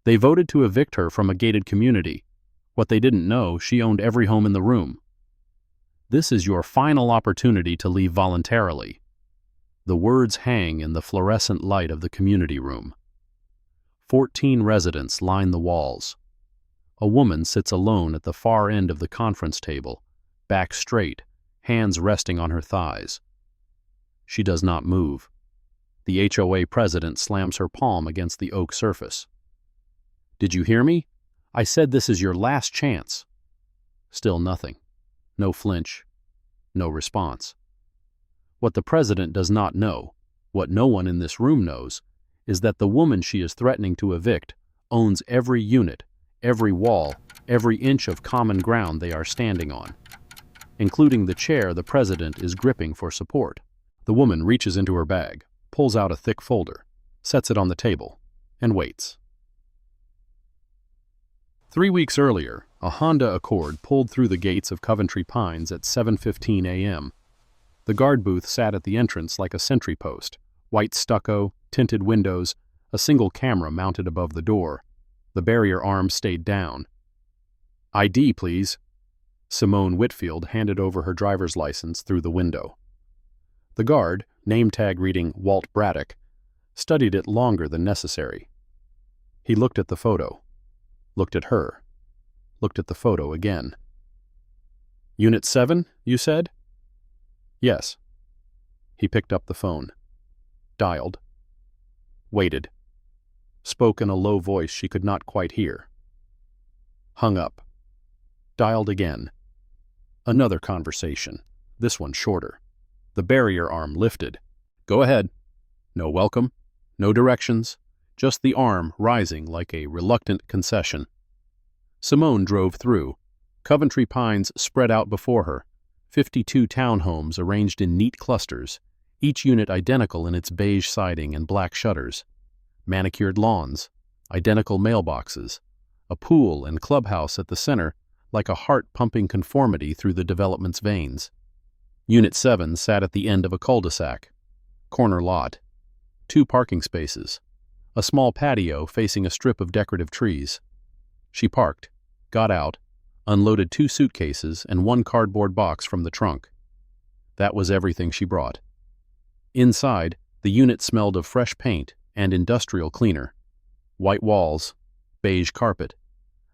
They voted to evict her from a gated community. What they didn't know, she owned every home in the room. This is your final opportunity to leave voluntarily. The words hang in the fluorescent light of the community room. 14 residents line the walls. A woman sits alone at the far end of the conference table, back straight, hands resting on her thighs. She does not move. The HOA president slams her palm against the oak surface. "Did you hear me? I said this is your last chance." Still nothing. No flinch. No response. What the president does not know, what no one in this room knows, is that the woman she is threatening to evict owns every unit, every wall, every inch of common ground they are standing on, including the chair the president is gripping for support. The woman reaches into her bag, pulls out a thick folder, sets it on the table, and waits. 3 weeks earlier, a Honda Accord pulled through the gates of Coventry Pines at 7:15 a.m. The guard booth sat at the entrance like a sentry post, white stucco, tinted windows, a single camera mounted above the door. The barrier arm stayed down. "ID, please." Simone Whitfield handed over her driver's license through the window. The guard, name tag reading Walt Braddock, studied it longer than necessary. He looked at the photo, looked at her, looked at the photo again. "Unit 7, you said?" "Yes." He picked up the phone. Dialed. Waited. Spoke in a low voice she could not quite hear. Hung up. Dialed again. Another conversation, this one shorter. The barrier arm lifted. "Go ahead." No welcome, no directions, just the arm rising like a reluctant concession. Simone drove through. Coventry Pines spread out before her, 52 townhomes arranged in neat clusters, each unit identical in its beige siding and black shutters. Manicured lawns, identical mailboxes, a pool and clubhouse at the center like a heart-pumping conformity through the development's veins. Unit 7 sat at the end of a cul-de-sac. Corner lot. 2 parking spaces. A small patio facing a strip of decorative trees. She parked, got out, unloaded 2 suitcases and 1 cardboard box from the trunk. That was everything she brought. Inside, the unit smelled of fresh paint and industrial cleaner. White walls, beige carpet,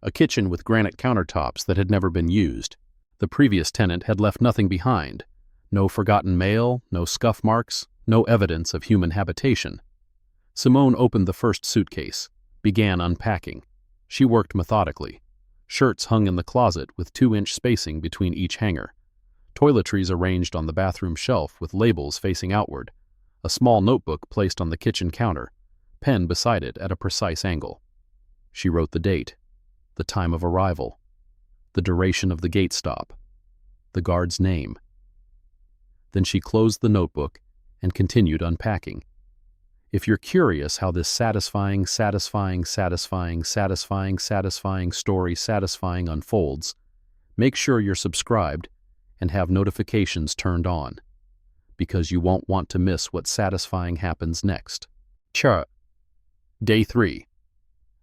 a kitchen with granite countertops that had never been used. The previous tenant had left nothing behind. No forgotten mail, no scuff marks, no evidence of human habitation. Simone opened the first suitcase, began unpacking. She worked methodically. Shirts hung in the closet with 2-inch spacing between each hanger. Toiletries arranged on the bathroom shelf with labels facing outward. A small notebook placed on the kitchen counter, pen beside it at a precise angle. She wrote the date, the time of arrival, the duration of the gate stop, the guard's name. Then she closed the notebook and continued unpacking. If you're curious how this satisfying story unfolds, make sure you're subscribed and have notifications turned on, because you won't want to miss what satisfying happens next. Day 3.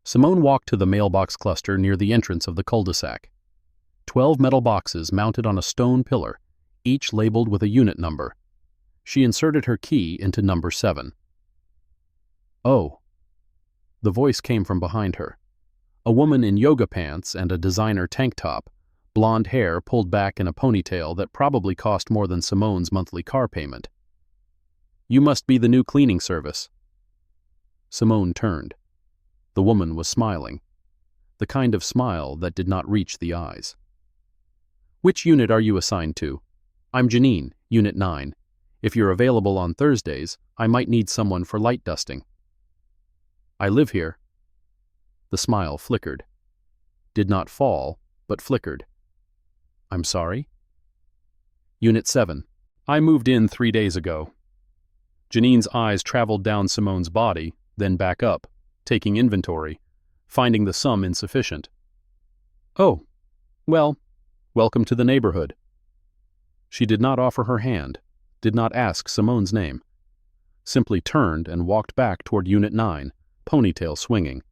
Simone walked to the mailbox cluster near the entrance of the cul-de-sac. 12 metal boxes mounted on a stone pillar, each labeled with a unit number. She inserted her key into number 7. "Oh." The voice came from behind her. A woman in yoga pants and a designer tank top, blonde hair pulled back in a ponytail that probably cost more than Simone's monthly car payment. "You must be the new cleaning service." Simone turned. The woman was smiling, the kind of smile that did not reach the eyes. "Which unit are you assigned to?" "I'm Janine, Unit 9. If you're available on Thursdays, I might need someone for light dusting." "I live here." The smile flickered. Did not fall, but flickered. "I'm sorry?" "Unit 7. I moved in 3 days ago." Janine's eyes traveled down Simone's body, then back up, taking inventory, finding the sum insufficient. "Oh, well, welcome to the neighborhood." She did not offer her hand, did not ask Simone's name, simply turned and walked back toward Unit 9, ponytail swinging.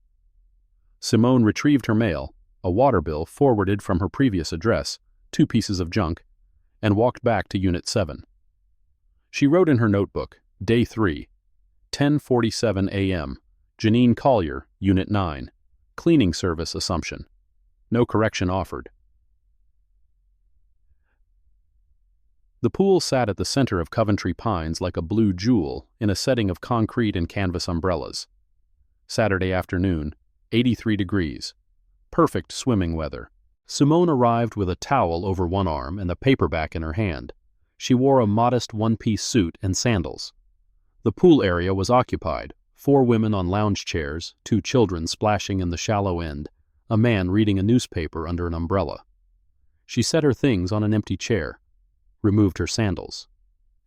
Simone retrieved her mail, a water bill forwarded from her previous address, 2 pieces of junk, and walked back to Unit 7. She wrote in her notebook, Day 3, 10:47 a.m., Janine Collier, Unit 9, cleaning service assumption. No correction offered. The pool sat at the center of Coventry Pines like a blue jewel in a setting of concrete and canvas umbrellas. Saturday afternoon, 83 degrees. Perfect swimming weather. Simone arrived with a towel over one arm and a paperback in her hand. She wore a modest one-piece suit and sandals. The pool area was occupied, 4 women on lounge chairs, 2 children splashing in the shallow end, a man reading a newspaper under an umbrella. She set her things on an empty chair, removed her sandals.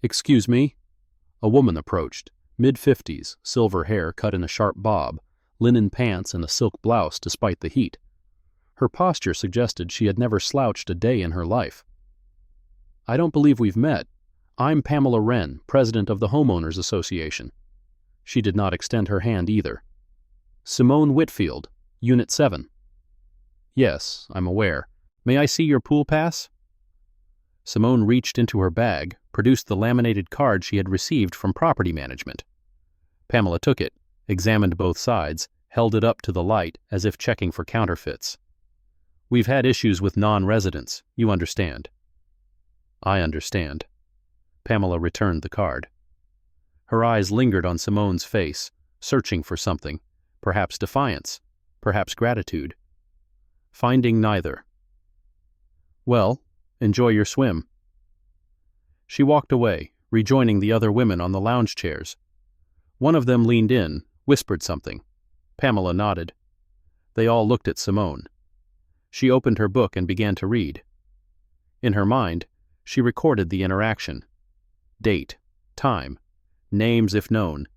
"Excuse me?" A woman approached, mid-50s, silver hair cut in a sharp bob, linen pants and a silk blouse despite the heat. Her posture suggested she had never slouched a day in her life. "I don't believe we've met. I'm Pamela Wren, president of the Homeowners Association." She did not extend her hand either. "Simone Whitfield, Unit 7. "Yes, I'm aware. May I see your pool pass?" Simone reached into her bag, produced the laminated card she had received from property management. Pamela took it, examined both sides, held it up to the light as if checking for counterfeits. "We've had issues with non-residents, you understand." "I understand." Pamela returned the card. Her eyes lingered on Simone's face, searching for something, perhaps defiance, perhaps gratitude. Finding neither. "Well, enjoy your swim." She walked away, rejoining the other women on the lounge chairs. One of them leaned in, whispered something. Pamela nodded. They all looked at Simone. She opened her book and began to read. In her mind, she recorded the interaction. Date, time, names if known,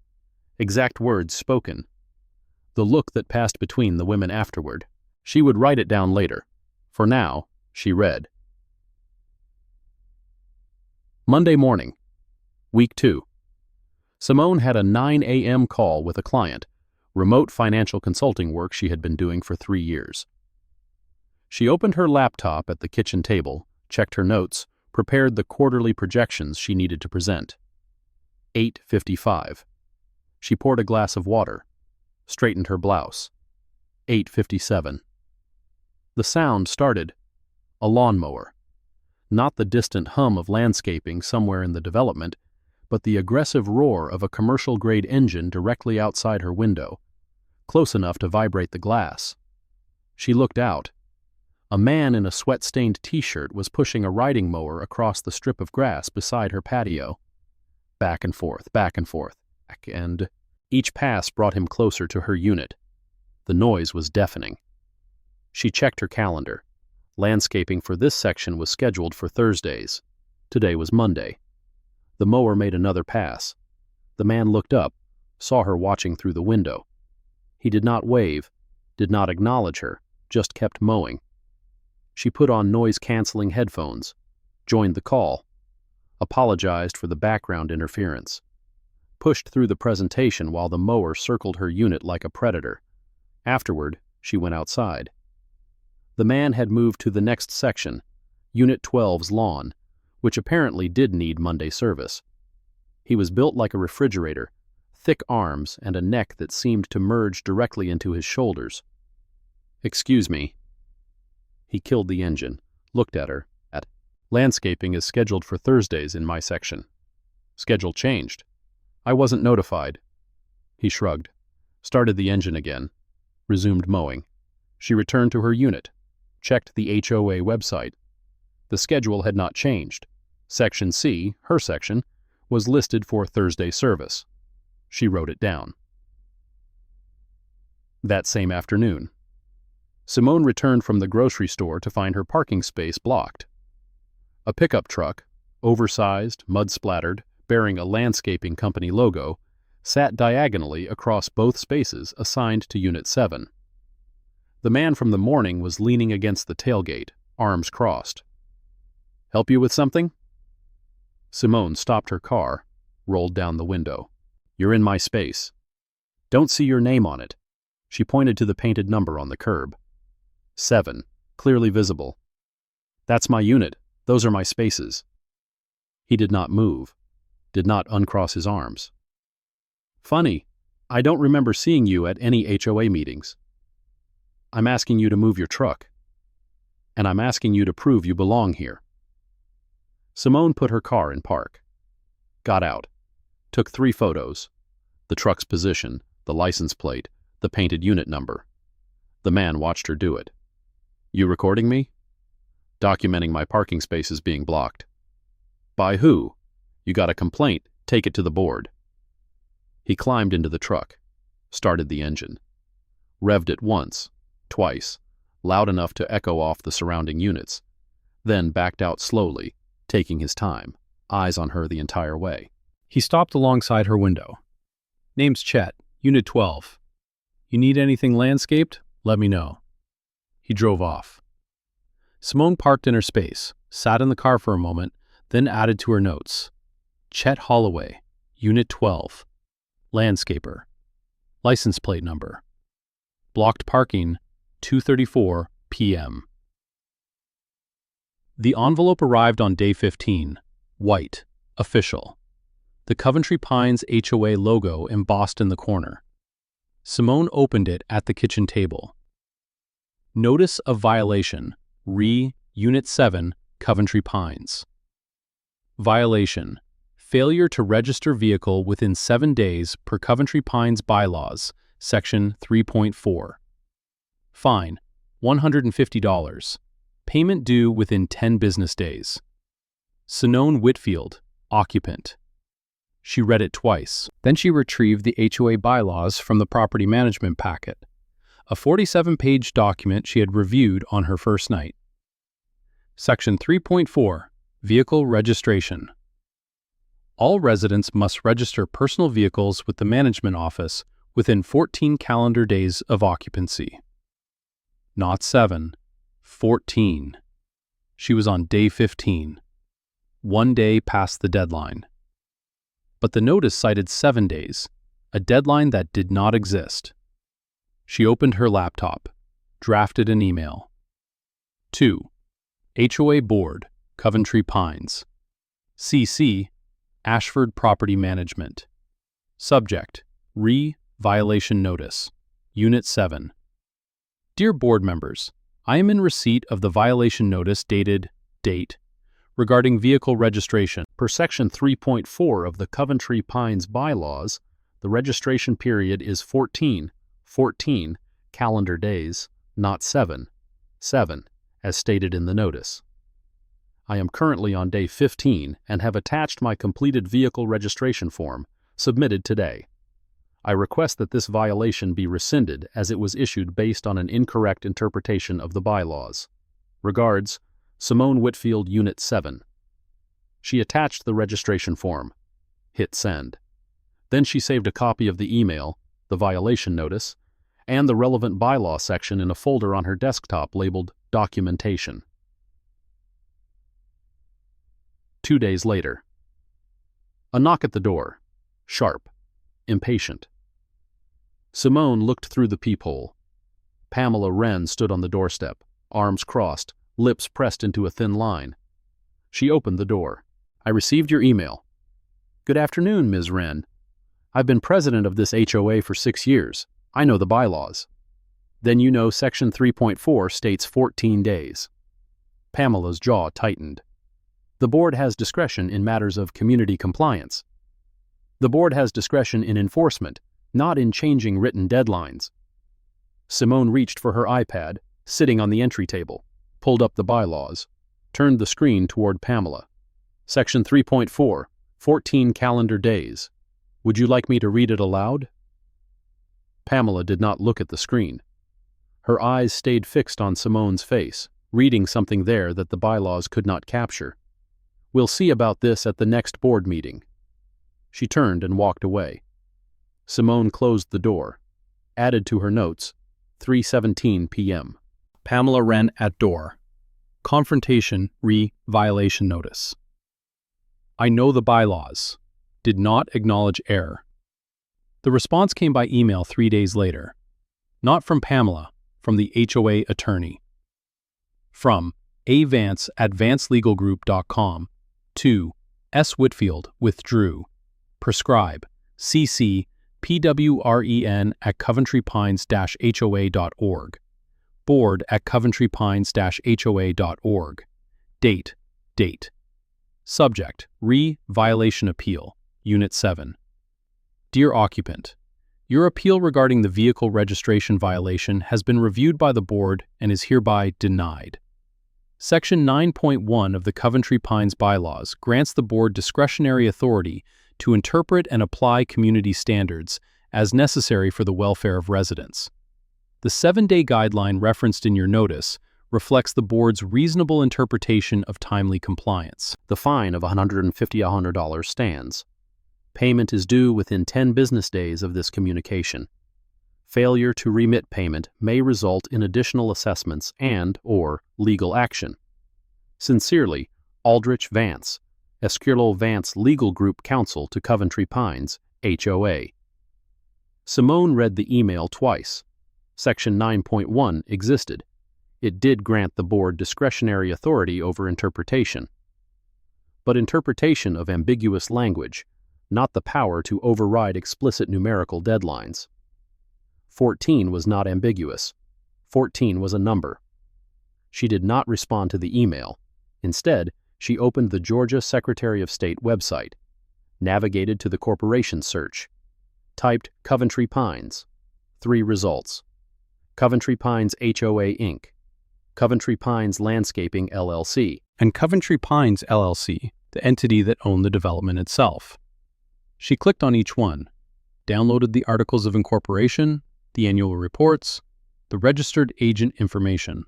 exact words spoken, the look that passed between the women afterward. She would write it down later. For now, she read. Monday morning, Week 2. Simone had a 9 a.m. call with a client, remote financial consulting work she had been doing for 3 years. She opened her laptop at the kitchen table, checked her notes, prepared the quarterly projections she needed to present. 8:55. She poured a glass of water, straightened her blouse. 8:57. The sound started. A lawnmower. Not the distant hum of landscaping somewhere in the development, but the aggressive roar of a commercial-grade engine directly outside her window, close enough to vibrate the glass. She looked out. A man in a sweat-stained t-shirt was pushing a riding mower across the strip of grass beside her patio. Back and forth, and each pass brought him closer to her unit. The noise was deafening. She checked her calendar. Landscaping for this section was scheduled for Thursdays. Today was Monday. The mower made another pass. The man looked up, saw her watching through the window. He did not wave, did not acknowledge her, just kept mowing. She put on noise-canceling headphones, joined the call, apologized for the background interference, pushed through the presentation while the mower circled her unit like a predator. Afterward, she went outside. The man had moved to the next section, Unit 12's lawn, which apparently did need Monday service. He was built like a refrigerator, thick arms and a neck that seemed to merge directly into his shoulders. "Excuse me." He killed the engine, looked at her. "Landscaping is scheduled for Thursdays in my section." "Schedule changed. I wasn't notified." He shrugged, started the engine again, resumed mowing. She returned to her unit, checked the HOA website. The schedule had not changed. Section C, her section, was listed for Thursday service. She wrote it down. That same afternoon, Simone returned from the grocery store to find her parking space blocked. A pickup truck, oversized, mud-splattered, bearing a landscaping company logo, sat diagonally across both spaces assigned to Unit 7. The man from the morning was leaning against the tailgate, arms crossed. "Help you with something?" Simone stopped her car, rolled down the window. "You're in my space. Don't see your name on it. She pointed to the painted number on the curb. 7, clearly visible. That's my unit. Those are my spaces. He did not move, did not uncross his arms. Funny, I don't remember seeing you at any HOA meetings. I'm asking you to move your truck. And I'm asking you to prove you belong here. Simone put her car in park. Got out. Took 3 photos. The truck's position, the license plate, the painted unit number. The man watched her do it. You recording me? Documenting my parking spaces being blocked. By who? You got a complaint, take it to the board. He climbed into the truck, started the engine. Revved it once, twice, loud enough to echo off the surrounding units, then backed out slowly, taking his time, eyes on her the entire way. He stopped alongside her window. Name's Chet, Unit 12. You need anything landscaped? Let me know. He drove off. Simone parked in her space, sat in the car for a moment, then added to her notes. Chet Holloway, Unit 12. Landscaper. License plate number. Blocked parking, 2:34 p.m. The envelope arrived on day 15. White. Official. The Coventry Pines HOA logo embossed in the corner. Simone opened it at the kitchen table. Notice of violation. Unit 7, Coventry Pines. Violation. Failure to register vehicle within 7 days per Coventry Pines bylaws, Section 3.4. Fine, $150. Payment due within 10 business days. Sinone Whitfield, occupant. She read it twice. Then she retrieved the HOA bylaws from the property management packet, a 47-page document she had reviewed on her first night. Section 3.4, Vehicle Registration. All residents must register personal vehicles with the management office within 14 calendar days of occupancy. Not 7, 14. She was on day 15, 1 day past the deadline. But the notice cited 7 days, a deadline that did not exist. She opened her laptop, drafted an email. 2. HOA Board, Coventry Pines. CC, Ashford Property Management. Subject, Violation Notice, Unit 7. Dear Board Members, I am in receipt of the violation notice dated, regarding vehicle registration. Per Section 3.4 of the Coventry Pines bylaws, the registration period is 14 calendar days, not 7, as stated in the notice. I am currently on day 15 and have attached my completed vehicle registration form, submitted today. I request that this violation be rescinded as it was issued based on an incorrect interpretation of the bylaws. Regards, Simone Whitfield, Unit 7. She attached the registration form. Hit send. Then she saved a copy of the email, the violation notice, and the relevant bylaw section in a folder on her desktop labeled Documentation. 2 days later. A knock at the door. Sharp. Impatient. Simone looked through the peephole. Pamela Wren stood on the doorstep, arms crossed, lips pressed into a thin line. She opened the door. I received your email. Good afternoon, Ms. Wren. I've been president of this HOA for 6 years. I know the bylaws. Then you know Section 3.4 states 14 days. Pamela's jaw tightened. The board has discretion in matters of community compliance. The board has discretion in enforcement, not in changing written deadlines. Simone reached for her iPad, sitting on the entry table, pulled up the bylaws, turned the screen toward Pamela. Section 3.4, 14 calendar days. Would you like me to read it aloud? Pamela did not look at the screen. Her eyes stayed fixed on Simone's face, reading something there that the bylaws could not capture. We'll see about this at the next board meeting. She turned and walked away. Simone closed the door, added to her notes, 3:17 p.m. Pamela Wren at door. Confrontation, violation notice. I know the bylaws. Did not acknowledge error. The response came by email 3 days later. Not from Pamela, from the HOA attorney. From A. Vance at vancelegalgroup.com to S. Whitfield, withdrew. Prescribe. CC PWREN at coventrypines-hoa.org. Board at coventrypines-hoa.org. Date. Subject. Violation appeal. Unit 7. Dear occupant, your appeal regarding the vehicle registration violation has been reviewed by the board and is hereby denied. Section 9.1 of the Coventry Pines bylaws grants the board discretionary authority to interpret and apply community standards as necessary for the welfare of residents. The 7-day guideline referenced in your notice reflects the board's reasonable interpretation of timely compliance. The fine of $150 stands. Payment is due within 10 business days of this communication. Failure to remit payment may result in additional assessments and/or legal action. Sincerely, Aldrich Vance, Esquirlo Vance Legal Group Counsel to Coventry Pines, HOA. Simone read the email twice. Section 9.1 existed. It did grant the board discretionary authority over interpretation. But interpretation of ambiguous language, not the power to override explicit numerical deadlines. 14 was not ambiguous. 14 was a number. She did not respond to the email. Instead, she opened the Georgia Secretary of State website, navigated to the corporation search, typed Coventry Pines. 3 results. Coventry Pines HOA Inc., Coventry Pines Landscaping LLC, and Coventry Pines LLC, the entity that owned the development itself. She clicked on each one, downloaded the articles of incorporation, the annual reports, the registered agent information.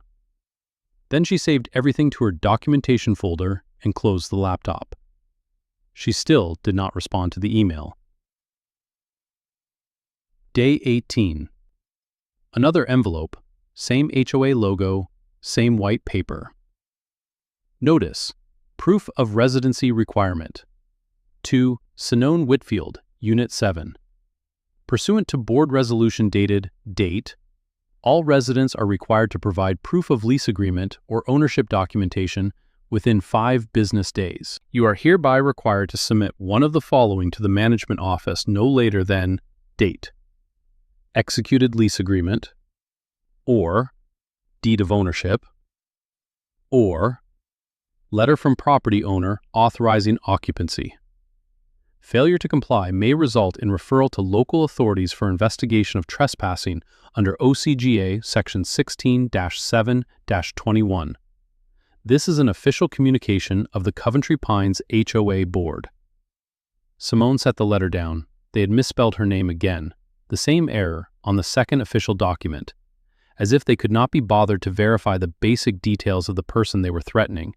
Then she saved everything to her documentation folder and closed the laptop. She still did not respond to the email. Day 18. Another envelope, same HOA logo, same white paper. Notice, proof of residency requirement. To Simone Whitfield, Unit 7. Pursuant to board resolution dated date, all residents are required to provide proof of lease agreement or ownership documentation within 5 business days. You are hereby required to submit one of the following to the management office no later than date: executed lease agreement, or deed of ownership, or letter from property owner authorizing occupancy. Failure to comply may result in referral to local authorities for investigation of trespassing under OCGA Section 16-7-21. This is an official communication of the Coventry Pines HOA Board. Simone set the letter down. They had misspelled her name again, the same error on the second official document, as if they could not be bothered to verify the basic details of the person they were threatening.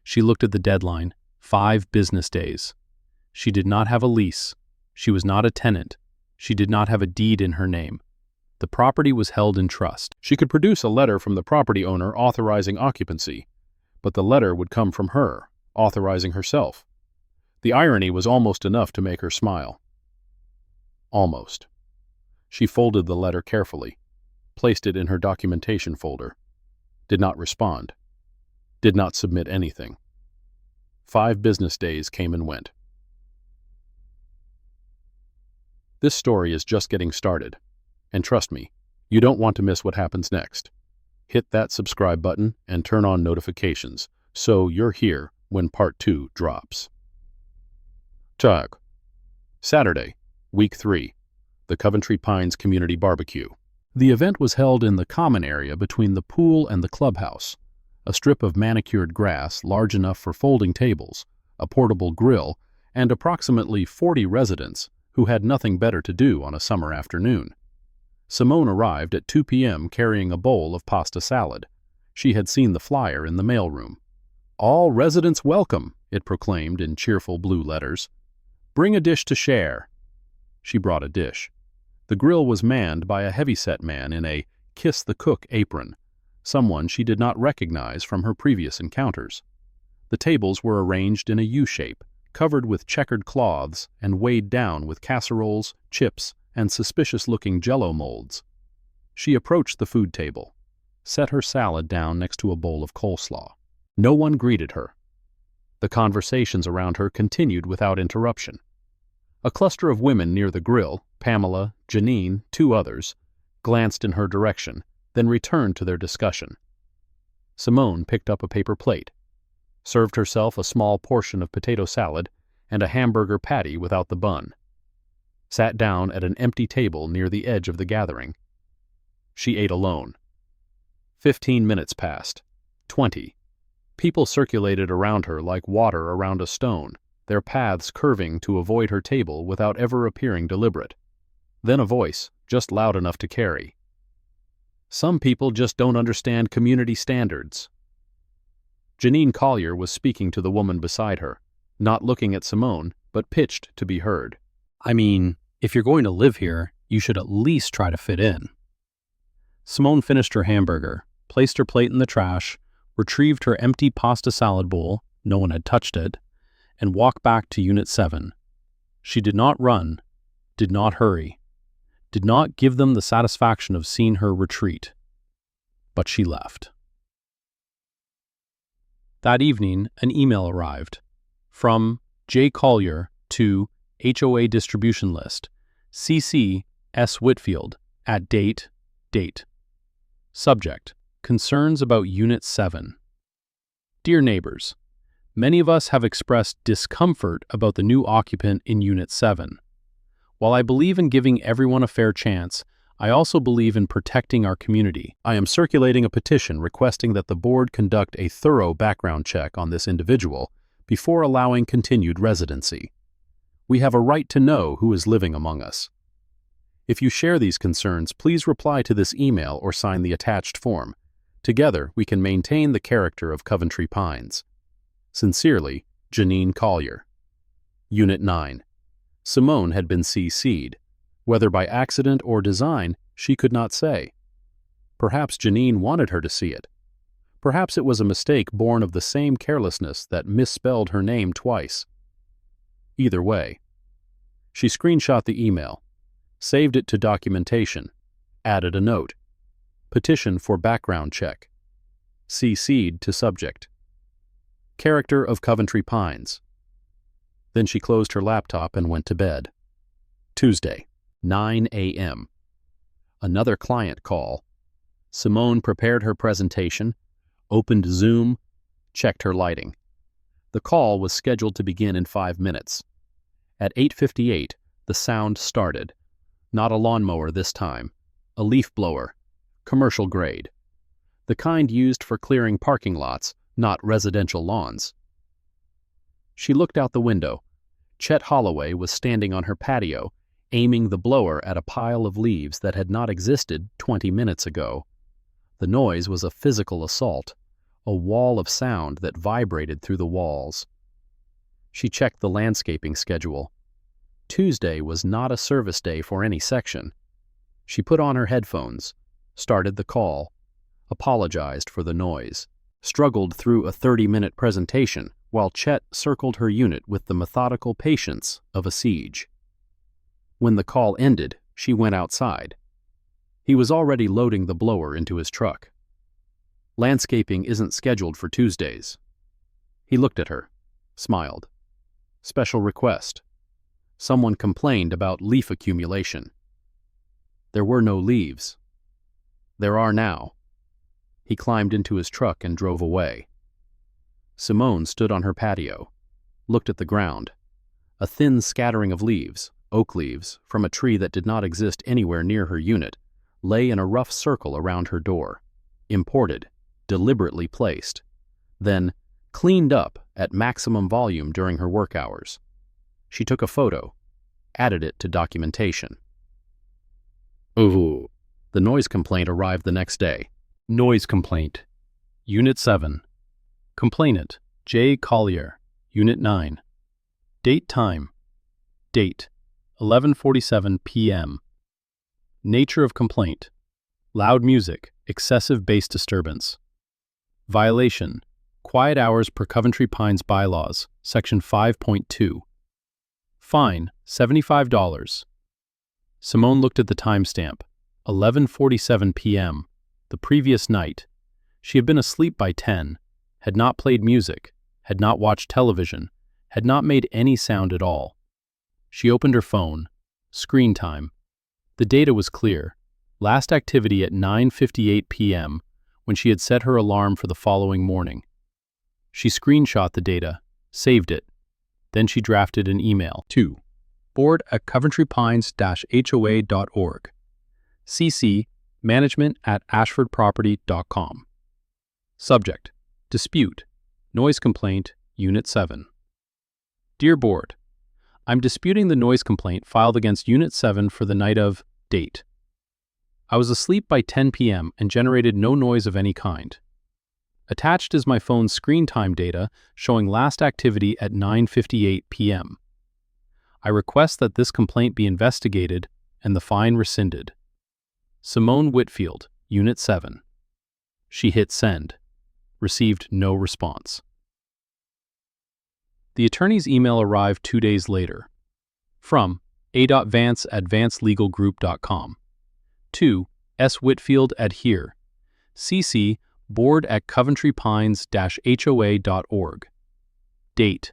She looked at the deadline, 5 business days. She did not have a lease. She was not a tenant. She did not have a deed in her name. The property was held in trust. She could produce a letter from the property owner authorizing occupancy, but the letter would come from her, authorizing herself. The irony was almost enough to make her smile. Almost. She folded the letter carefully, placed it in her documentation folder, did not respond, did not submit anything. 5 business days came and went. This story is just getting started, and trust me, you don't want to miss what happens next. Hit that subscribe button and turn on notifications so you're here when part 2 drops. Tag. Saturday, week 3, the Coventry Pines Community Barbecue. The event was held in the common area between the pool and the clubhouse, a strip of manicured grass large enough for folding tables, a portable grill, and approximately 40 residents who had nothing better to do on a summer afternoon. Simone arrived at 2 p.m. carrying a bowl of pasta salad. She had seen the flyer in the mailroom. "All residents welcome," it proclaimed in cheerful blue letters. "Bring a dish to share." She brought a dish. The grill was manned by a heavyset man in a kiss the cook apron, someone she did not recognize from her previous encounters. The tables were arranged in a U-shape, covered with checkered cloths and weighed down with casseroles, chips, and suspicious-looking Jell-O molds. She approached the food table, set her salad down next to a bowl of coleslaw. No one greeted her. The conversations around her continued without interruption. A cluster of women near the grill, Pamela, Janine, two others, glanced in her direction, then returned to their discussion. Simone picked up a paper plate, served herself a small portion of potato salad and a hamburger patty without the bun, sat down at an empty table near the edge of the gathering. She ate alone. 15 minutes passed. 20. People circulated around her like water around a stone, their paths curving to avoid her table without ever appearing deliberate. Then a voice, just loud enough to carry. Some people just don't understand community standards. Janine Collier was speaking to the woman beside her, not looking at Simone, but pitched to be heard. I mean, if you're going to live here, you should at least try to fit in. Simone finished her hamburger, placed her plate in the trash, retrieved her empty pasta salad bowl, no one had touched it, and walked back to Unit 7. She did not run, did not hurry, did not give them the satisfaction of seeing her retreat, but she left. That evening, an email arrived from J. Collier to HOA distribution list, CC S. Whitfield, at date. Subject: Concerns about Unit 7. Dear neighbors, many of us have expressed discomfort about the new occupant in Unit 7. While I believe in giving everyone a fair chance, I also believe in protecting our community. I am circulating a petition requesting that the board conduct a thorough background check on this individual before allowing continued residency. We have a right to know who is living among us. If you share these concerns, please reply to this email or sign the attached form. Together, we can maintain the character of Coventry Pines. Sincerely, Janine Collier. Unit 9. Simone had been CC'd. Whether by accident or design, she could not say. Perhaps Janine wanted her to see it. Perhaps it was a mistake born of the same carelessness that misspelled her name twice. Either way, she screenshot the email, saved it to documentation, added a note. Petition for background check. CC'd to subject. Character of Coventry Pines. Then she closed her laptop and went to bed. Tuesday, 9 a.m. Another client call. Simone prepared her presentation, opened Zoom, checked her lighting. The call was scheduled to begin in 5 minutes. At 8:58, the sound started. Not a lawnmower this time, a leaf blower, commercial grade. The kind used for clearing parking lots, not residential lawns. She looked out the window. Chet Holloway was standing on her patio, aiming the blower at a pile of leaves that had not existed 20 minutes ago. The noise was a physical assault, a wall of sound that vibrated through the walls. She checked the landscaping schedule. Tuesday was not a service day for any section. She put on her headphones, started the call, apologized for the noise, struggled through a 30-minute presentation while Chet circled her unit with the methodical patience of a siege. When the call ended, she went outside. He was already loading the blower into his truck. Landscaping isn't scheduled for Tuesdays. He looked at her, smiled. Special request. Someone complained about leaf accumulation. There were no leaves. There are now. He climbed into his truck and drove away. Simone stood on her patio, looked at the ground. A thin scattering of leaves, oak leaves, from a tree that did not exist anywhere near her unit, lay in a rough circle around her door. Imported, deliberately placed, then cleaned up at maximum volume during her work hours. She took a photo, added it to documentation. Ooh. The noise complaint arrived the next day. Noise complaint. Unit 7. Complainant, J. Collier, Unit 9. Date time. Date, 11:47 p.m. Nature of complaint. Loud music, excessive bass disturbance. Violation, quiet hours per Coventry Pines bylaws, Section 5.2. Fine, $75. Simone looked at the timestamp, 11:47 p.m., the previous night. She had been asleep by 10, had not played music, had not watched television, had not made any sound at all. She opened her phone. Screen time. The data was clear. Last activity at 9:58 p.m. when she had set her alarm for the following morning. She screenshot the data, saved it. Then she drafted an email. 2. board@coventrypines-hoa.org. CC management@ashfordproperty.com. Subject: Dispute. Noise complaint, Unit 7. Dear Board, I'm disputing the noise complaint filed against Unit 7 for the night of date. I was asleep by 10 p.m. and generated no noise of any kind. Attached is my phone's screen time data showing last activity at 9:58 p.m. I request that this complaint be investigated and the fine rescinded. Simone Whitfield, Unit 7. She hit send. Received no response. The attorney's email arrived 2 days later. From a.vance@vancelegalgroup.com. To S. Whitfield adhere. CC board@coventrypines-hoa.org. Date.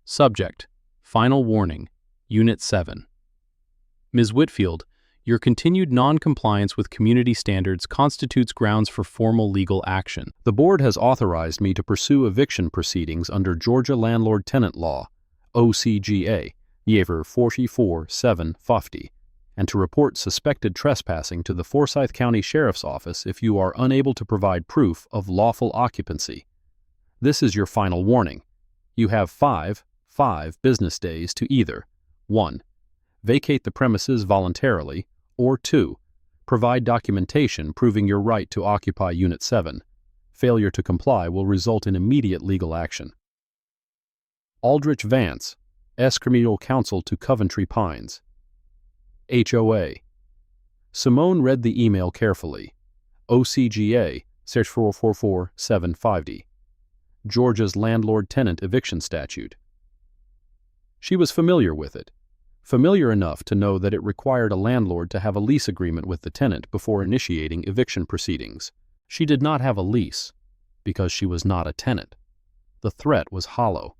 Subject: Final warning. Unit 7. Ms. Whitfield, your continued non-compliance with community standards constitutes grounds for formal legal action. The board has authorized me to pursue eviction proceedings under Georgia Landlord-Tenant Law, OCGA, Yever 44-750, and to report suspected trespassing to the Forsyth County Sheriff's Office if you are unable to provide proof of lawful occupancy. This is your final warning. You have five business days to either 1. Vacate the premises voluntarily, or 2. Provide documentation proving your right to occupy Unit 7. Failure to comply will result in immediate legal action. Aldrich Vance, Escriminal Counsel to Coventry Pines. HOA. Simone read the email carefully. OCGA, search 444750. Georgia's landlord-tenant eviction statute. She was familiar with it. Familiar enough to know that it required a landlord to have a lease agreement with the tenant before initiating eviction proceedings. She did not have a lease, because she was not a tenant. The threat was hollow.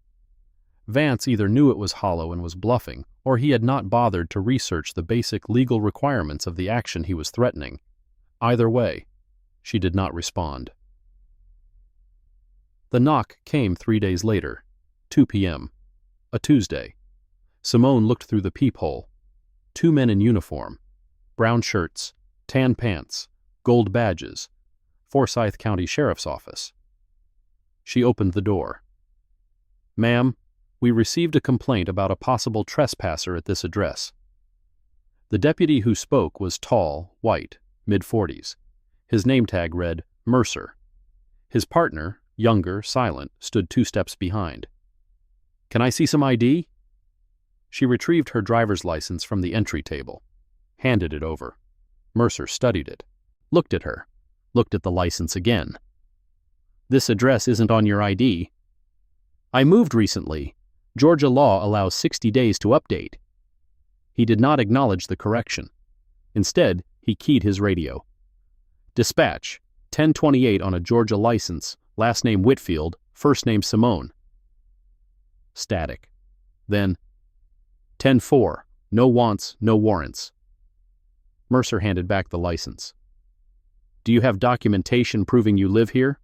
Vance either knew it was hollow and was bluffing, or he had not bothered to research the basic legal requirements of the action he was threatening. Either way, she did not respond. The knock came 3 days later, 2 p.m., a Tuesday. Simone looked through the peephole. 2 men in uniform, brown shirts, tan pants, gold badges, Forsyth County Sheriff's Office. She opened the door. Ma'am, we received a complaint about a possible trespasser at this address. The deputy who spoke was tall, white, mid-40s. His name tag read Mercer. His partner, younger, silent, stood 2 steps behind. Can I see some ID? She retrieved her driver's license from the entry table, handed it over. Mercer studied it, looked at her, looked at the license again. This address isn't on your ID. I moved recently. Georgia law allows 60 days to update. He did not acknowledge the correction. Instead, he keyed his radio. Dispatch, 1028 on a Georgia license, last name Whitfield, first name Simone. Static. Then, 10-4, no wants, no warrants. Mercer handed back the license. Do you have documentation proving you live here?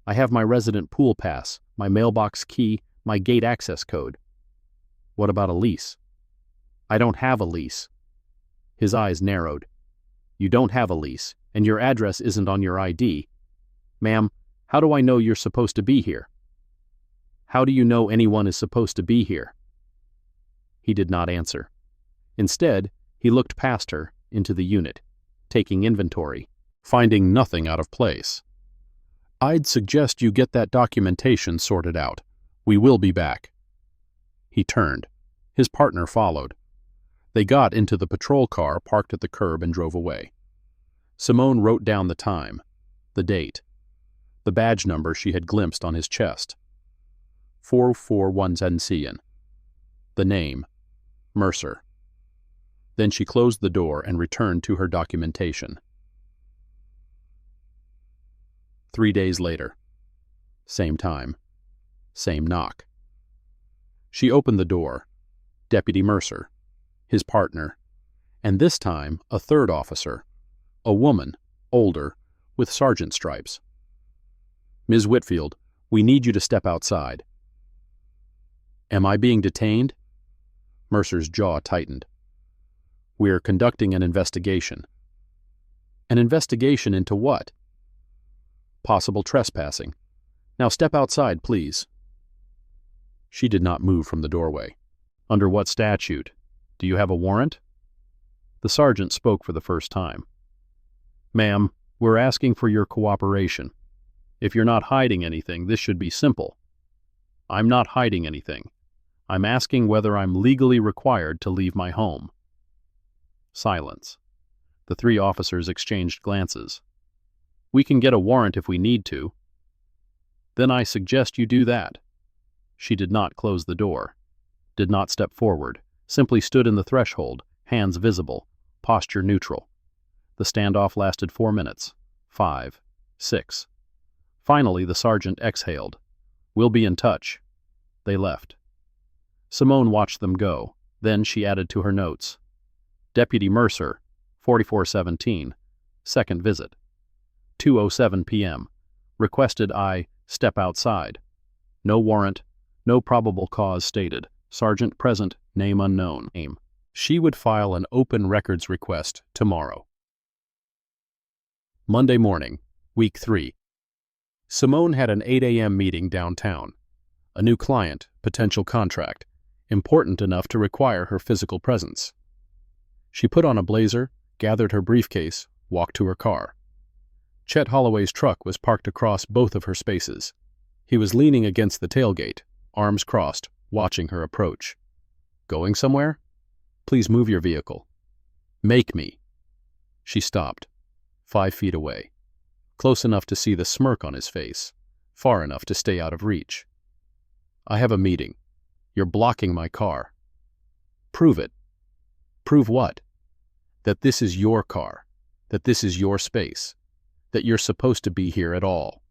I have my resident pool pass, my mailbox key, my gate access code. What about a lease? I don't have a lease. His eyes narrowed. You don't have a lease, and your address isn't on your ID. Ma'am, how do I know you're supposed to be here? How do you know anyone is supposed to be here? He did not answer. Instead, he looked past her, into the unit, taking inventory, finding nothing out of place. I'd suggest you get that documentation sorted out. We will be back. He turned. His partner followed. They got into the patrol car parked at the curb and drove away. Simone wrote down the time, the date, the badge number she had glimpsed on his chest. 44110. The name, Mercer. Then she closed the door and returned to her documentation. 3 days later. Same time. Same knock. She opened the door. Deputy Mercer, his partner, and this time a third officer, a woman, older, with sergeant stripes. "Ms. Whitfield, we need you to step outside." "Am I being detained?" Mercer's jaw tightened. "We're conducting an investigation." "An investigation into what?" "Possible trespassing. Now step outside, please." She did not move from the doorway. "Under what statute? Do you have a warrant?" The sergeant spoke for the first time. "Ma'am, we're asking for your cooperation. If you're not hiding anything, this should be simple." "I'm not hiding anything. I'm asking whether I'm legally required to leave my home." Silence. The 3 officers exchanged glances. "We can get a warrant if we need to." "Then I suggest you do that." She did not close the door, did not step forward, simply stood in the threshold, hands visible, posture neutral. The standoff lasted 4 minutes, 5, 6. Finally, the sergeant exhaled. "We'll be in touch." They left. Simone watched them go. Then she added to her notes. "Deputy Mercer, 4417, second visit. 2:07 p.m. Requested I step outside. No warrant, no probable cause stated. Sergeant present, name unknown." She would file an open records request tomorrow. Monday morning, week 3. Simone had an 8 a.m. meeting downtown. A new client, potential contract, important enough to require her physical presence. She put on a blazer, gathered her briefcase, walked to her car. Chet Holloway's truck was parked across both of her spaces. He was leaning against the tailgate, arms crossed, watching her approach. "Going somewhere? Please move your vehicle." "Make me." She stopped, 5 feet away, close enough to see the smirk on his face, far enough to stay out of reach. "I have a meeting. You're blocking my car." "Prove it." "Prove what?" "That this is your car, that this is your space, that you're supposed to be here at all."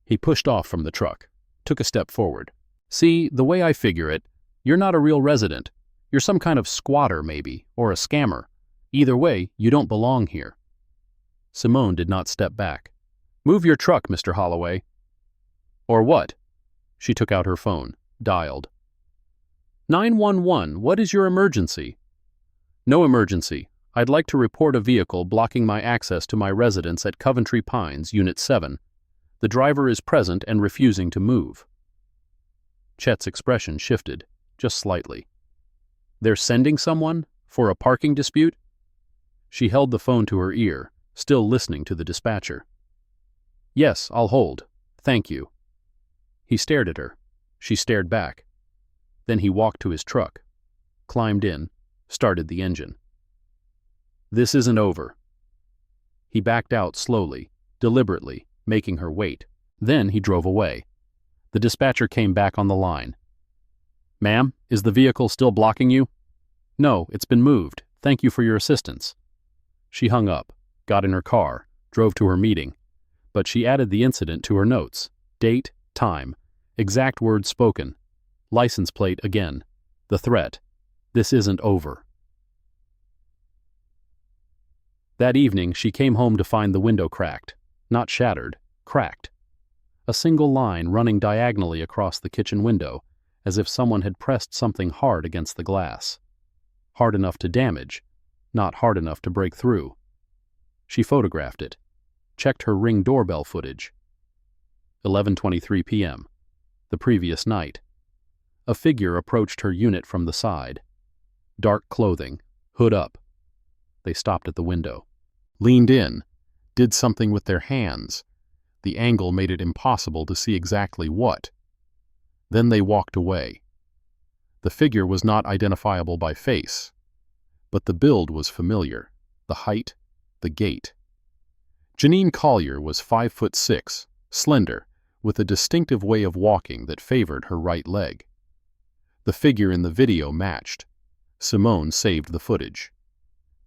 He pushed off from the truck, took a step forward. "See, the way I figure it, you're not a real resident. You're some kind of squatter, maybe, or a scammer. Either way, you don't belong here." Simone did not step back. "Move your truck, Mr. Holloway." "Or what?" She took out her phone, dialed. 911, what is your emergency?" "No emergency. I'd like to report a vehicle blocking my access to my residence at Coventry Pines, Unit 7. The driver is present and refusing to move." Chet's expression shifted, just slightly. "They're sending someone? For a parking dispute?" She held the phone to her ear, still listening to the dispatcher. "Yes, I'll hold. Thank you." He stared at her. She stared back. Then he walked to his truck, climbed in, started the engine. "This isn't over." He backed out slowly, deliberately, making her wait. Then he drove away. The dispatcher came back on the line. "Ma'am, is the vehicle still blocking you?" "No, it's been moved. Thank you for your assistance." She hung up, got in her car, drove to her meeting, but she added the incident to her notes. Date, time, exact words spoken, license plate again, the threat, "This isn't over." That evening, she came home to find the window cracked, not shattered, cracked. A single line running diagonally across the kitchen window, as if someone had pressed something hard against the glass. Hard enough to damage, not hard enough to break through. She photographed it, checked her Ring doorbell footage. 11:23 p.m., the previous night. A figure approached her unit from the side. Dark clothing, hood up. They stopped at the window. Leaned in, did something with their hands. The angle made it impossible to see exactly what. Then they walked away. The figure was not identifiable by face, but the build was familiar, the height, the gait. Janine Collier was 5'6", slender, with a distinctive way of walking that favored her right leg. The figure in the video matched. Simone saved the footage.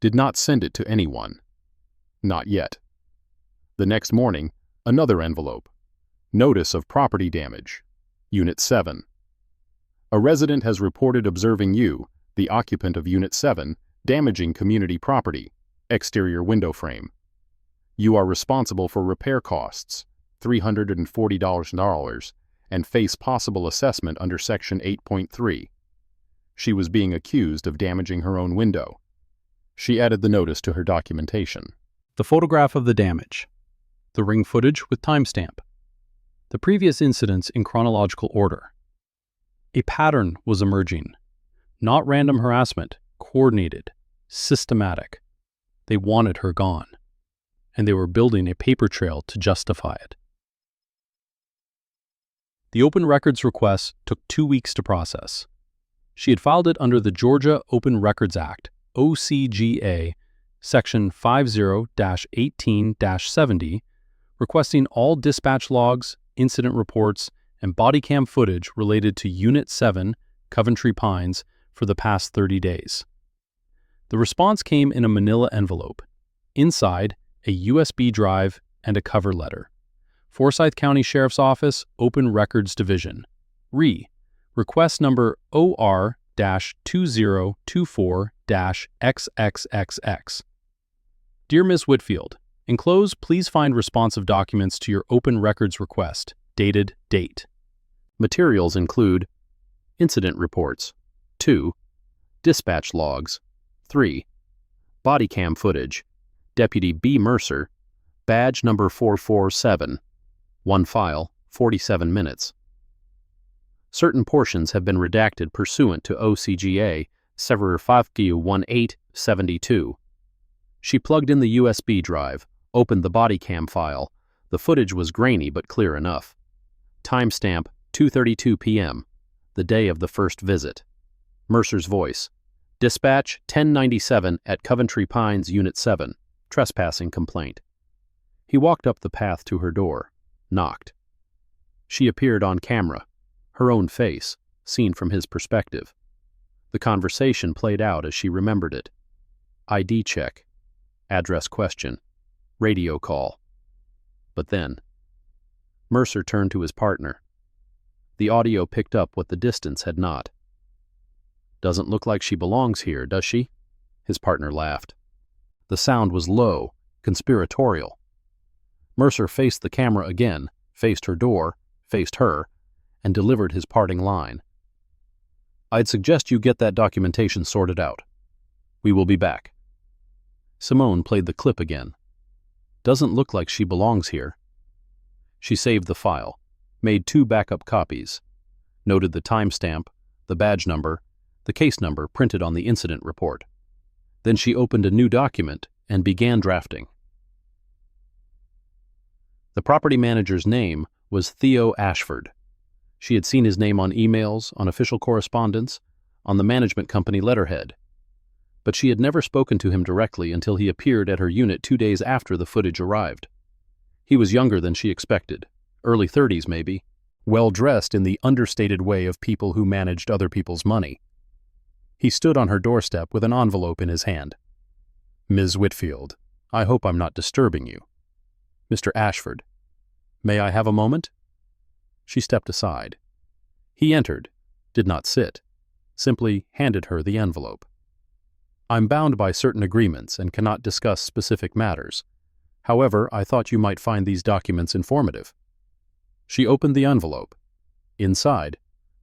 Did not send it to anyone. Not yet. The next morning, another envelope. Notice of property damage. Unit 7. A resident has reported observing you, the occupant of Unit 7, damaging community property, exterior window frame. You are responsible for repair costs, $340, and face possible assessment under Section 8.3. She was being accused of damaging her own window. She added the notice to her documentation. The photograph of the damage. The ring footage with timestamp. The previous incidents in chronological order. A pattern was emerging. Not random harassment, coordinated, systematic. They wanted her gone, and they were building a paper trail to justify it. The open records request took 2 weeks to process. She had filed it under the Georgia Open Records Act, OCGA, Section 50-18-70, requesting all dispatch logs, incident reports, and bodycam footage related to Unit 7, Coventry Pines, for the past 30 days. The response came in a manila envelope. Inside, a USB drive and a cover letter. Forsyth County Sheriff's Office, Open Records Division. Request number OR-2024-XXXX. Dear Ms. Whitfield, enclosed, please find responsive documents to your open records request, dated date. Materials include incident reports, 2, dispatch logs, 3, bodycam footage, Deputy B. Mercer, badge number 447, 1 file, 47 minutes. Certain portions have been redacted pursuant to OCGA Sever 5Q1872. She plugged in the USB drive, opened the bodycam file. The footage was grainy but clear enough. Timestamp 2:32 p.m., the day of the first visit. Mercer's voice. Dispatch 1097 at Coventry Pines, Unit 7. Trespassing complaint. He walked up the path to her door, knocked. She appeared on camera, her own face, seen from his perspective. The conversation played out as she remembered it. ID check. Address question. Radio call. But then, Mercer turned to his partner. The audio picked up what the distance had not. Doesn't look like she belongs here, does she? His partner laughed. The sound was low, conspiratorial. Mercer faced the camera again, faced her door, faced her, and delivered his parting line. I'd suggest you get that documentation sorted out. We will be back. Simone played the clip again. Doesn't look like she belongs here. She saved the file, made 2 backup copies, noted the timestamp, the badge number, the case number printed on the incident report. Then she opened a new document and began drafting. The property manager's name was Theo Ashford. She had seen his name on emails, on official correspondence, on the management company letterhead. But she had never spoken to him directly until he appeared at her unit 2 days after the footage arrived. He was younger than she expected, early 30s maybe, well-dressed in the understated way of people who managed other people's money. He stood on her doorstep with an envelope in his hand. Ms. Whitfield, I hope I'm not disturbing you. Mr. Ashford, may I have a moment? She stepped aside. He entered, did not sit, simply handed her the envelope. I'm bound by certain agreements and cannot discuss specific matters. However, I thought you might find these documents informative. She opened the envelope. Inside,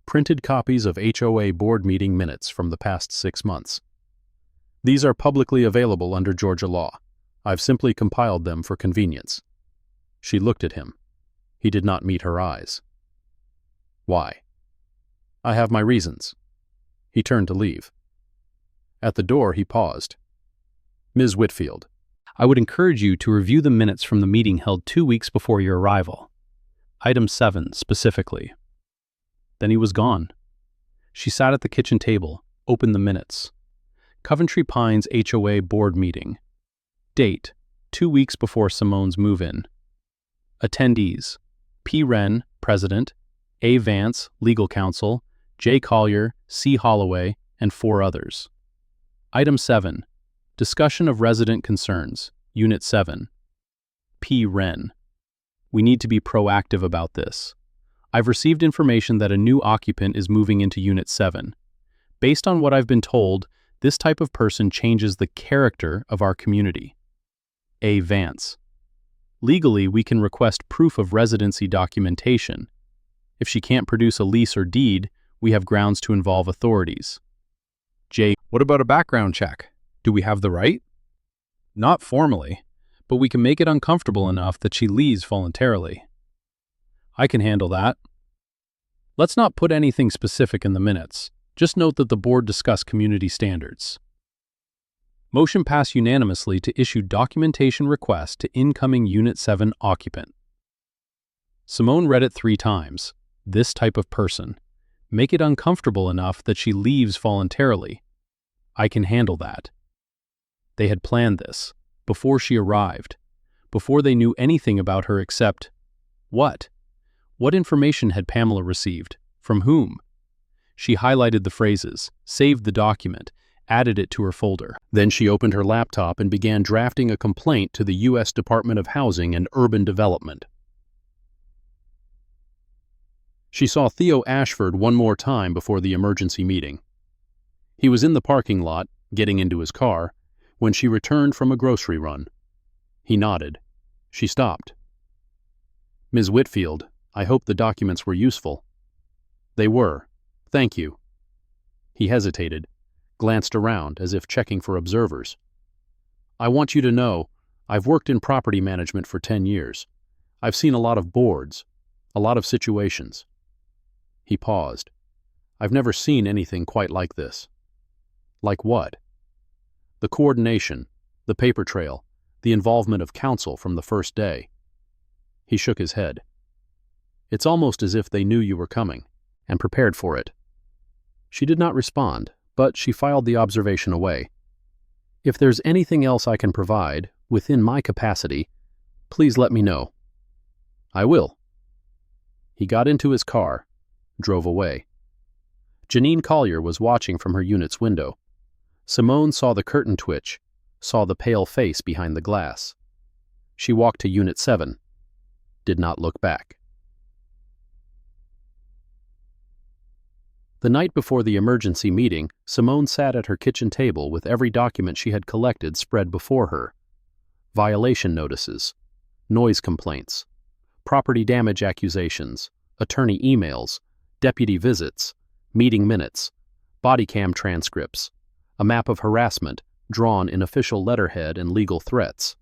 printed copies of HOA board meeting minutes from the past 6 months. These are publicly available under Georgia law. I've simply compiled them for convenience. She looked at him. He did not meet her eyes. Why? I have my reasons. He turned to leave. At the door, he paused. Ms. Whitfield, I would encourage you to review the minutes from the meeting held 2 weeks before your arrival. Item 7, specifically. Then he was gone. She sat at the kitchen table, opened the minutes. Coventry Pines HOA board meeting. Date, 2 weeks before Simone's move-in. Attendees, P. Wren, President, A. Vance, Legal Counsel, J. Collier, C. Holloway, and 4 others. Item 7, Discussion of resident concerns, Unit 7. P. Wren. We need to be proactive about this. I've received information that a new occupant is moving into Unit 7. Based on what I've been told, this type of person changes the character of our community. A. Vance. Legally, we can request proof of residency documentation. If she can't produce a lease or deed, we have grounds to involve authorities. J. What about a background check? Do we have the right? Not formally, but we can make it uncomfortable enough that she leaves voluntarily. I can handle that. Let's not put anything specific in the minutes. Just note that the board discussed community standards. Motion passed unanimously to issue documentation request to incoming Unit 7 occupant. Simone read it 3 times. This type of person. Make it uncomfortable enough that she leaves voluntarily. I can handle that. They had planned this, before she arrived, before they knew anything about her except... what? What information had Pamela received? From whom? She highlighted the phrases, saved the document, added it to her folder. Then she opened her laptop and began drafting a complaint to the U.S. Department of Housing and Urban Development. She saw Theo Ashford one more time before the emergency meeting. He was in the parking lot, getting into his car, when she returned from a grocery run. He nodded. She stopped. "Ms. Whitfield, I hope the documents were useful." "They were. Thank you." He hesitated, glanced around as if checking for observers. "I want you to know, I've worked in property management for 10 years. I've seen a lot of boards, a lot of situations." He paused. "I've never seen anything quite like this." "Like what?" "The coordination, the paper trail, the involvement of counsel from the first day." He shook his head. "It's almost as if they knew you were coming and prepared for it." She did not respond, but she filed the observation away. "If there's anything else I can provide, within my capacity, please let me know." "I will." He got into his car, drove away. Janine Collier was watching from her unit's window. Simone saw the curtain twitch, saw the pale face behind the glass. She walked to Unit 7, did not look back. The night before the emergency meeting, Simone sat at her kitchen table with every document she had collected spread before her. Violation notices, noise complaints, property damage accusations, attorney emails, deputy visits, meeting minutes, bodycam transcripts, a map of harassment drawn in official letterhead and legal threats.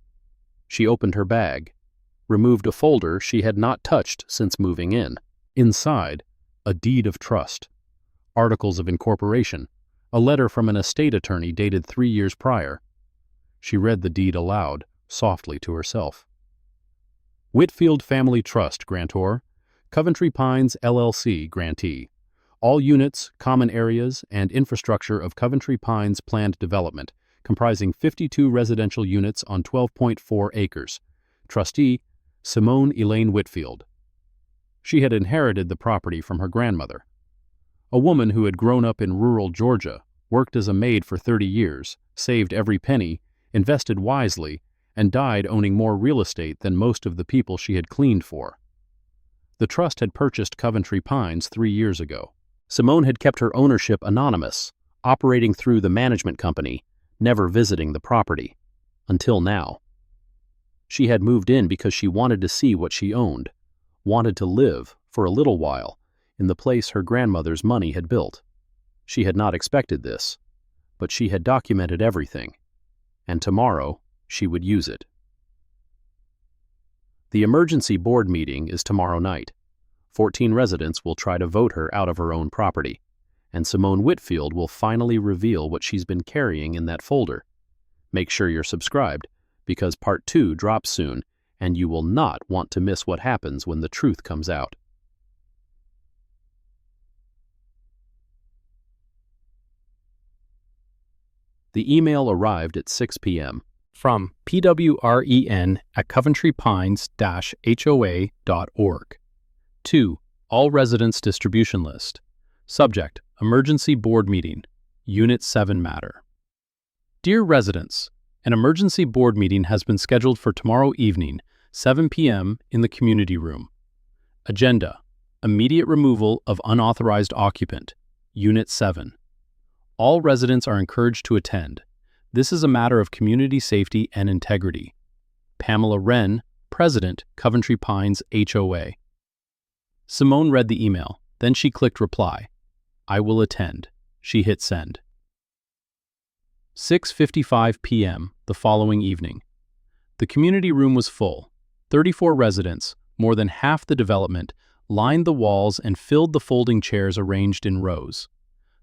She opened her bag, removed a folder she had not touched since moving in. Inside, a deed of trust, articles of incorporation, a letter from an estate attorney dated 3 years prior. She read the deed aloud, softly to herself. Whitfield Family Trust Grantor, Coventry Pines LLC Grantee. All units, common areas, and infrastructure of Coventry Pines planned development, comprising 52 residential units on 12.4 acres. Trustee, Simone Elaine Whitfield. She had inherited the property from her grandmother. A woman who had grown up in rural Georgia, worked as a maid for 30 years, saved every penny, invested wisely, and died owning more real estate than most of the people she had cleaned for. The trust had purchased Coventry Pines 3 years ago. Simone had kept her ownership anonymous, operating through the management company, never visiting the property. Until now. She had moved in because she wanted to see what she owned, wanted to live, for a little while, in the place her grandmother's money had built. She had not expected this, but she had documented everything, and tomorrow she would use it. The emergency board meeting is tomorrow night. 14 residents will try to vote her out of her own property, and Simone Whitfield will finally reveal what she's been carrying in that folder. Make sure you're subscribed, because Part 2 drops soon, and you will not want to miss what happens when the truth comes out. The email arrived at 6 p.m. From pwren@coventrypines-hoa.org. 2. All residents distribution list. Subject: Emergency board meeting. Unit 7 matter. Dear residents, an emergency board meeting has been scheduled for tomorrow evening, 7 p.m. in the community room. Agenda: immediate removal of unauthorized occupant, Unit 7. All residents are encouraged to attend. This is a matter of community safety and integrity. Pamela Wren, President, Coventry Pines HOA. Simone read the email, then she clicked reply. I will attend. She hit send. 6:55 p.m. the following evening. The community room was full. 34 residents, more than half the development, lined the walls and filled the folding chairs arranged in rows.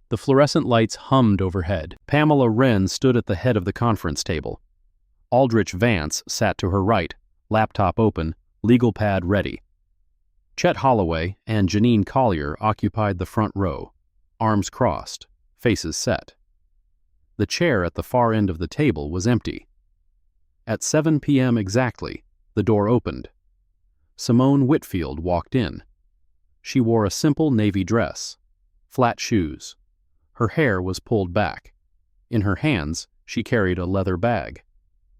The fluorescent lights hummed overhead. Pamela Wren stood at the head of the conference table. Aldrich Vance sat to her right, laptop open, legal pad ready. Chet Holloway and Janine Collier occupied the front row, arms crossed, faces set. The chair at the far end of the table was empty. At 7 p.m. exactly, the door opened. Simone Whitfield walked in. She wore a simple navy dress, flat shoes. Her hair was pulled back. In her hands, she carried a leather bag.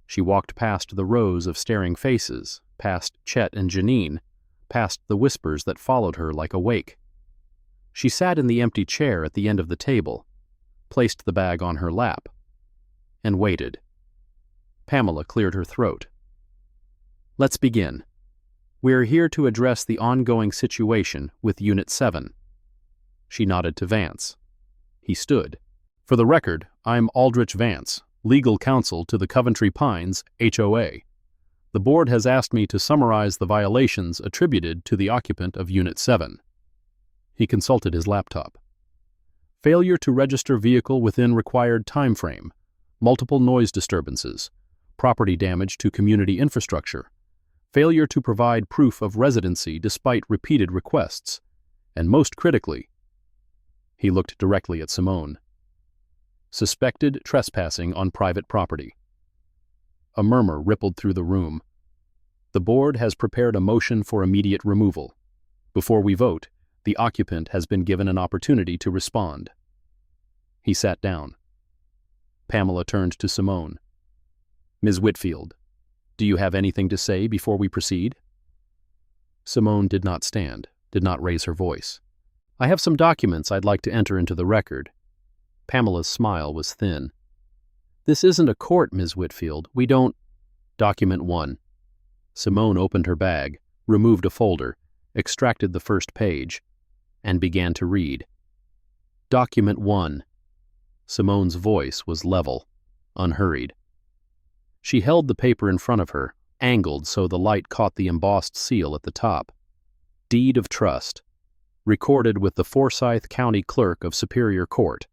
She walked past the rows of staring faces, past Chet and Janine, past the whispers that followed her like a wake. She sat in the empty chair at the end of the table, placed the bag on her lap, and waited. Pamela cleared her throat. Let's begin. We're here to address the ongoing situation with Unit 7. She nodded to Vance. He stood. For the record, I'm Aldrich Vance, legal counsel to the Coventry Pines HOA. The board has asked me to summarize the violations attributed to the occupant of Unit 7. He consulted his laptop. Failure to register vehicle within required time frame, multiple noise disturbances, property damage to community infrastructure, failure to provide proof of residency despite repeated requests, and most critically, he looked directly at Simone, suspected trespassing on private property. A murmur rippled through the room. The board has prepared a motion for immediate removal. Before we vote, the occupant has been given an opportunity to respond. He sat down. Pamela turned to Simone. Ms. Whitfield, do you have anything to say before we proceed? Simone did not stand, did not raise her voice. I have some documents I'd like to enter into the record. Pamela's smile was thin. This isn't a court, Ms. Whitfield. We don't... Document 1. Simone opened her bag, removed a folder, extracted the first page, and began to read. Document 1. Simone's voice was level, unhurried. She held the paper in front of her, angled so the light caught the embossed seal at the top. Deed of Trust. Recorded with the Forsyth County Clerk of Superior Court.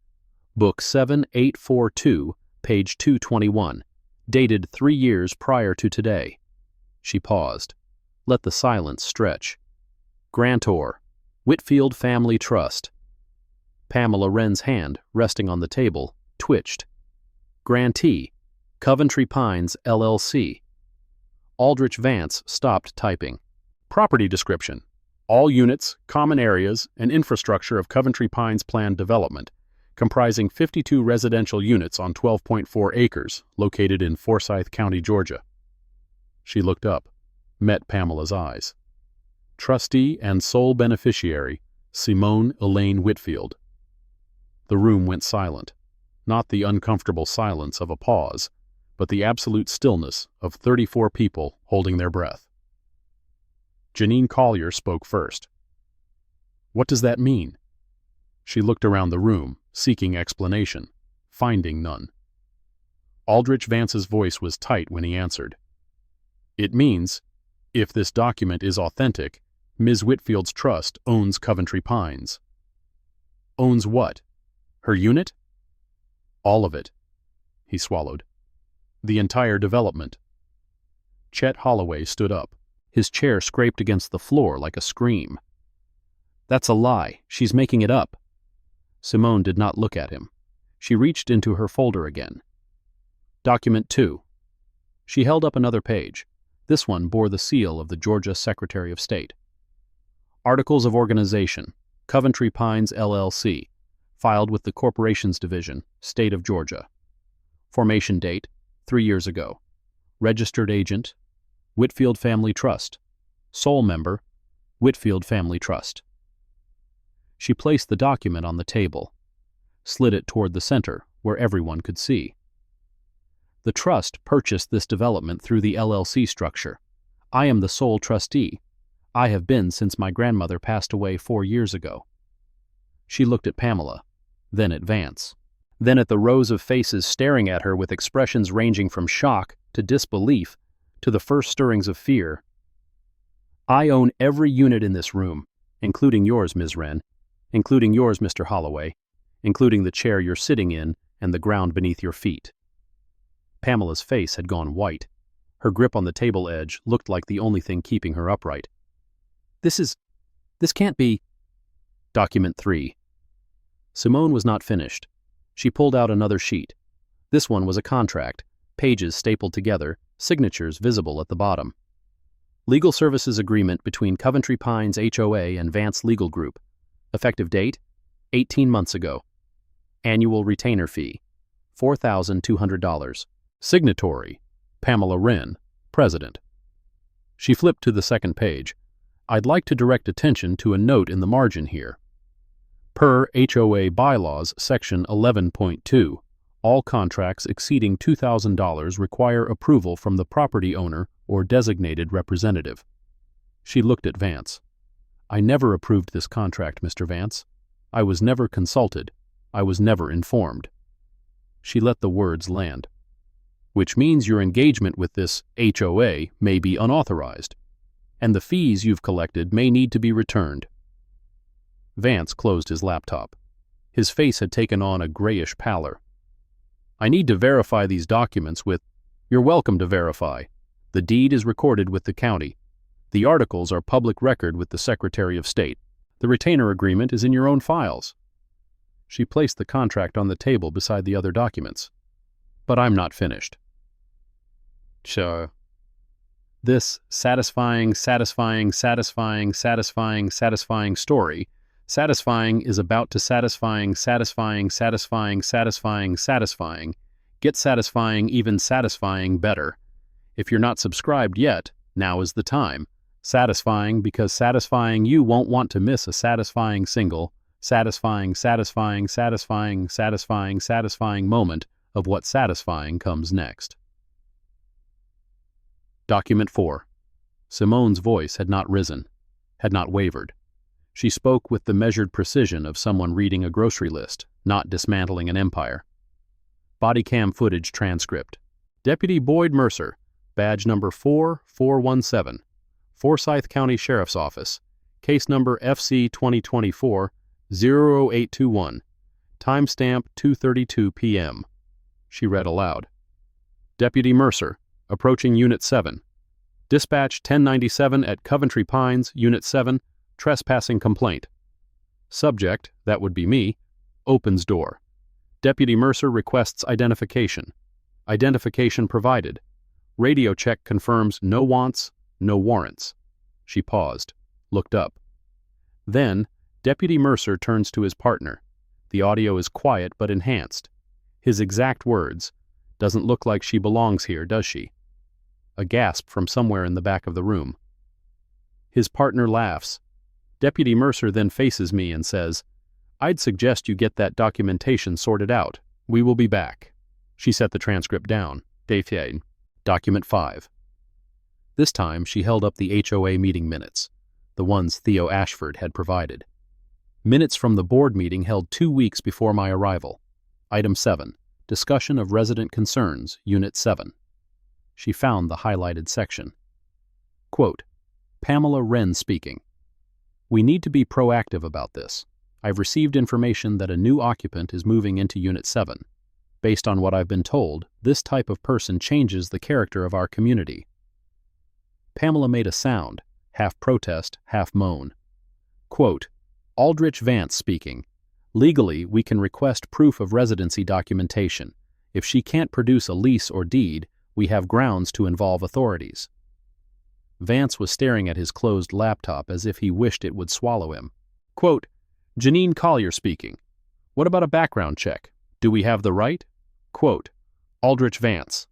Book 7842, page 221. Dated 3 years prior to today. She paused. Let the silence stretch. Grantor. Whitfield Family Trust. Pamela Wren's hand, resting on the table, twitched. Grantee. Coventry Pines, LLC. Aldrich Vance stopped typing. Property description. All units, common areas, and infrastructure of Coventry Pines planned development, comprising 52 residential units on 12.4 acres, located in Forsyth County, Georgia. She looked up, met Pamela's eyes. Trustee and sole beneficiary, Simone Elaine Whitfield. The room went silent, not the uncomfortable silence of a pause, but the absolute stillness of 34 people holding their breath. Janine Collier spoke first. What does that mean? She looked around the room, seeking explanation, finding none. Aldrich Vance's voice was tight when he answered. It means, if this document is authentic, Ms. Whitfield's trust owns Coventry Pines. Owns what? Her unit? All of it. He swallowed. The entire development. Chet Holloway stood up. His chair scraped against the floor like a scream. That's a lie. She's making it up. Simone did not look at him. She reached into her folder again. Document 2. She held up another page. This one bore the seal of the Georgia Secretary of State. Articles of Organization, Coventry Pines, LLC, filed with the Corporations Division, State of Georgia. Formation date, 3 years ago. Registered agent, Whitfield Family Trust. Sole member, Whitfield Family Trust. She placed the document on the table, slid it toward the center where everyone could see. The trust purchased this development through the LLC structure. I am the sole trustee. I have been since my grandmother passed away 4 years ago. She looked at Pamela, then at Vance, then at the rows of faces staring at her with expressions ranging from shock to disbelief to the first stirrings of fear. I own every unit in this room, including yours, Ms. Wren, including yours, Mr. Holloway, including the chair you're sitting in and the ground beneath your feet. Pamela's face had gone white. Her grip on the table edge looked like the only thing keeping her upright. This can't be. Document 3. Simone was not finished. She pulled out another sheet. This one was a contract, pages stapled together, signatures visible at the bottom. Legal services agreement between Coventry Pines HOA and Vance Legal Group. Effective date, 18 months ago. Annual retainer fee, $4,200. Signatory, Pamela Wren, President. She flipped to the second page. I'd like to direct attention to a note in the margin here. Per HOA Bylaws, Section 11.2, all contracts exceeding $2,000 require approval from the property owner or designated representative. She looked at Vance. I never approved this contract, Mr. Vance. I was never consulted. I was never informed. She let the words land. Which means your engagement with this HOA may be unauthorized, and the fees you've collected may need to be returned. Vance closed his laptop. His face had taken on a grayish pallor. I need to verify these documents with... You're welcome to verify. The deed is recorded with the county. The articles are public record with the Secretary of State. The retainer agreement is in your own files. She placed the contract on the table beside the other documents. But I'm not finished. Sure. This satisfying story, satisfying is about to satisfying, get satisfying, even satisfying better. If you're not subscribed yet, now is the time. Satisfying because satisfying you won't want to miss a satisfying single, satisfying moment of what satisfying comes next. Document 4. Simone's voice had not risen, had not wavered. She spoke with the measured precision of someone reading a grocery list, not dismantling an empire. Bodycam footage transcript. Deputy Boyd Mercer, badge number 4417, Forsyth County Sheriff's Office, case number FC 2024-00821, timestamp 2:32 p.m. She read aloud. Deputy Mercer, approaching Unit 7. Dispatch 1097 at Coventry Pines, Unit 7, trespassing complaint. Subject, that would be me, opens door. Deputy Mercer requests identification. Identification provided. Radio check confirms no wants, no warrants. She paused, looked up. Then, Deputy Mercer turns to his partner. The audio is quiet but enhanced. His exact words, "Doesn't look like she belongs here, does she?" A gasp from somewhere in the back of the room. His partner laughs. Deputy Mercer then faces me and says, "I'd suggest you get that documentation sorted out. We will be back." She set the transcript down. Document 5. This time she held up the HOA meeting minutes, the ones Theo Ashford had provided. Minutes from the board meeting held 2 weeks before my arrival. Item 7. Discussion of resident concerns, Unit 7. She found the highlighted section. Quote, Pamela Wren speaking. We need to be proactive about this. I've received information that a new occupant is moving into Unit 7. Based on what I've been told, this type of person changes the character of our community. Pamela made a sound, half protest, half moan. Quote, Aldrich Vance speaking. Legally, we can request proof of residency documentation. If she can't produce a lease or deed, we have grounds to involve authorities. Vance was staring at his closed laptop as if he wished it would swallow him. Quote, Janine Collier speaking. What about a background check? Do we have the right? Quote, Aldrich Vance.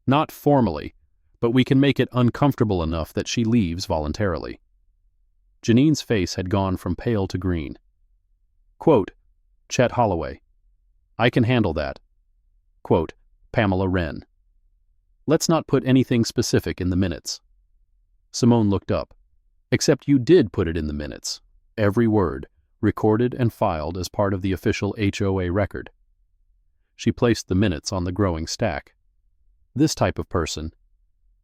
Not formally, but we can make it uncomfortable enough that she leaves voluntarily. Janine's face had gone from pale to green. Quote, Chet Holloway. I can handle that. Quote, Pamela Wren. Let's not put anything specific in the minutes. Simone looked up. Except you did put it in the minutes. Every word, recorded and filed as part of the official HOA record. She placed the minutes on the growing stack. This type of person.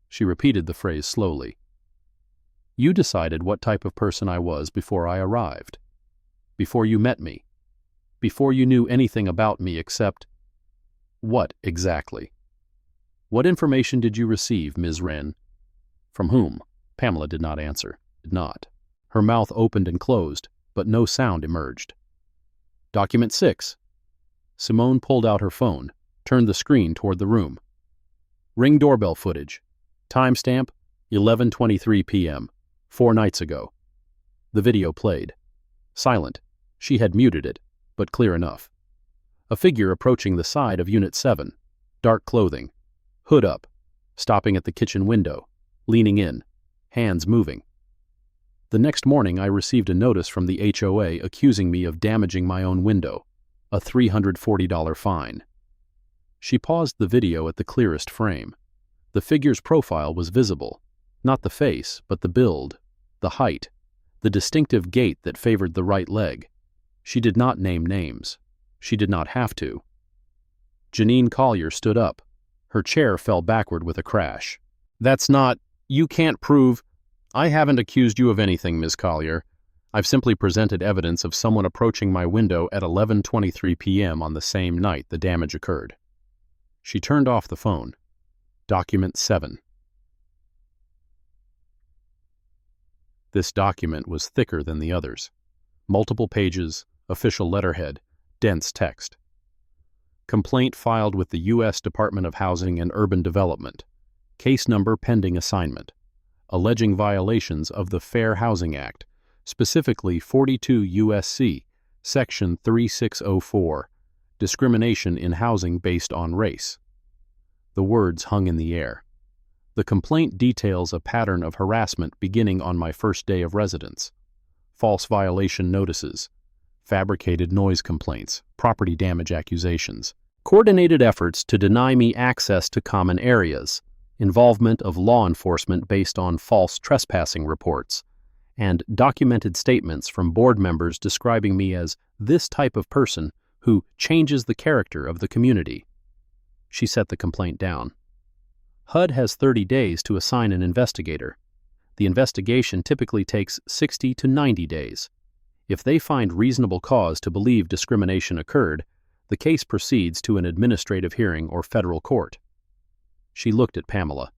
She repeated the phrase slowly. You decided what type of person I was before I arrived. Before you met me. Before you knew anything about me except... What exactly? What information did you receive, Ms. Wren? From whom? Pamela did not answer. Did not. Her mouth opened and closed, but no sound emerged. Document 6. Simone pulled out her phone, turned the screen toward the room. Ring doorbell footage. Timestamp, 11:23 p.m., 4 nights ago. The video played. Silent. She had muted it, but clear enough. A figure approaching the side of Unit 7. Dark clothing. Hood up. Stopping at the kitchen window. Leaning in. Hands moving. The next morning I received a notice from the HOA accusing me of damaging my own window. A $340 fine. She paused the video at the clearest frame. The figure's profile was visible. Not the face, but the build, the height, the distinctive gait that favored the right leg. She did not name names. She did not have to. Janine Collier stood up. Her chair fell backward with a crash. That's not... You can't prove... I haven't accused you of anything, Ms. Collier. I've simply presented evidence of someone approaching my window at 11:23 p.m. on the same night the damage occurred. She turned off the phone. Document 7. This document was thicker than the others. Multiple pages, official letterhead, dense text. Complaint filed with the U.S. Department of Housing and Urban Development. Case number pending assignment. Alleging violations of the Fair Housing Act, specifically 42 U.S.C., Section 3604, discrimination in housing based on race. The words hung in the air. The complaint details a pattern of harassment beginning on my first day of residence. False violation notices, fabricated noise complaints, property damage accusations, coordinated efforts to deny me access to common areas, involvement of law enforcement based on false trespassing reports, and documented statements from board members describing me as this type of person who changes the character of the community. She set the complaint down. HUD has 30 days to assign an investigator. The investigation typically takes 60 to 90 days. If they find reasonable cause to believe discrimination occurred, the case proceeds to an administrative hearing or federal court. She looked at Pamela.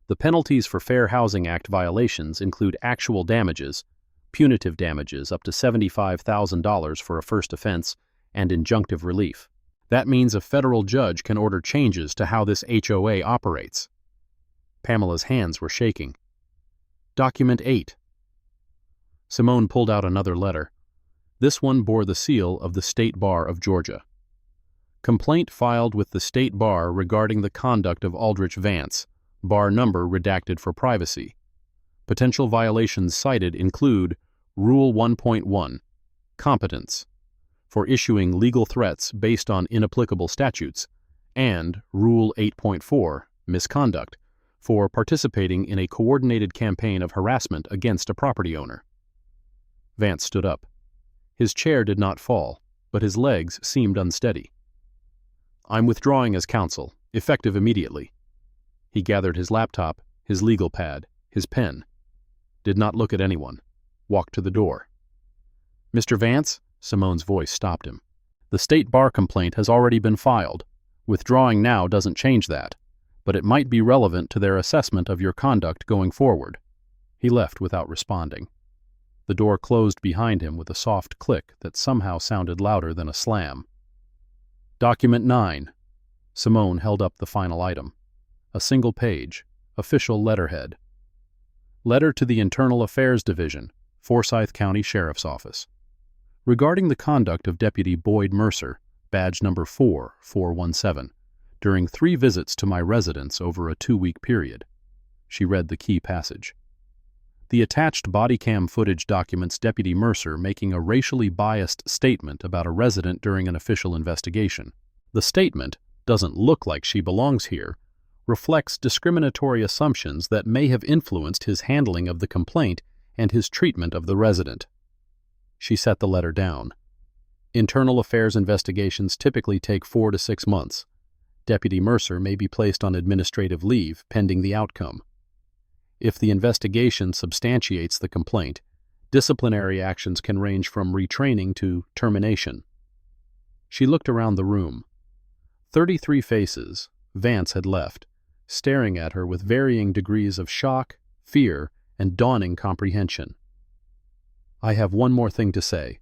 The penalties for Fair Housing Act violations include actual damages, punitive damages up to $75,000 for a first offense, and injunctive relief. That means a federal judge can order changes to how this HOA operates. Pamela's hands were shaking. Document 8. Simone pulled out another letter. This one bore the seal of the State Bar of Georgia. Complaint filed with the State Bar regarding the conduct of Aldrich Vance, bar number redacted for privacy. Potential violations cited include Rule 1.1, competence, for issuing legal threats based on inapplicable statutes, and Rule 8.4, misconduct, for participating in a coordinated campaign of harassment against a property owner. Vance stood up. His chair did not fall, but his legs seemed unsteady. I'm withdrawing as counsel, effective immediately. He gathered his laptop, his legal pad, his pen. Did not look at anyone. Walked to the door. Mr. Vance? Simone's voice stopped him. The State Bar complaint has already been filed. Withdrawing now doesn't change that, but it might be relevant to their assessment of your conduct going forward. He left without responding. The door closed behind him with a soft click that somehow sounded louder than a slam. Document 9. Simone held up the final item. A single page, official letterhead. Letter to the Internal Affairs Division, Forsyth County Sheriff's Office. Regarding the conduct of Deputy Boyd Mercer, badge number 4417, during 3 visits to my residence over a 2-week period. She read the key passage. The attached bodycam footage documents Deputy Mercer making a racially biased statement about a resident during an official investigation. The statement doesn't look like she belongs here, reflects discriminatory assumptions that may have influenced his handling of the complaint and his treatment of the resident. She set the letter down. Internal affairs investigations typically take 4 to 6 months. Deputy Mercer may be placed on administrative leave pending the outcome. If the investigation substantiates the complaint, disciplinary actions can range from retraining to termination. She looked around the room. 33 faces, Vance had left, staring at her with varying degrees of shock, fear, and dawning comprehension. "I have one more thing to say."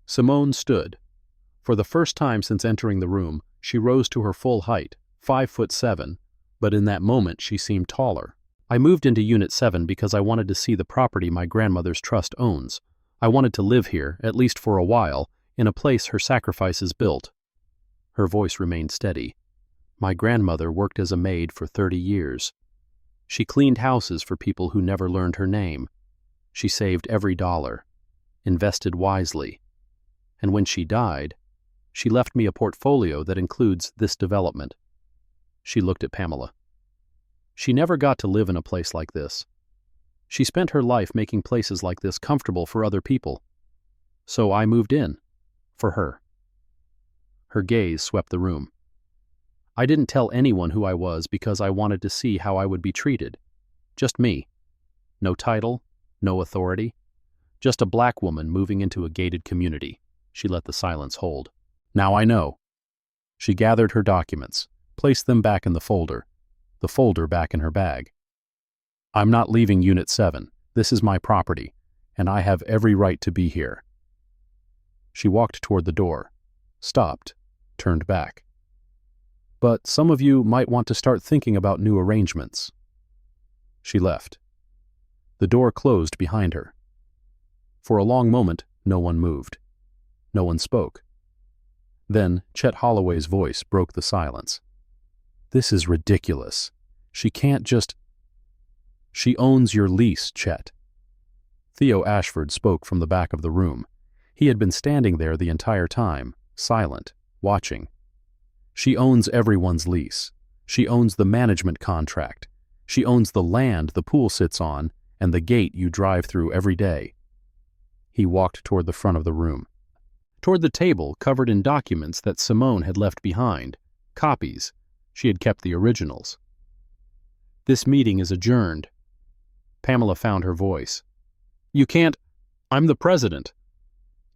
Simone stood. For the first time since entering the room, she rose to her full height, 5'7", but in that moment she seemed taller. "I moved into Unit 7 because I wanted to see the property my grandmother's trust owns. I wanted to live here, at least for a while, in a place her sacrifices built." Her voice remained steady. "My grandmother worked as a maid for 30 years. She cleaned houses for people who never learned her name. She saved every dollar, invested wisely. And when she died, she left me a portfolio that includes this development." She looked at Pamela. "She never got to live in a place like this. She spent her life making places like this comfortable for other people. So I moved in. For her." Her gaze swept the room. "I didn't tell anyone who I was because I wanted to see how I would be treated. Just me. No title, no authority. Just a black woman moving into a gated community." She let the silence hold. "Now I know." She gathered her documents, placed them back in the folder back in her bag. "I'm not leaving Unit 7. This is my property, and I have every right to be here." She walked toward the door, stopped, turned back. "But some of you might want to start thinking about new arrangements." She left. The door closed behind her. For a long moment, no one moved. No one spoke. Then Chet Holloway's voice broke the silence. "This is ridiculous. She can't just—" "She owns your lease, Chet." Theo Ashford spoke from the back of the room. He had been standing there the entire time, silent, watching. "She owns everyone's lease. She owns the management contract. She owns the land the pool sits on and the gate you drive through every day." He walked toward the front of the room, toward the table covered in documents that Simone had left behind, copies. She had kept the originals. "This meeting is adjourned." Pamela found her voice. "You can't— I'm the president."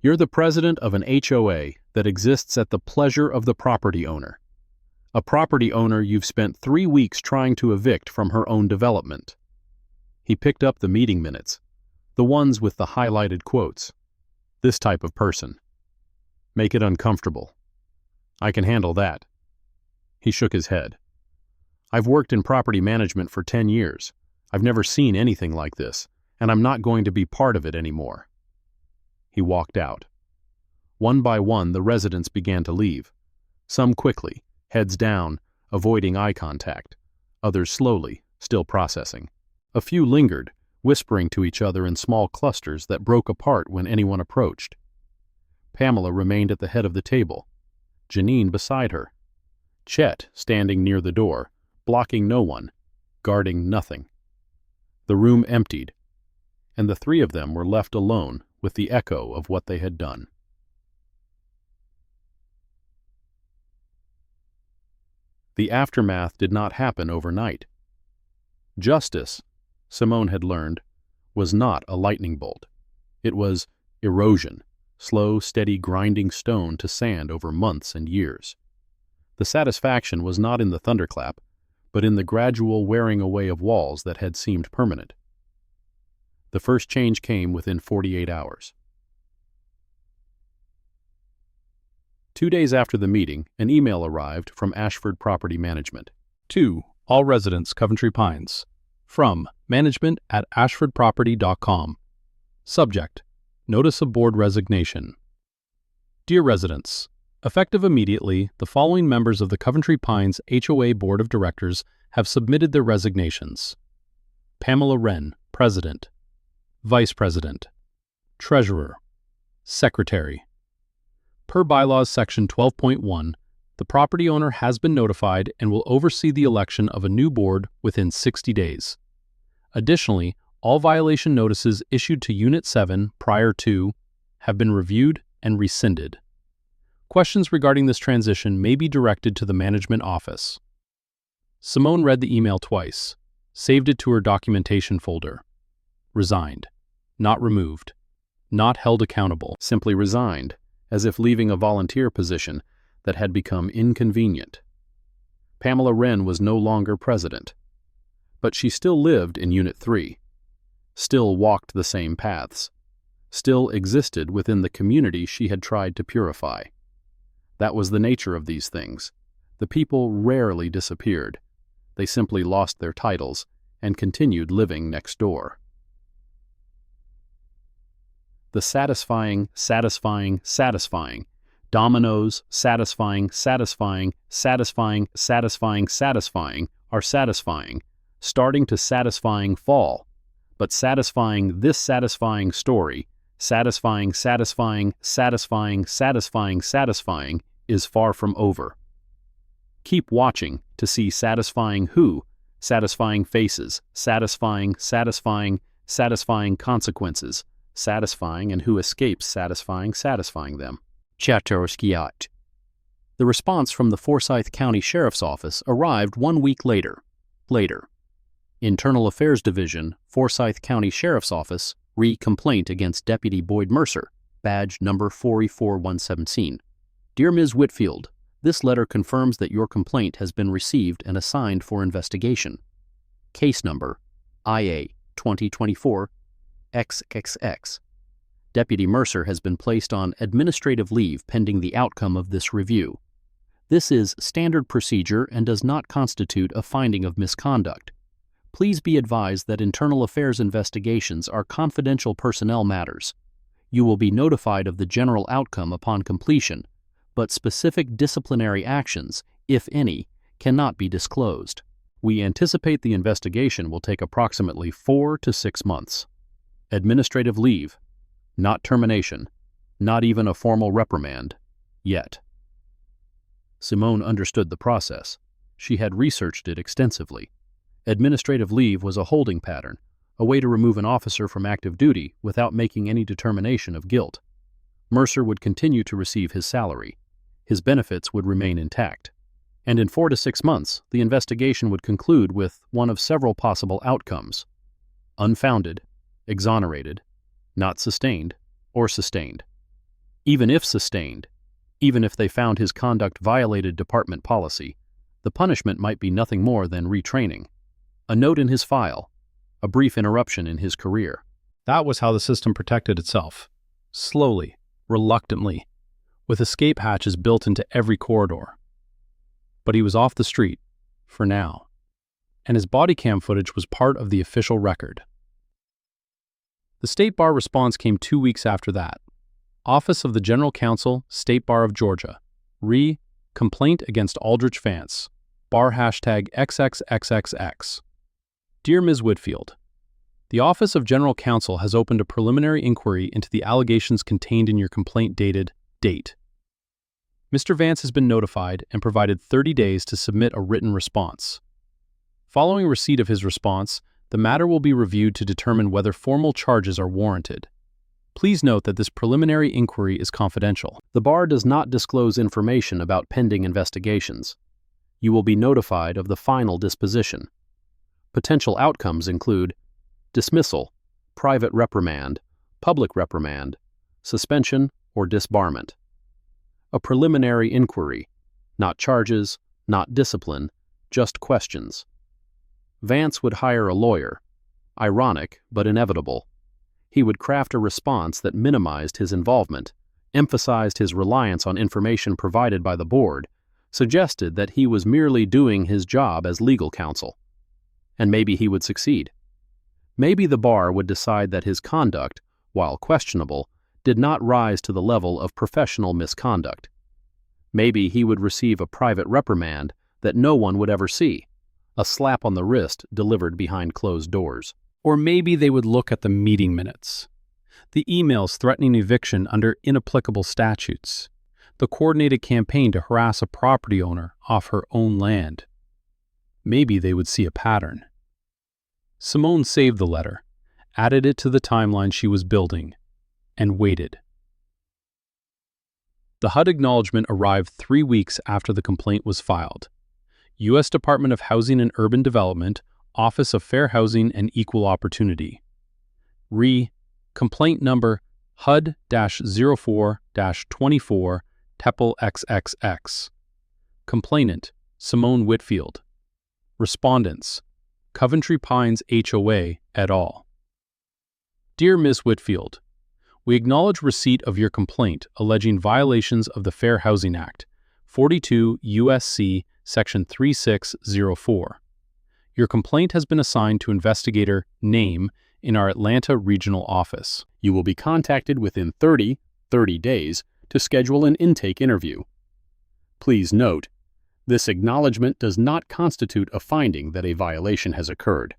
"You're the president of an HOA that exists at the pleasure of the property owner. A property owner you've spent 3 weeks trying to evict from her own development." He picked up the meeting minutes, the ones with the highlighted quotes. "This type of person. Make it uncomfortable. I can handle that." He shook his head. "I've worked in property management for 10 years. I've never seen anything like this, and I'm not going to be part of it anymore." He walked out. One by one, the residents began to leave. Some quickly, heads down, avoiding eye contact. Others slowly, still processing. A few lingered, whispering to each other in small clusters that broke apart when anyone approached. Pamela remained at the head of the table, Janine beside her. Chet standing near the door, blocking no one, guarding nothing. The room emptied, and the 3 of them were left alone with the echo of what they had done. The aftermath did not happen overnight. Justice, Simone had learned, was not a lightning bolt. It was erosion, slow, steady grinding stone to sand over months and years. The satisfaction was not in the thunderclap, but in the gradual wearing away of walls that had seemed permanent. The first change came within 48 hours. 2 days after the meeting, an email arrived from Ashford Property Management. To all residents, Coventry Pines. From management@ashfordproperty.com. Subject: Notice of Board Resignation. Dear residents, Effective immediately, the following members of the Coventry Pines HOA Board of Directors have submitted their resignations: Pamela Wren, President; Vice President; Treasurer; Secretary. Per Bylaws Section 12.1, the property owner has been notified and will oversee the election of a new board within 60 days. Additionally, all violation notices issued to Unit 7 prior to have been reviewed and rescinded. Questions regarding this transition may be directed to the management office. Simone read the email twice, saved it to her documentation folder. Resigned. Not removed. Not held accountable. Simply resigned, as if leaving a volunteer position that had become inconvenient. Pamela Wren was no longer president, but she still lived in Unit 3, still walked the same paths, still existed within the community she had tried to purify. That was the nature of these things. The people rarely disappeared. They simply lost their titles and continued living next door. The satisfying, dominoes, satisfying are satisfying, starting to satisfying fall, but satisfying this satisfying story, satisfying is far from over. Keep watching to see satisfying who, satisfying faces, satisfying consequences, satisfying and who escapes satisfying them. The response from the Forsyth County Sheriff's Office arrived 1 week later. Internal Affairs Division, Forsyth County Sheriff's Office, complaint against Deputy Boyd Mercer, badge number 44117. Dear Ms. Whitfield, this letter confirms that your complaint has been received and assigned for investigation. Case number IA 2024 XXX. Deputy Mercer has been placed on administrative leave pending the outcome of this review. This is standard procedure and does not constitute a finding of misconduct. Please be advised that internal affairs investigations are confidential personnel matters. You will be notified of the general outcome upon completion, but specific disciplinary actions, if any, cannot be disclosed. We anticipate the investigation will take approximately 4 to 6 months. Administrative leave, not termination, not even a formal reprimand, yet. Simone understood the process. She had researched it extensively. Administrative leave was a holding pattern, a way to remove an officer from active duty without making any determination of guilt. Mercer would continue to receive his salary. His benefits would remain intact. And in 4 to 6 months, the investigation would conclude with one of several possible outcomes: unfounded, exonerated, not sustained, or sustained. Even if sustained, even if they found his conduct violated department policy, the punishment might be nothing more than retraining, a note in his file, a brief interruption in his career. That was how the system protected itself. Slowly, reluctantly, with escape hatches built into every corridor. But he was off the street, for now, and his body cam footage was part of the official record. The State Bar response came 2 weeks after that. Office of the General Counsel, State Bar of Georgia. Complaint against Aldrich Vance. Bar hashtag XXXXX. Dear Ms. Whitfield, the Office of General Counsel has opened a preliminary inquiry into the allegations contained in your complaint dated date. Mr. Vance has been notified and provided 30 days to submit a written response. Following receipt of his response, the matter will be reviewed to determine whether formal charges are warranted. Please note that this preliminary inquiry is confidential. The Bar does not disclose information about pending investigations. You will be notified of the final disposition. Potential outcomes include dismissal, private reprimand, public reprimand, suspension, or disbarment. A preliminary inquiry, not charges, not discipline, just questions. Vance would hire a lawyer. Ironic, but inevitable. He would craft a response that minimized his involvement, emphasized his reliance on information provided by the board, suggested that he was merely doing his job as legal counsel. And maybe he would succeed. Maybe the Bar would decide that his conduct, while questionable, did not rise to the level of professional misconduct. Maybe he would receive a private reprimand that no one would ever see, a slap on the wrist delivered behind closed doors. Or maybe they would look at the meeting minutes, the emails threatening eviction under inapplicable statutes, the coordinated campaign to harass a property owner off her own land. Maybe they would see a pattern. Simone saved the letter, added it to the timeline she was building, and waited. The HUD acknowledgement arrived 3 weeks after the complaint was filed. U.S. Department of Housing and Urban Development, Office of Fair Housing and Equal Opportunity. Complaint number HUD-04-24 Teppel XXX. Complainant, Simone Whitfield. Respondents, Coventry Pines HOA et al. Dear Ms. Whitfield, we acknowledge receipt of your complaint alleging violations of the Fair Housing Act, 42 U.S.C. Section 3604. Your complaint has been assigned to investigator name in our Atlanta Regional Office. You will be contacted within 30 days to schedule an intake interview. Please note, this acknowledgement does not constitute a finding that a violation has occurred.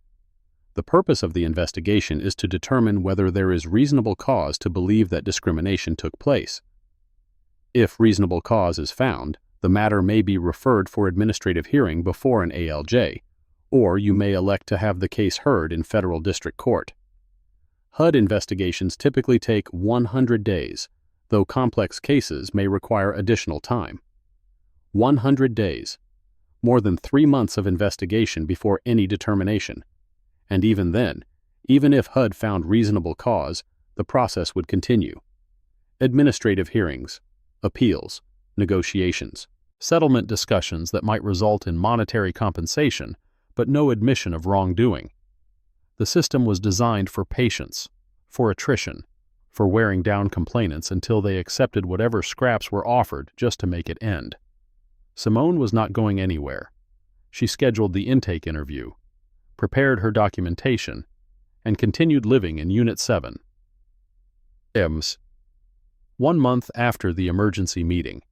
The purpose of the investigation is to determine whether there is reasonable cause to believe that discrimination took place. If reasonable cause is found, the matter may be referred for administrative hearing before an ALJ, or you may elect to have the case heard in federal district court. HUD investigations typically take 100 days, though complex cases may require additional time. 100 days, more than 3 months of investigation before any determination. And even then, even if HUD found reasonable cause, the process would continue. Administrative hearings, appeals, negotiations, settlement discussions that might result in monetary compensation, but no admission of wrongdoing. The system was designed for patience, for attrition, for wearing down complainants until they accepted whatever scraps were offered just to make it end. Simone was not going anywhere. She scheduled the intake interview, prepared her documentation, and continued living in Unit 7. 1 month after the emergency meeting,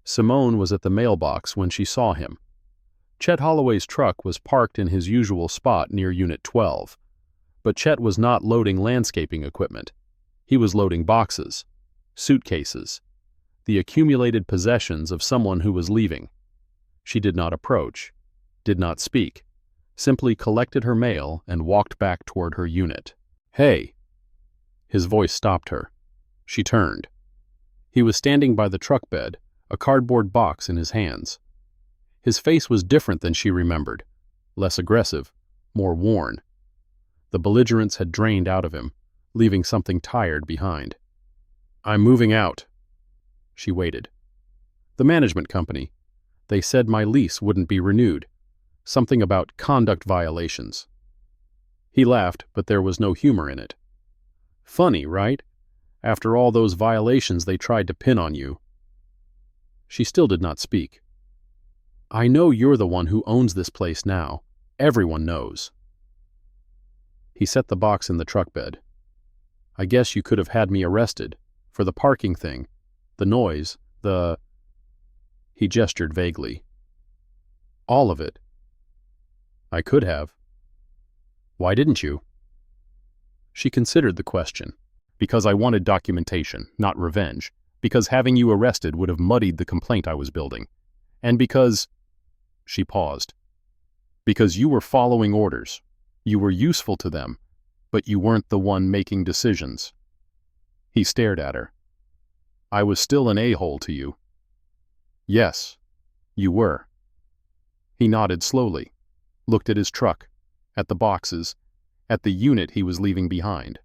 Simone was at the mailbox when she saw him. Chet Holloway's truck was parked in his usual spot near Unit 12, but Chet was not loading landscaping equipment. He was loading boxes, suitcases, the accumulated possessions of someone who was leaving. She did not approach, did not speak, simply collected her mail and walked back toward her unit. "Hey!" His voice stopped her. She turned. He was standing by the truck bed, a cardboard box in his hands. His face was different than she remembered, less aggressive, more worn. The belligerence had drained out of him, leaving something tired behind. "I'm moving out." She waited. "The management company. They said my lease wouldn't be renewed. Something about conduct violations." He laughed, but there was no humor in it. "Funny, right? After all those violations they tried to pin on you." She still did not speak. "I know you're the one who owns this place now. Everyone knows." He set the box in the truck bed. "I guess you could have had me arrested, for the parking thing, the noise, the..." He gestured vaguely. "All of it." "I could have." "Why didn't you?" She considered the question. "Because I wanted documentation, not revenge. Because having you arrested would have muddied the complaint I was building. And because..." She paused. "Because you were following orders. You were useful to them, but you weren't the one making decisions." He stared at her. "I was still an a-hole to you." "Yes, you were." He nodded slowly, looked at his truck, at the boxes, at the unit he was leaving behind.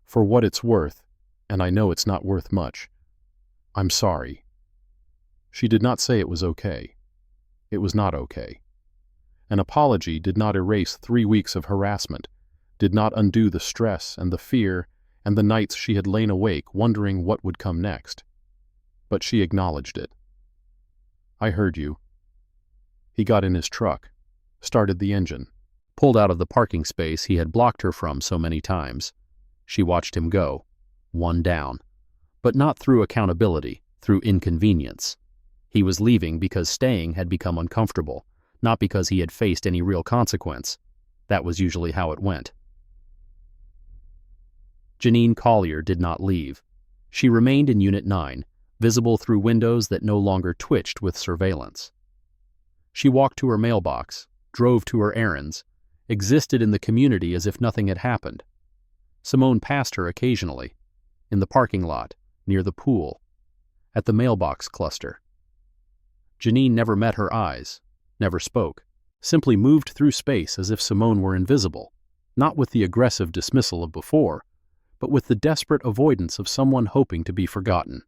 "For what it's worth, and I know it's not worth much, I'm sorry." She did not say it was okay. It was not okay. An apology did not erase 3 weeks of harassment, did not undo the stress and the fear and the nights she had lain awake wondering what would come next. But she acknowledged it. "I heard you." He got in his truck, started the engine, pulled out of the parking space he had blocked her from so many times. She watched him go, one down, but not through accountability, through inconvenience. He was leaving because staying had become uncomfortable, not because he had faced any real consequence. That was usually how it went. Janine Collier did not leave. She remained in Unit 9, visible through windows that no longer twitched with surveillance. She walked to her mailbox, drove to her errands, existed in the community as if nothing had happened. Simone passed her occasionally, in the parking lot, near the pool, at the mailbox cluster. Janine never met her eyes, never spoke, simply moved through space as if Simone were invisible, not with the aggressive dismissal of before, but with the desperate avoidance of someone hoping to be forgotten.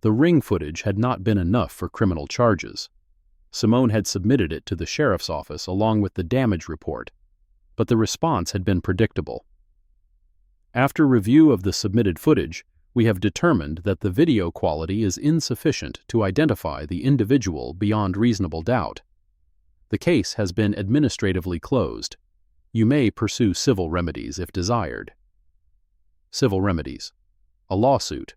The ring footage had not been enough for criminal charges. Simone had submitted it to the sheriff's office along with the damage report, but the response had been predictable. After review of the submitted footage, we have determined that the video quality is insufficient to identify the individual beyond reasonable doubt. The case has been administratively closed. You may pursue civil remedies if desired. Civil remedies: a lawsuit,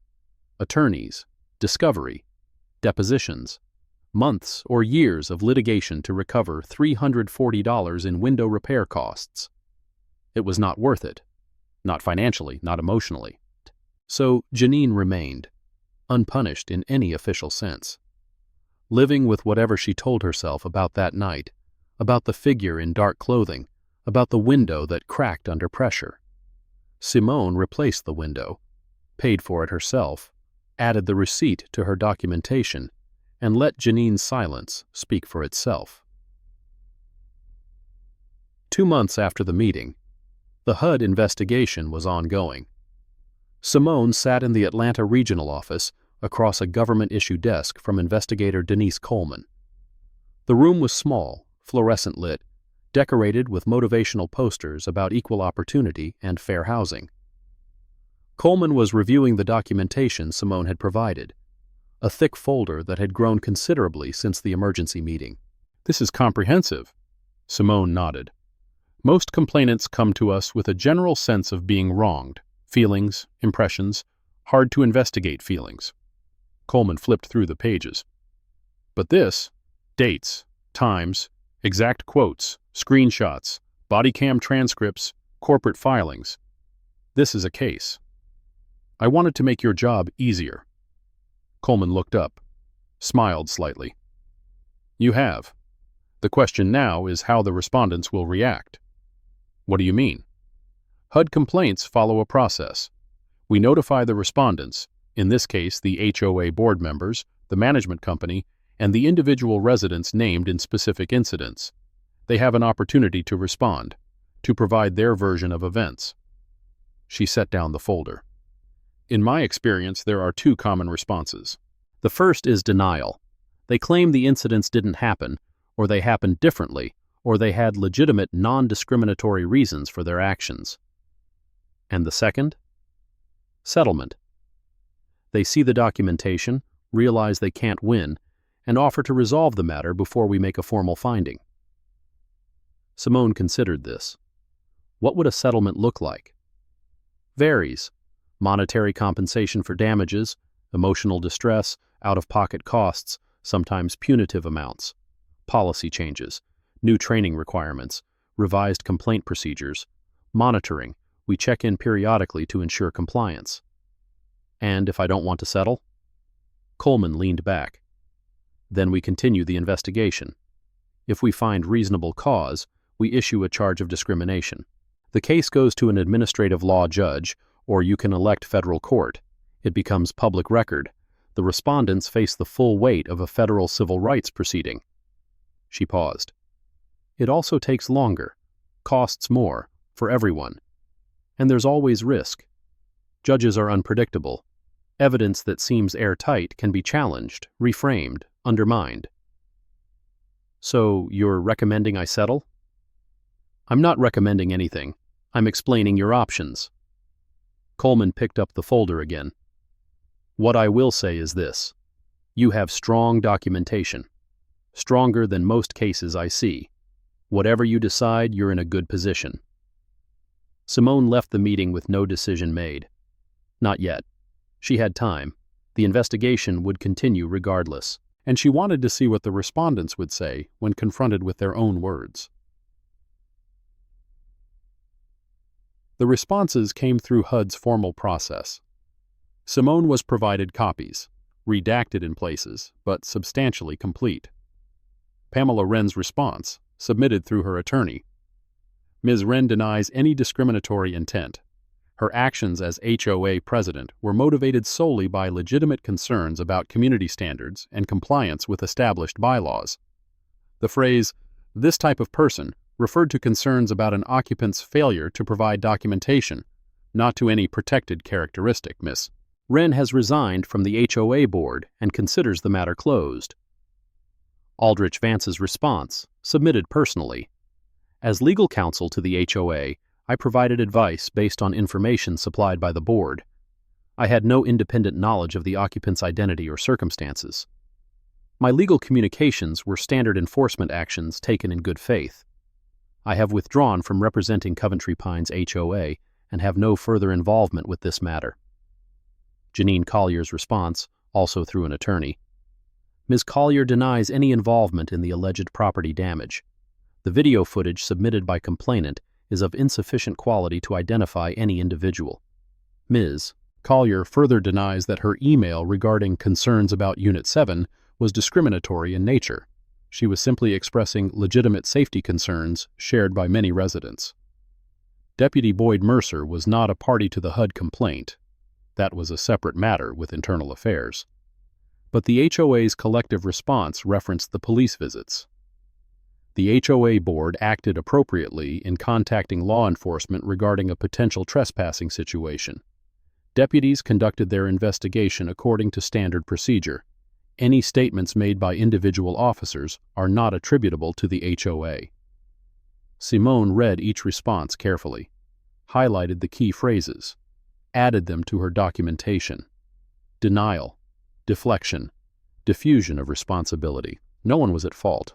attorneys, discovery, depositions, months or years of litigation to recover $340 in window repair costs. It was not worth it. Not financially, not emotionally. So Janine remained, unpunished in any official sense, living with whatever she told herself about that night, about the figure in dark clothing, about the window that cracked under pressure. Simone replaced the window, paid for it herself, added the receipt to her documentation, and let Janine's silence speak for itself. 2 months after the meeting, the HUD investigation was ongoing. Simone sat in the Atlanta Regional Office across a government-issue desk from investigator Denise Coleman. The room was small, fluorescent lit, decorated with motivational posters about equal opportunity and fair housing. Coleman was reviewing the documentation Simone had provided, a thick folder that had grown considerably since the emergency meeting. "This is comprehensive," Simone nodded. "Most complainants come to us with a general sense of being wronged, feelings, impressions, hard to investigate feelings." Coleman flipped through the pages. "But this, dates, times, exact quotes, screenshots, bodycam transcripts, corporate filings. This is a case. I wanted to make your job easier." Coleman looked up, smiled slightly. "You have. The question now is how the respondents will react." "What do you mean?" "HUD complaints follow a process. We notify the respondents, in this case the HOA board members, the management company, and the individual residents named in specific incidents. They have an opportunity to respond, to provide their version of events." She set down the folder. "In my experience, there are 2 common responses. The first is denial. They claim the incidents didn't happen, or they happened differently, or they had legitimate non-discriminatory reasons for their actions. And the second? Settlement. They see the documentation, realize they can't win, and offer to resolve the matter before we make a formal finding." Simone considered this. What would a settlement look like? Varies. Monetary compensation for damages, emotional distress, out-of-pocket costs, sometimes punitive amounts, policy changes, new training requirements, revised complaint procedures, monitoring. We check in periodically to ensure compliance. And if I don't want to settle? Coleman leaned back. Then we continue the investigation. If we find reasonable cause, we issue a charge of discrimination. The case goes to an administrative law judge, or you can elect federal court. It becomes public record. The respondents face the full weight of a federal civil rights proceeding. She paused. It also takes longer, costs more, for everyone. And there's always risk. Judges are unpredictable. Evidence that seems airtight can be challenged, reframed, undermined. So you're recommending I settle? I'm not recommending anything. I'm explaining your options. Coleman picked up the folder again. What I will say is this. You have strong documentation. Stronger than most cases I see. Whatever you decide, you're in a good position. Simone left the meeting with no decision made. Not yet. She had time. The investigation would continue regardless, and she wanted to see what the respondents would say when confronted with their own words. The responses came through HUD's formal process. Simone was provided copies, redacted in places, but substantially complete. Pamela Wren's response, submitted through her attorney. Ms. Wren denies any discriminatory intent. Her actions as HOA president were motivated solely by legitimate concerns about community standards and compliance with established bylaws. The phrase, "this type of person," referred to concerns about an occupant's failure to provide documentation, not to any protected characteristic. Ms. Wren has resigned from the HOA board and considers the matter closed. Aldrich Vance's response, submitted personally. As legal counsel to the HOA, I provided advice based on information supplied by the board. I had no independent knowledge of the occupant's identity or circumstances. My legal communications were standard enforcement actions taken in good faith. I have withdrawn from representing Coventry Pines HOA and have no further involvement with this matter. Janine Collier's response, also through an attorney. Ms. Collier denies any involvement in the alleged property damage. The video footage submitted by complainant is of insufficient quality to identify any individual. Ms. Collier further denies that her email regarding concerns about Unit 7 was discriminatory in nature. She was simply expressing legitimate safety concerns shared by many residents. Deputy Boyd Mercer was not a party to the HUD complaint. That was a separate matter with internal affairs. But the HOA's collective response referenced the police visits. The HOA board acted appropriately in contacting law enforcement regarding a potential trespassing situation. Deputies conducted their investigation according to standard procedure. Any statements made by individual officers are not attributable to the HOA. Simone read each response carefully, highlighted the key phrases, added them to her documentation. Denial, deflection, diffusion of responsibility. No one was at fault.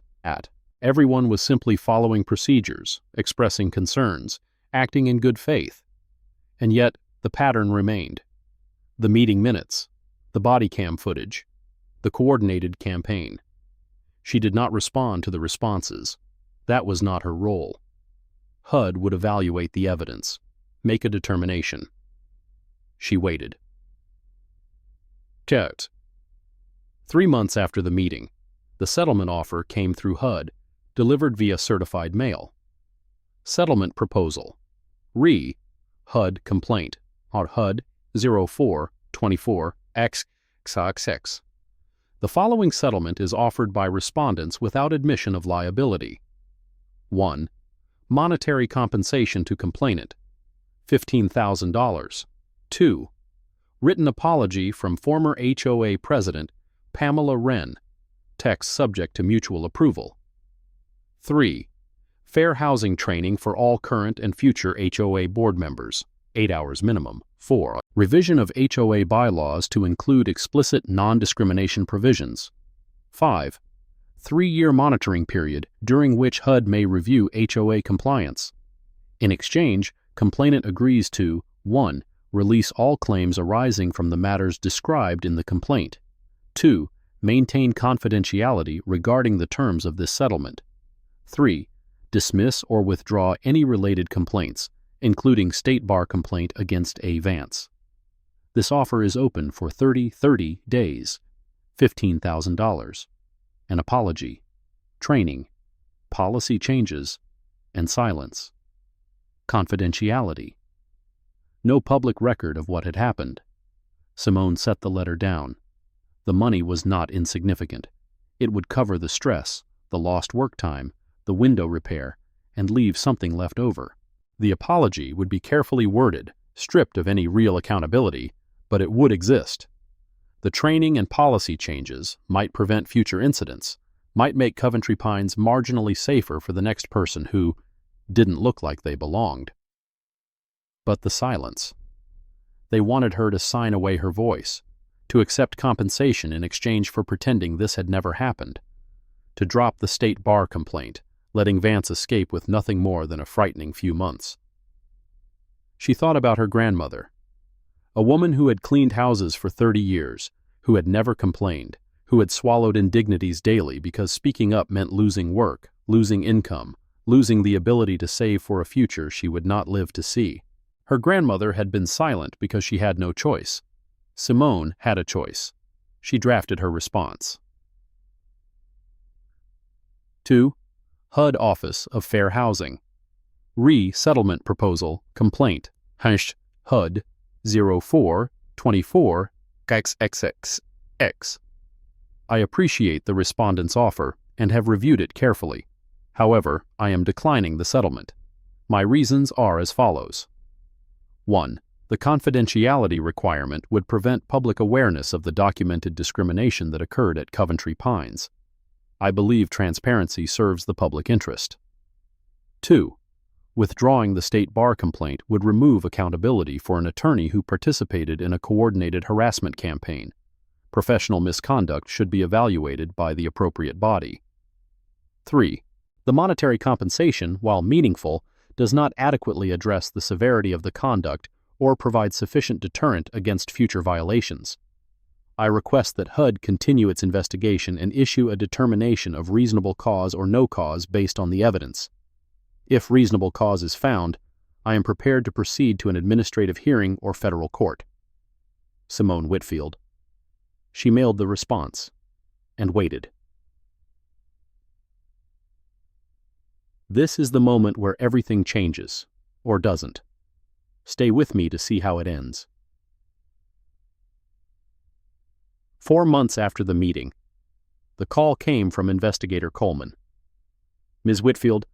Everyone was simply following procedures, expressing concerns, acting in good faith. And yet, the pattern remained. The meeting minutes, the bodycam footage, the coordinated campaign. She did not respond to the responses. That was not her role. HUD would evaluate the evidence, make a determination. She waited. 3 months after the meeting, the settlement offer came through HUD, delivered via certified mail. Settlement proposal. HUD complaint. HUD 0424XX. The following settlement is offered by respondents without admission of liability. 1. Monetary compensation to complainant, $15,000. 2. Written apology from former HOA president Pamela Wren, text subject to mutual approval. 3. Fair housing training for all current and future HOA board members, 8 hours minimum. 4. Revision of HOA bylaws to include explicit non-discrimination provisions. 5. 3-year monitoring period during which HUD may review HOA compliance. In exchange, complainant agrees to 1. Release all claims arising from the matters described in the complaint. 2. Maintain confidentiality regarding the terms of this settlement. 3. Dismiss or withdraw any related complaints, including State Bar complaint against A. Vance. This offer is open for 30 days, $15,000. An apology, training, policy changes, and silence. Confidentiality. No public record of what had happened. Simone set the letter down. The money was not insignificant. It would cover the stress, the lost work time, the window repair, and leave something left over. The apology would be carefully worded, stripped of any real accountability, but it would exist. The training and policy changes might prevent future incidents, might make Coventry Pines marginally safer for the next person who didn't look like they belonged. But the silence. They wanted her to sign away her voice, to accept compensation in exchange for pretending this had never happened, to drop the State Bar complaint, letting Vance escape with nothing more than a frightening few months. She thought about her grandmother, a woman who had cleaned houses for 30 years, who had never complained, who had swallowed indignities daily because speaking up meant losing work, losing income, losing the ability to save for a future she would not live to see. Her grandmother had been silent because she had no choice. Simone had a choice. She drafted her response. 2. HUD Office of Fair Housing. Resettlement Proposal Complaint HUD 0424 XXXX. I appreciate the respondent's offer and have reviewed it carefully. However, I am declining the settlement. My reasons are as follows. 1. The confidentiality requirement would prevent public awareness of the documented discrimination that occurred at Coventry Pines. I believe transparency serves the public interest. 2. Withdrawing the state bar complaint would remove accountability for an attorney who participated in a coordinated harassment campaign. Professional misconduct should be evaluated by the appropriate body. 3. The monetary compensation, while meaningful, does not adequately address the severity of the conduct or provide sufficient deterrent against future violations. I request that HUD continue its investigation and issue a determination of reasonable cause or no cause based on the evidence. If reasonable cause is found, I am prepared to proceed to an administrative hearing or federal court. Simone Whitfield. She mailed the response and waited. This is the moment where everything changes, or doesn't. Stay with me to see how it ends. 4 months after the meeting, the call came from Investigator Coleman. Ms. Whitfield,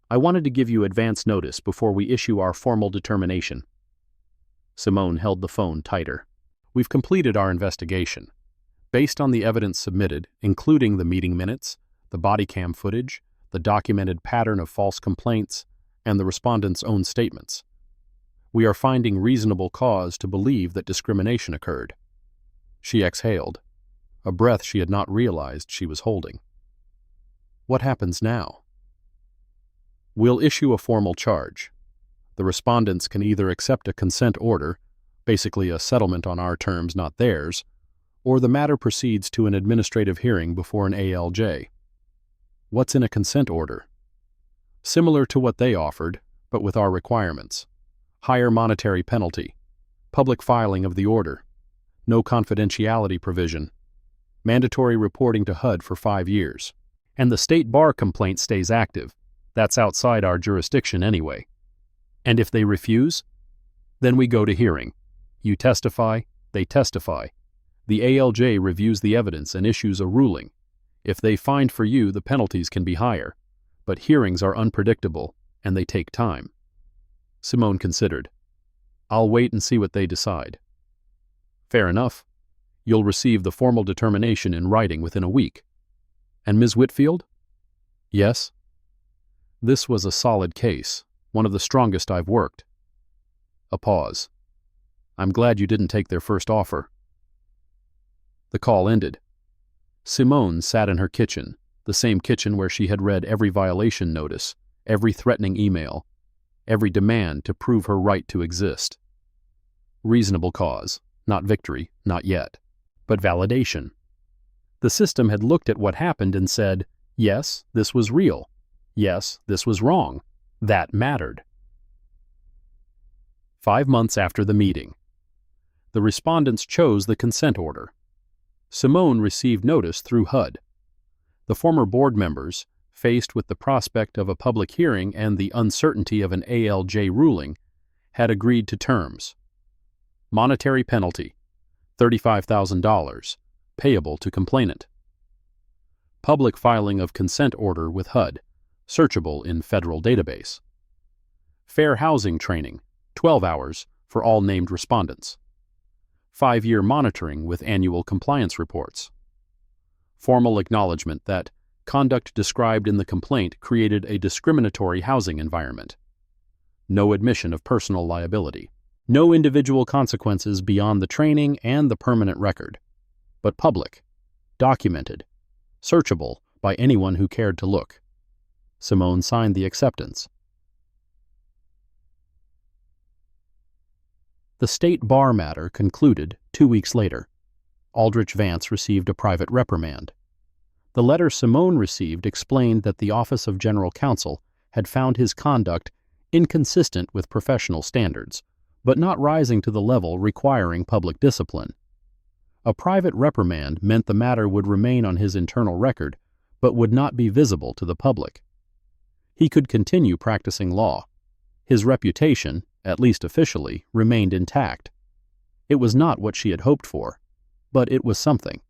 I wanted to give you advance notice before we issue our formal determination. Simone held the phone tighter. We've completed our investigation. Based on the evidence submitted, including the meeting minutes, the bodycam footage, the documented pattern of false complaints, and the respondent's own statements, we are finding reasonable cause to believe that discrimination occurred. She exhaled, a breath she had not realized she was holding. What happens now? We'll issue a formal charge. The respondents can either accept a consent order, basically a settlement on our terms, not theirs, or the matter proceeds to an administrative hearing before an ALJ. What's in a consent order? Similar to what they offered, but with our requirements. Higher monetary penalty, public filing of the order, no confidentiality provision, mandatory reporting to HUD for 5 years, and the state bar complaint stays active. That's outside our jurisdiction anyway. And if they refuse, then we go to hearing. You testify, they testify. The ALJ reviews the evidence and issues a ruling. If they find for you, the penalties can be higher, but hearings are unpredictable and they take time. Simone considered. I'll wait and see what they decide. Fair enough. You'll receive the formal determination in writing within a week. And Ms. Whitfield? Yes. This was a solid case, one of the strongest I've worked. A pause. I'm glad you didn't take their first offer. The call ended. Simone sat in her kitchen, the same kitchen where she had read every violation notice, every threatening email, every demand to prove her right to exist. Reasonable cause, not victory, not yet, but validation. The system had looked at what happened and said, yes, this was real. Yes, this was wrong. That mattered. 5 months after the meeting, the respondents chose the consent order. Simone received notice through HUD. The former board members, faced with the prospect of a public hearing and the uncertainty of an ALJ ruling, had agreed to terms. Monetary penalty, $35,000, payable to complainant. Public filing of consent order with HUD, searchable in federal database. Fair housing training, 12 hours for all named respondents. 5-year monitoring with annual compliance reports. Formal acknowledgement that conduct described in the complaint created a discriminatory housing environment. No admission of personal liability. No individual consequences beyond the training and the permanent record, but public, documented, searchable by anyone who cared to look. Simone signed the acceptance. The state bar matter concluded 2 weeks later. Aldrich Vance received a private reprimand. The letter Simone received explained that the Office of General Counsel had found his conduct inconsistent with professional standards, but not rising to the level requiring public discipline. A private reprimand meant the matter would remain on his internal record, but would not be visible to the public. He could continue practicing law. His reputation, at least officially, remained intact. It was not what she had hoped for, but it was something.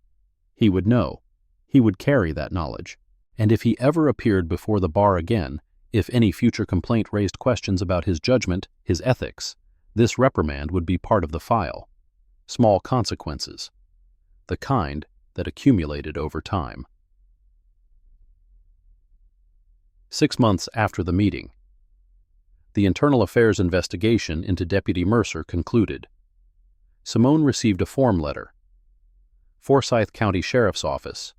He would know. He would carry that knowledge. And if he ever appeared before the bar again, if any future complaint raised questions about his judgment, his ethics, this reprimand would be part of the file. Small consequences. The kind that accumulated over time. 6 months after the meeting, the Internal Affairs investigation into Deputy Mercer concluded. Simone received a form letter. Forsyth County Sheriff's Office,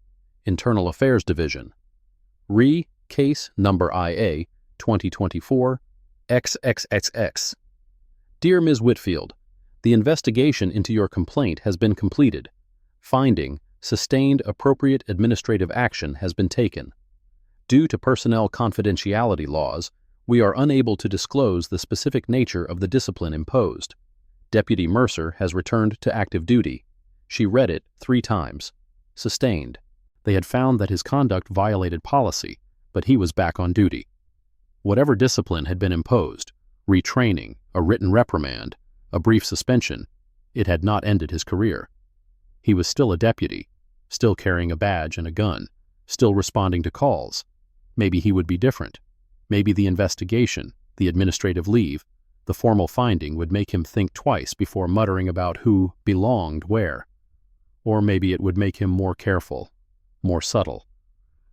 Internal Affairs Division, Case Number IA 2024 XXXX. Dear Ms. Whitfield, the investigation into your complaint has been completed. Finding, sustained appropriate administrative action has been taken. Due to personnel confidentiality laws, we are unable to disclose the specific nature of the discipline imposed. Deputy Mercer has returned to active duty. She read it 3 times. Sustained. They had found that his conduct violated policy, but he was back on duty. Whatever discipline had been imposed, retraining, a written reprimand, a brief suspension, it had not ended his career. He was still a deputy, still carrying a badge and a gun, still responding to calls. Maybe he would be different. Maybe the investigation, the administrative leave, the formal finding would make him think twice before muttering about who belonged where. Or maybe it would make him more careful, more subtle,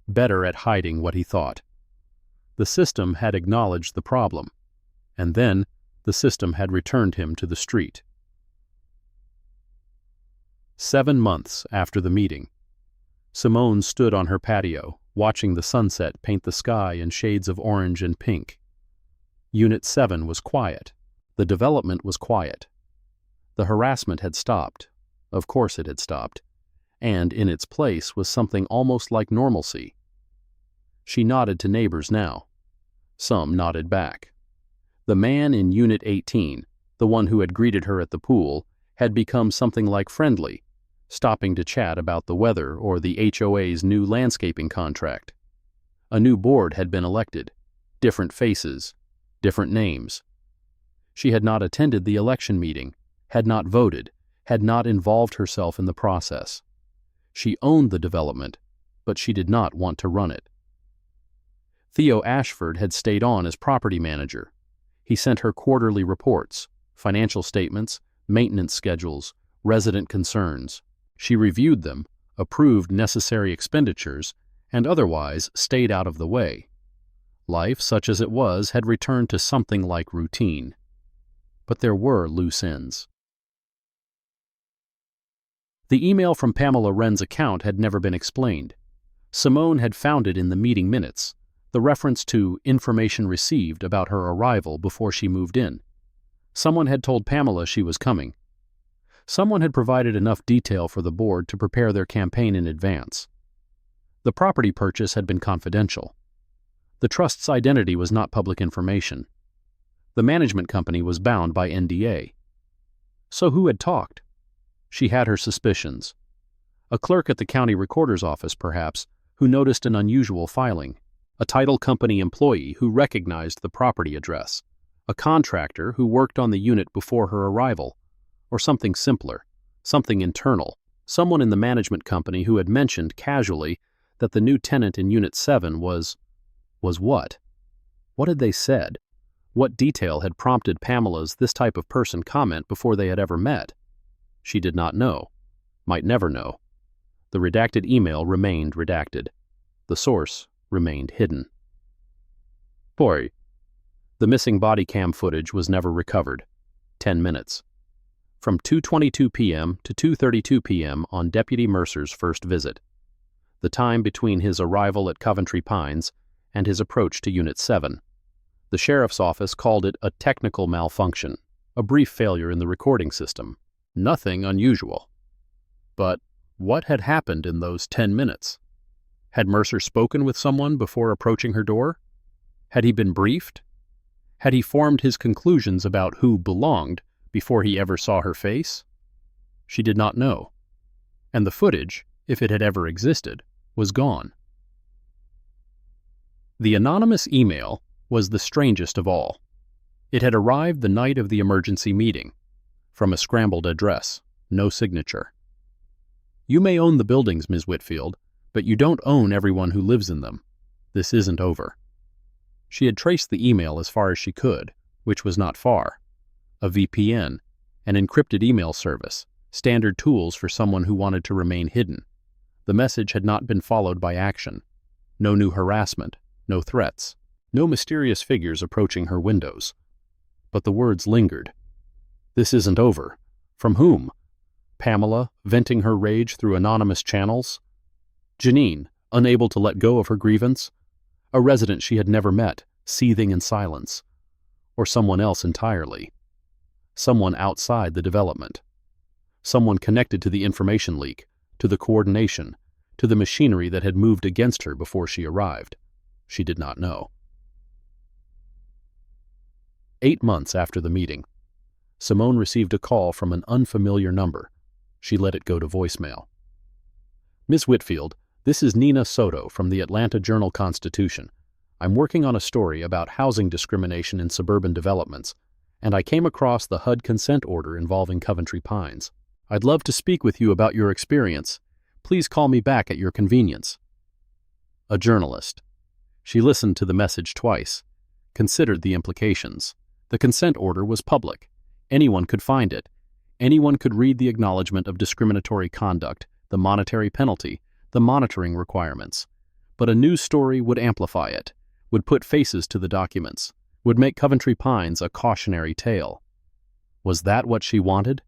better at hiding what he thought. The system had acknowledged the problem, and then the system had returned him to the street. 7 months after the meeting, Simone stood on her patio, watching the sunset paint the sky in shades of orange and pink. Unit 7 was quiet. The development was quiet. The harassment had stopped. Of course it had stopped. And in its place was something almost like normalcy. She nodded to neighbors now. Some nodded back. The man in Unit 18, the one who had greeted her at the pool, had become something like friendly, stopping to chat about the weather or the HOA's new landscaping contract. A new board had been elected. Different faces, different names. She had not attended the election meeting, had not voted, had not involved herself in the process. She owned the development, but she did not want to run it. Theo Ashford had stayed on as property manager. He sent her quarterly reports, financial statements, maintenance schedules, resident concerns. She reviewed them, approved necessary expenditures, and otherwise stayed out of the way. Life, such as it was, had returned to something like routine. But there were loose ends. The email from Pamela Wren's account had never been explained. Simone had found it in the meeting minutes, the reference to information received about her arrival before she moved in. Someone had told Pamela she was coming. Someone had provided enough detail for the board to prepare their campaign in advance. The property purchase had been confidential. The trust's identity was not public information. The management company was bound by NDA. So who had talked? She had her suspicions. A clerk at the county recorder's office, perhaps, who noticed an unusual filing. A title company employee who recognized the property address. A contractor who worked on the unit before her arrival. Or something simpler, something internal. Someone in the management company who had mentioned casually that the new tenant in Unit 7 was what? What had they said? What detail had prompted Pamela's "this type of person" comment before they had ever met? She did not know. Might never know. The redacted email remained redacted. The source remained hidden. Boy. The missing body cam footage was never recovered. 10 minutes. From 2:22 p.m. to 2:32 p.m. on Deputy Mercer's first visit. The time between his arrival at Coventry Pines and his approach to Unit 7. The sheriff's office called it a technical malfunction, a brief failure in the recording system. Nothing unusual. But what had happened in those 10 minutes? Had Mercer spoken with someone before approaching her door? Had he been briefed? Had he formed his conclusions about who belonged before he ever saw her face? She did not know. And the footage, if it had ever existed, was gone. The anonymous email was the strangest of all. It had arrived the night of the emergency meeting, from a scrambled address, no signature. "You may own the buildings, Ms. Whitfield, but you don't own everyone who lives in them. This isn't over." She had traced the email as far as she could, which was not far. A VPN, an encrypted email service, standard tools for someone who wanted to remain hidden. The message had not been followed by action. No new harassment, no threats, no mysterious figures approaching her windows. But the words lingered. This isn't over. From whom? Pamela, venting her rage through anonymous channels? Janine, unable to let go of her grievance? A resident she had never met, seething in silence? Or someone else entirely? Someone outside the development? Someone connected to the information leak, to the coordination, to the machinery that had moved against her before she arrived? She did not know. 8 months after the meeting, Simone received a call from an unfamiliar number. She let it go to voicemail. "Miss Whitfield, this is Nina Soto from the Atlanta Journal-Constitution. I'm working on a story about housing discrimination in suburban developments, and I came across the HUD consent order involving Coventry Pines. I'd love to speak with you about your experience. Please call me back at your convenience." A journalist. She listened to the message twice, considered the implications. The consent order was public. Anyone could find it. Anyone could read the acknowledgement of discriminatory conduct, the monetary penalty, the monitoring requirements. But a news story would amplify it, would put faces to the documents, would make Coventry Pines a cautionary tale. Was that what she wanted?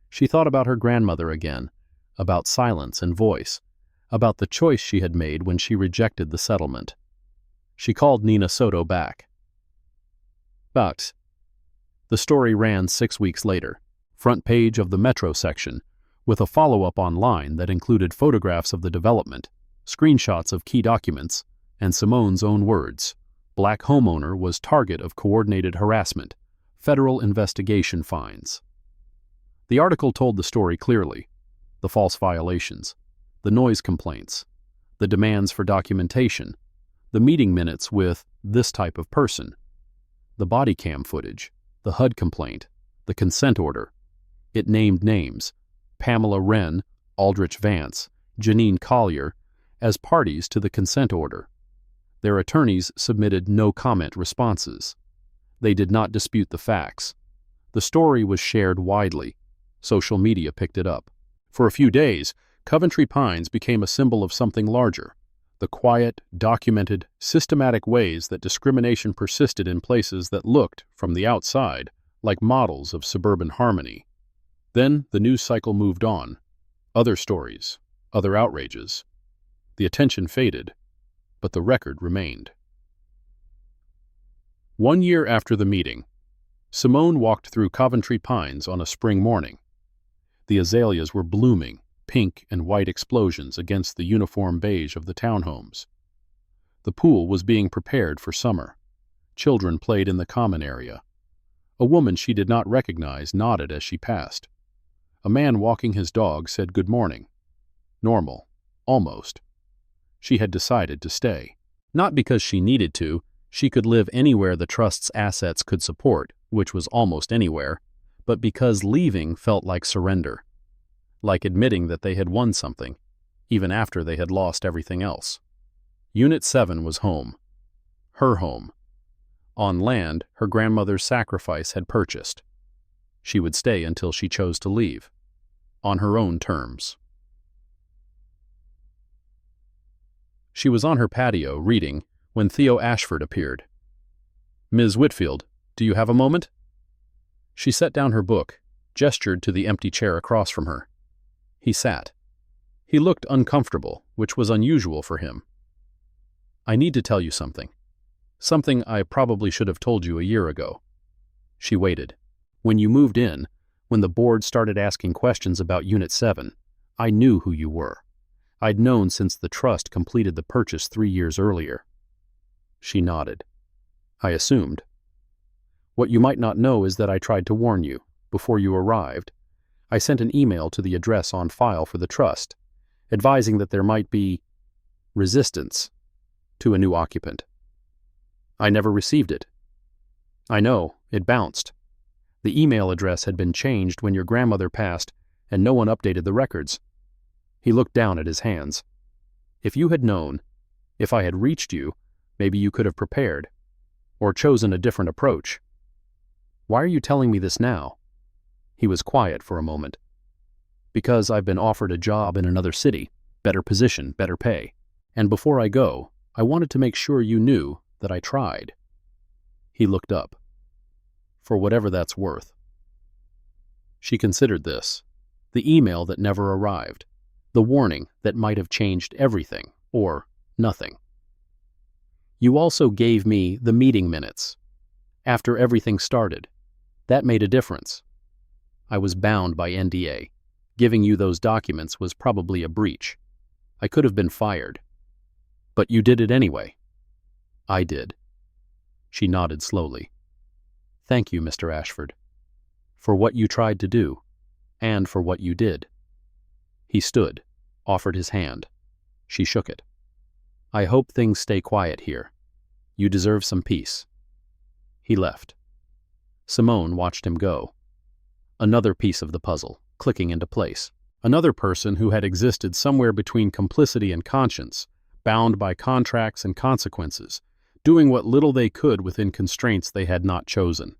She thought about her grandmother again, about silence and voice, about the choice she had made when she rejected the settlement. She called Nina Soto back. But the story ran 6 weeks later, front page of the Metro section, with a follow-up online that included photographs of the development, screenshots of key documents, and Simone's own words. Black homeowner was target of coordinated harassment, federal investigation fines. The article told the story clearly: the false violations, the noise complaints, the demands for documentation, the meeting minutes with this type of person, the bodycam footage, the HUD complaint, the consent order. It named names: Pamela Wren, Aldrich Vance, Janine Collier, as parties to the consent order. Their attorneys submitted no-comment responses. They did not dispute the facts. The story was shared widely. Social media picked it up. For a few days, Coventry Pines became a symbol of something larger: the quiet, documented, systematic ways that discrimination persisted in places that looked, from the outside, like models of suburban harmony. Then the news cycle moved on. Other stories, other outrages. The attention faded, but the record remained. 1 year after the meeting, Simone walked through Coventry Pines on a spring morning. The azaleas were blooming, pink and white explosions against the uniform beige of the townhomes. The pool was being prepared for summer. Children played in the common area. A woman she did not recognize nodded as she passed. A man walking his dog said good morning. Normal, almost. She had decided to stay. Not because she needed to. She could live anywhere the trust's assets could support, which was almost anywhere, but because leaving felt like surrender. Like admitting that they had won something, even after they had lost everything else. Unit 7 was home. Her home. On land her grandmother's sacrifice had purchased. She would stay until she chose to leave. On her own terms. She was on her patio, reading, when Theo Ashford appeared. "Ms. Whitfield, do you have a moment?" She set down her book, gestured to the empty chair across from her. He sat. He looked uncomfortable, which was unusual for him. "I need to tell you something. Something I probably should have told you a year ago." She waited. "When you moved in, when the board started asking questions about Unit 7, I knew who you were. I'd known since the trust completed the purchase 3 years earlier. She nodded. I assumed. What you might not know is that I tried to warn you. Before you arrived, I sent an email to the address on file for the trust, advising that there might be resistance to a new occupant. I never received it. I know, it bounced. The email address had been changed when your grandmother passed, and no one updated the records. He looked down at his hands. If you had known, if I had reached you, maybe you could have prepared, or chosen a different approach. Why are you telling me this now? He was quiet for a moment. Because I've been offered a job in another city, better position, better pay. And before I go, I wanted to make sure you knew that I tried. He looked up. For whatever that's worth. She considered this. The email that never arrived. The warning that might have changed everything, or nothing. You also gave me the meeting minutes. After everything started. That made a difference. I was bound by NDA. Giving you those documents was probably a breach. I could have been fired. But you did it anyway. I did. She nodded slowly. Thank you, Mr. Ashford. For what you tried to do, and for what you did. He stood, offered his hand. She shook it. I hope things stay quiet here. You deserve some peace. He left. Simone watched him go. Another piece of the puzzle, clicking into place. Another person who had existed somewhere between complicity and conscience, bound by contracts and consequences, doing what little they could within constraints they had not chosen.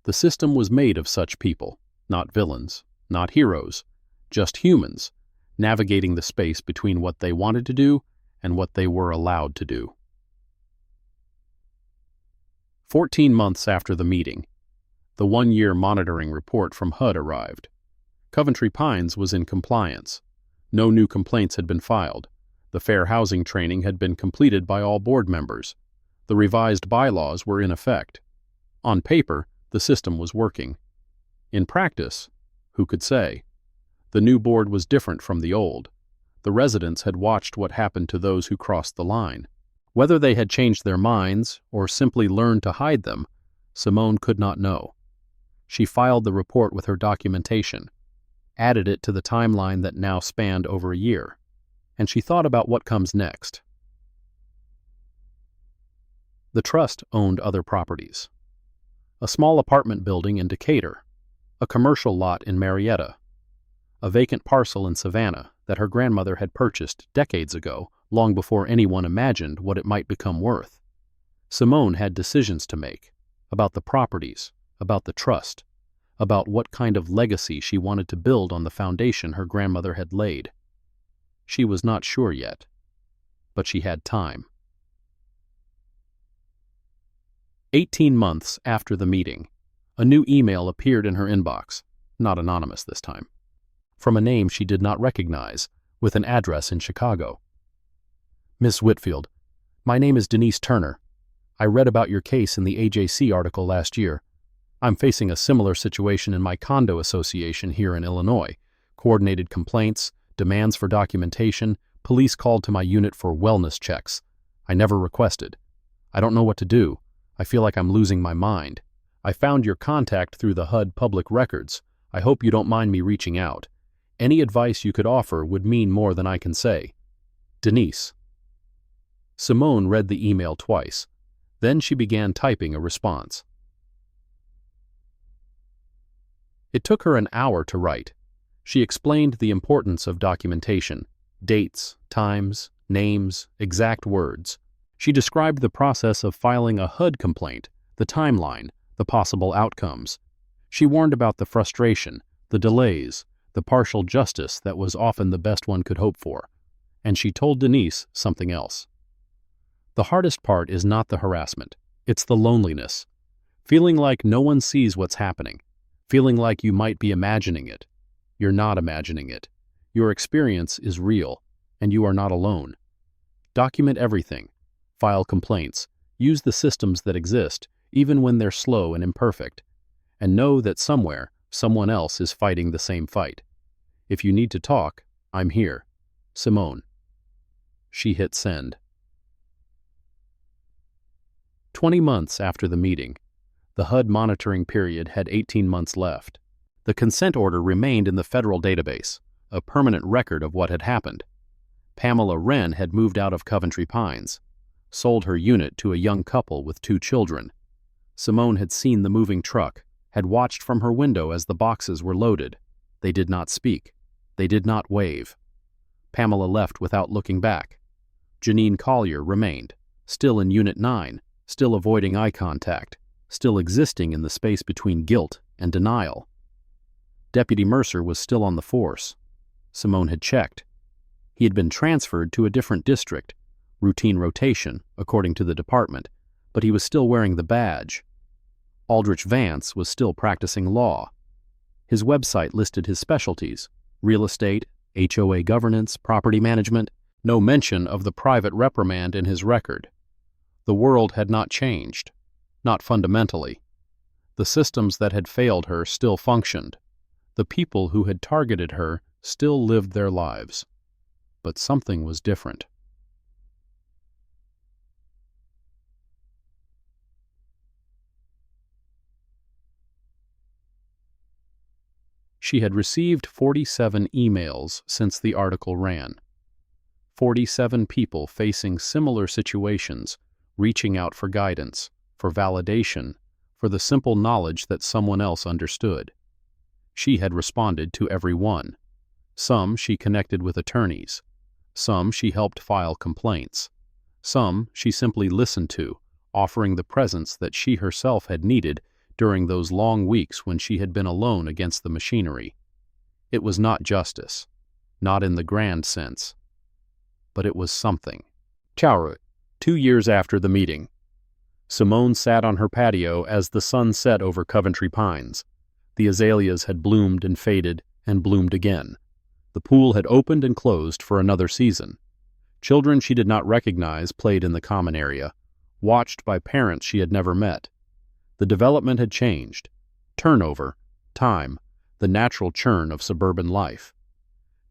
The system was made of such people, not villains, not heroes, just humans, navigating the space between what they wanted to do and what they were allowed to do. 14 months after the meeting, the 1-year monitoring report from HUD arrived. Coventry Pines was in compliance. No new complaints had been filed. The fair housing training had been completed by all board members. The revised bylaws were in effect. On paper, the system was working. In practice, who could say? The new board was different from the old. The residents had watched what happened to those who crossed the line. Whether they had changed their minds or simply learned to hide them, Simone could not know. She filed the report with her documentation, added it to the timeline that now spanned over a year, and she thought about what comes next. The trust owned other properties. A small apartment building in Decatur, a commercial lot in Marietta, a vacant parcel in Savannah that her grandmother had purchased decades ago, long before anyone imagined what it might become worth. Simone had decisions to make about the properties, about the trust, about what kind of legacy she wanted to build on the foundation her grandmother had laid. She was not sure yet, but she had time. 18 months after the meeting, a new email appeared in her inbox, not anonymous this time, from a name she did not recognize, with an address in Chicago. Miss Whitfield, my name is Denise Turner. I read about your case in the AJC article last year. I'm facing a similar situation in my condo association here in Illinois. Coordinated complaints, demands for documentation, police called to my unit for wellness checks. I never requested. I don't know what to do. I feel like I'm losing my mind. I found your contact through the HUD public records. I hope you don't mind me reaching out. Any advice you could offer would mean more than I can say. Denise. Simone read the email twice. Then she began typing a response. It took her an hour to write. She explained the importance of documentation, dates, times, names, exact words. She described the process of filing a HUD complaint, the timeline, the possible outcomes. She warned about the frustration, the delays, the partial justice that was often the best one could hope for. And she told Denise something else. The hardest part is not the harassment. It's the loneliness. Feeling like no one sees what's happening. Feeling like you might be imagining it. You're not imagining it. Your experience is real, and you are not alone. Document everything. File complaints. Use the systems that exist, even when they're slow and imperfect. And know that somewhere, someone else is fighting the same fight. If you need to talk, I'm here. Simone. She hit send. 20 months after the meeting, the HUD monitoring period had 18 months left. The consent order remained in the federal database, a permanent record of what had happened. Pamela Wren had moved out of Coventry Pines, sold her unit to a young couple with 2 children. Simone had seen the moving truck, had watched from her window as the boxes were loaded. They did not speak. They did not wave. Pamela left without looking back. Janine Collier remained, still in Unit 9, still avoiding eye contact, still existing in the space between guilt and denial. Deputy Mercer was still on the force. Simone had checked. He had been transferred to a different district, routine rotation, according to the department, but he was still wearing the badge. Aldrich Vance was still practicing law. His website listed his specialties: real estate, HOA governance, property management. No mention of the private reprimand in his record. The world had not changed, not fundamentally. The systems that had failed her still functioned. The people who had targeted her still lived their lives. But something was different. She had received 47 emails since the article ran. 47 people facing similar situations, reaching out for guidance, for validation, for the simple knowledge that someone else understood. She had responded to every one. Some she connected with attorneys. Some she helped file complaints. Some she simply listened to, offering the presence that she herself had needed during those long weeks when she had been alone against the machinery. It was not justice, not in the grand sense, but it was something. Chauru, 2 years after the meeting. Simone sat on her patio as the sun set over Coventry Pines. The azaleas had bloomed and faded and bloomed again. The pool had opened and closed for another season. Children she did not recognize played in the common area, watched by parents she had never met. The development had changed. Turnover, time, the natural churn of suburban life.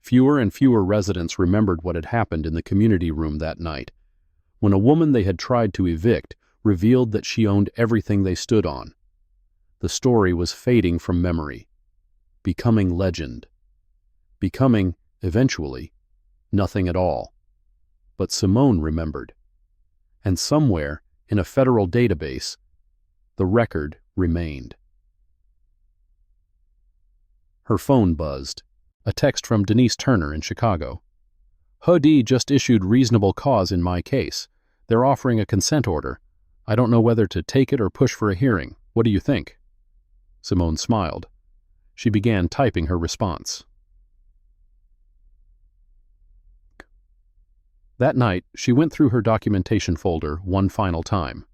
Fewer and fewer residents remembered what had happened in the community room that night, when a woman they had tried to evict revealed that she owned everything they stood on. The story was fading from memory, becoming legend, becoming, eventually, nothing at all. But Simone remembered. And somewhere, in a federal database, the record remained. Her phone buzzed. A text from Denise Turner in Chicago. HUD just issued reasonable cause in my case. They're offering a consent order. I don't know whether to take it or push for a hearing. What do you think? Simone smiled. She began typing her response. That night, she went through her documentation folder one final time.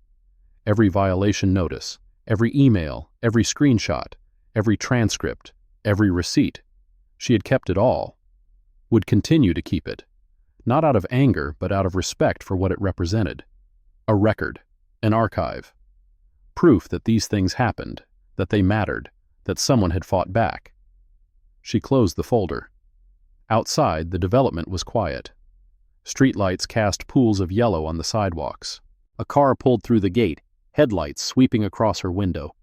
Every violation notice, every email, every screenshot, every transcript, every receipt. She had kept it all. Would continue to keep it. Not out of anger, but out of respect for what it represented. A record, an archive. Proof that these things happened, that they mattered, that someone had fought back. She closed the folder. Outside, the development was quiet. Streetlights cast pools of yellow on the sidewalks. A car pulled through the gate, headlights sweeping across her window.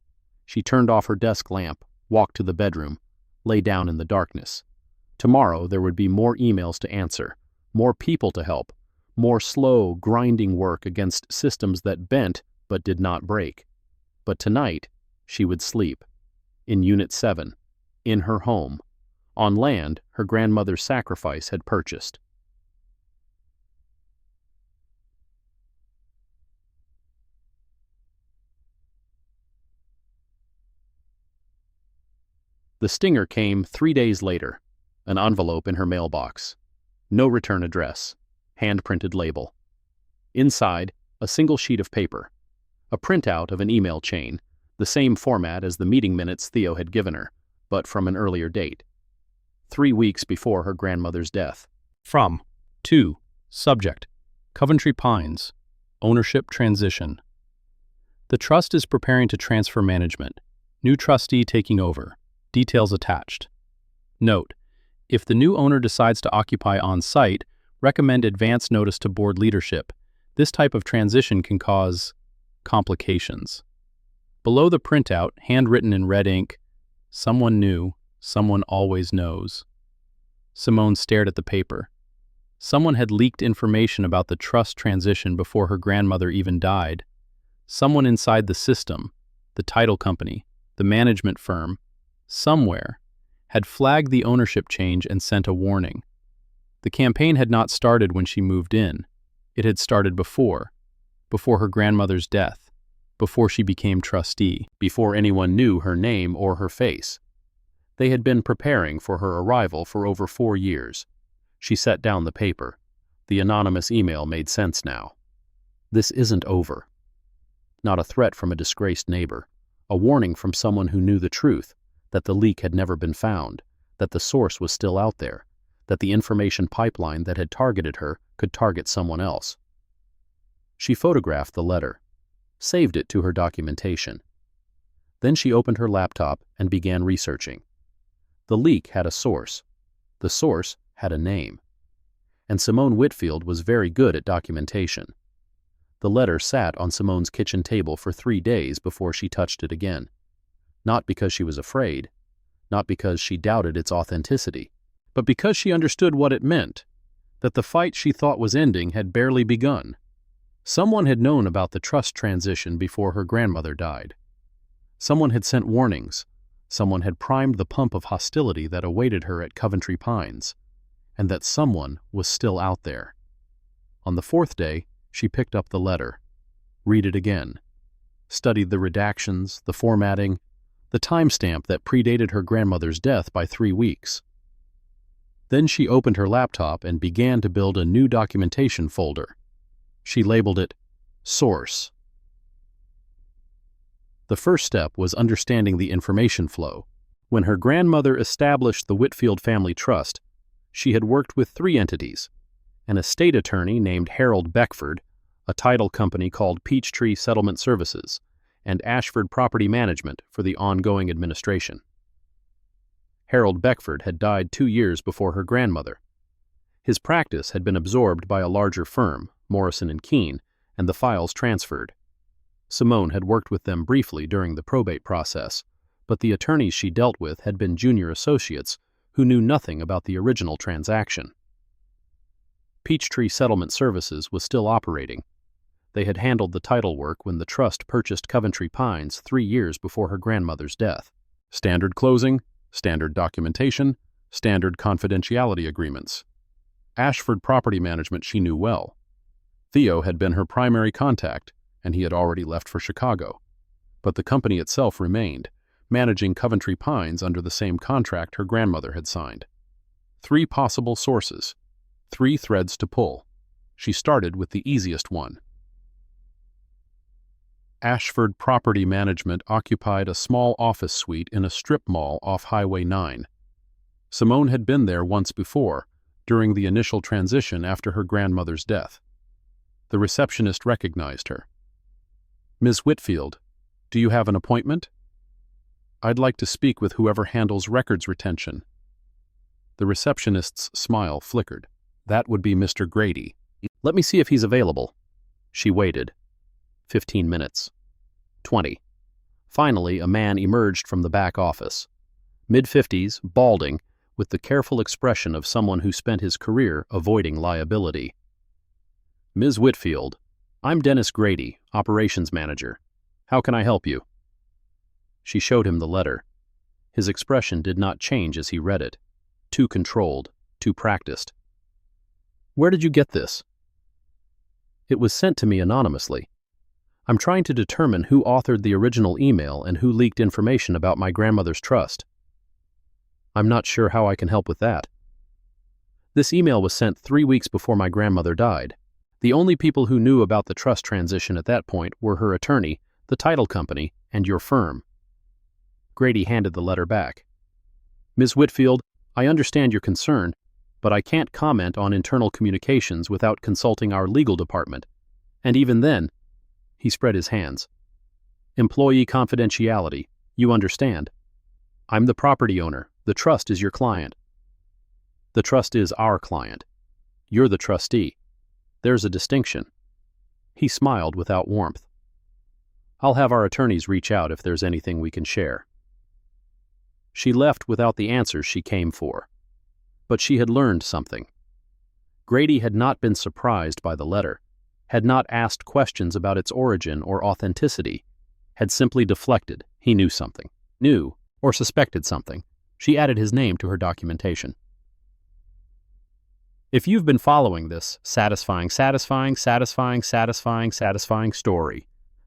She turned off her desk lamp, walked to the bedroom, lay down in the darkness. Tomorrow there would be more emails to answer, more people to help, more slow, grinding work against systems that bent but did not break. But tonight, she would sleep. In Unit 7, in her home, on land her grandmother's sacrifice had purchased. The stinger came 3 days later, an envelope in her mailbox. No return address, hand-printed label. Inside, a single sheet of paper, a printout of an email chain, the same format as the meeting minutes Theo had given her, but from an earlier date. 3 weeks before her grandmother's death. From, to, subject, Coventry Pines, ownership transition. The trust is preparing to transfer management. New trustee taking over. Details attached. Note: If the new owner decides to occupy on-site, recommend advance notice to board leadership. This type of transition can cause complications. Below the printout, handwritten in red ink, "Someone new, someone always knows." Simone stared at the paper. Someone had leaked information about the trust transition before her grandmother even died. Someone inside the system, the title company, the management firm, somewhere, had flagged the ownership change and sent a warning. The campaign had not started when she moved in. It had started before her grandmother's death, before she became trustee, before anyone knew her name or her face. They had been preparing for her arrival for over 4 years. She set down the paper. The anonymous email made sense now. This isn't over. Not a threat from a disgraced neighbor. A warning from someone who knew the truth, that the leak had never been found, that the source was still out there, that the information pipeline that had targeted her could target someone else. She photographed the letter, saved it to her documentation. Then she opened her laptop and began researching. The leak had a source. The source had a name. And Simone Whitfield was very good at documentation. The letter sat on Simone's kitchen table for 3 days before she touched it again. Not because she was afraid, not because she doubted its authenticity, but because she understood what it meant, that the fight she thought was ending had barely begun. Someone had known about the trust transition before her grandmother died. Someone had sent warnings. Someone had primed the pump of hostility that awaited her at Coventry Pines, and that someone was still out there. On the 4th day, she picked up the letter, read it again, studied the redactions, the formatting, the timestamp that predated her grandmother's death by 3 weeks. Then she opened her laptop and began to build a new documentation folder. She labeled it Source. The first step was understanding the information flow. When her grandmother established the Whitfield Family Trust, she had worked with 3 entities: an estate attorney named Harold Beckford, a title company called Peachtree Settlement Services, and Ashford Property Management for the ongoing administration. Harold Beckford had died 2 years before her grandmother. His practice had been absorbed by a larger firm, Morrison & Keene, and the files transferred. Simone had worked with them briefly during the probate process, but the attorneys she dealt with had been junior associates who knew nothing about the original transaction. Peachtree Settlement Services was still operating. They had handled the title work when the trust purchased Coventry Pines 3 years before her grandmother's death. Standard closing, standard documentation, standard confidentiality agreements. Ashford Property Management she knew well. Theo had been her primary contact, and he had already left for Chicago. But the company itself remained, managing Coventry Pines under the same contract her grandmother had signed. 3 possible sources, 3 threads to pull. She started with the easiest one. Ashford Property Management occupied a small office suite in a strip mall off Highway 9. Simone had been there once before, during the initial transition after her grandmother's death. The receptionist recognized her. "Ms. Whitfield, do you have an appointment?" "I'd like to speak with whoever handles records retention." The receptionist's smile flickered. "That would be Mr. Grady. Let me see if he's available." She waited. 15 minutes. 20. Finally, a man emerged from the back office. Mid-50s, balding, with the careful expression of someone who spent his career avoiding liability. "Ms. Whitfield, I'm Dennis Grady, operations manager. How can I help you?" She showed him the letter. His expression did not change as he read it. Too controlled, too practiced. "Where did you get this?" "It was sent to me anonymously. I'm trying to determine who authored the original email and who leaked information about my grandmother's trust." "I'm not sure how I can help with that." "This email was sent 3 weeks before my grandmother died. The only people who knew about the trust transition at that point were her attorney, the title company, and your firm." Grady handed the letter back. "Ms. Whitfield, I understand your concern, but I can't comment on internal communications without consulting our legal department. And even then," he spread his hands, "employee confidentiality, you understand. I'm the property owner, the trust is your client." The trust is our client. You're the trustee. There's a distinction. He smiled without warmth. I'll have our attorneys reach out if there's anything we can share. She left without the answers she came for. But she had learned something. Grady had not been surprised by the letter, had not asked questions about its origin or authenticity, had simply deflected. He knew something. Knew, or suspected something. She added his name to her documentation. If you've been following this satisfying story,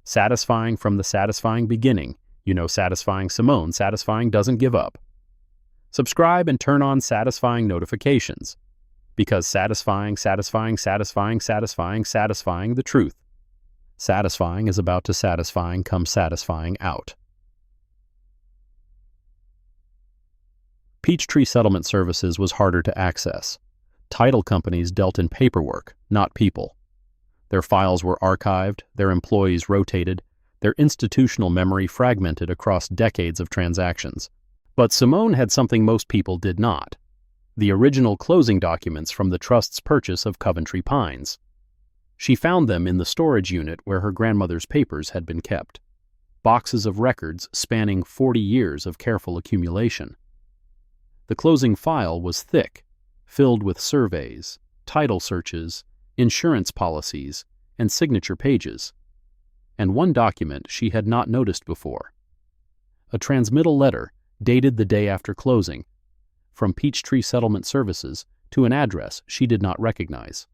satisfying from the satisfying beginning, you know satisfying Simone, satisfying doesn't give up. Subscribe and turn on satisfying notifications, because satisfying the truth. Satisfying is about to satisfying come satisfying out. Peachtree Settlement Services was harder to access. Title companies dealt in paperwork, not people. Their files were archived, their employees rotated, their institutional memory fragmented across decades of transactions. But Simone had something most people did not: the original closing documents from the trust's purchase of Coventry Pines. She found them in the storage unit where her grandmother's papers had been kept. Boxes of records spanning 40 years of careful accumulation. The closing file was thick, filled with surveys, title searches, insurance policies, and signature pages. And one document she had not noticed before. A transmittal letter dated the day after closing, from Peachtree Settlement Services to an address she did not recognize.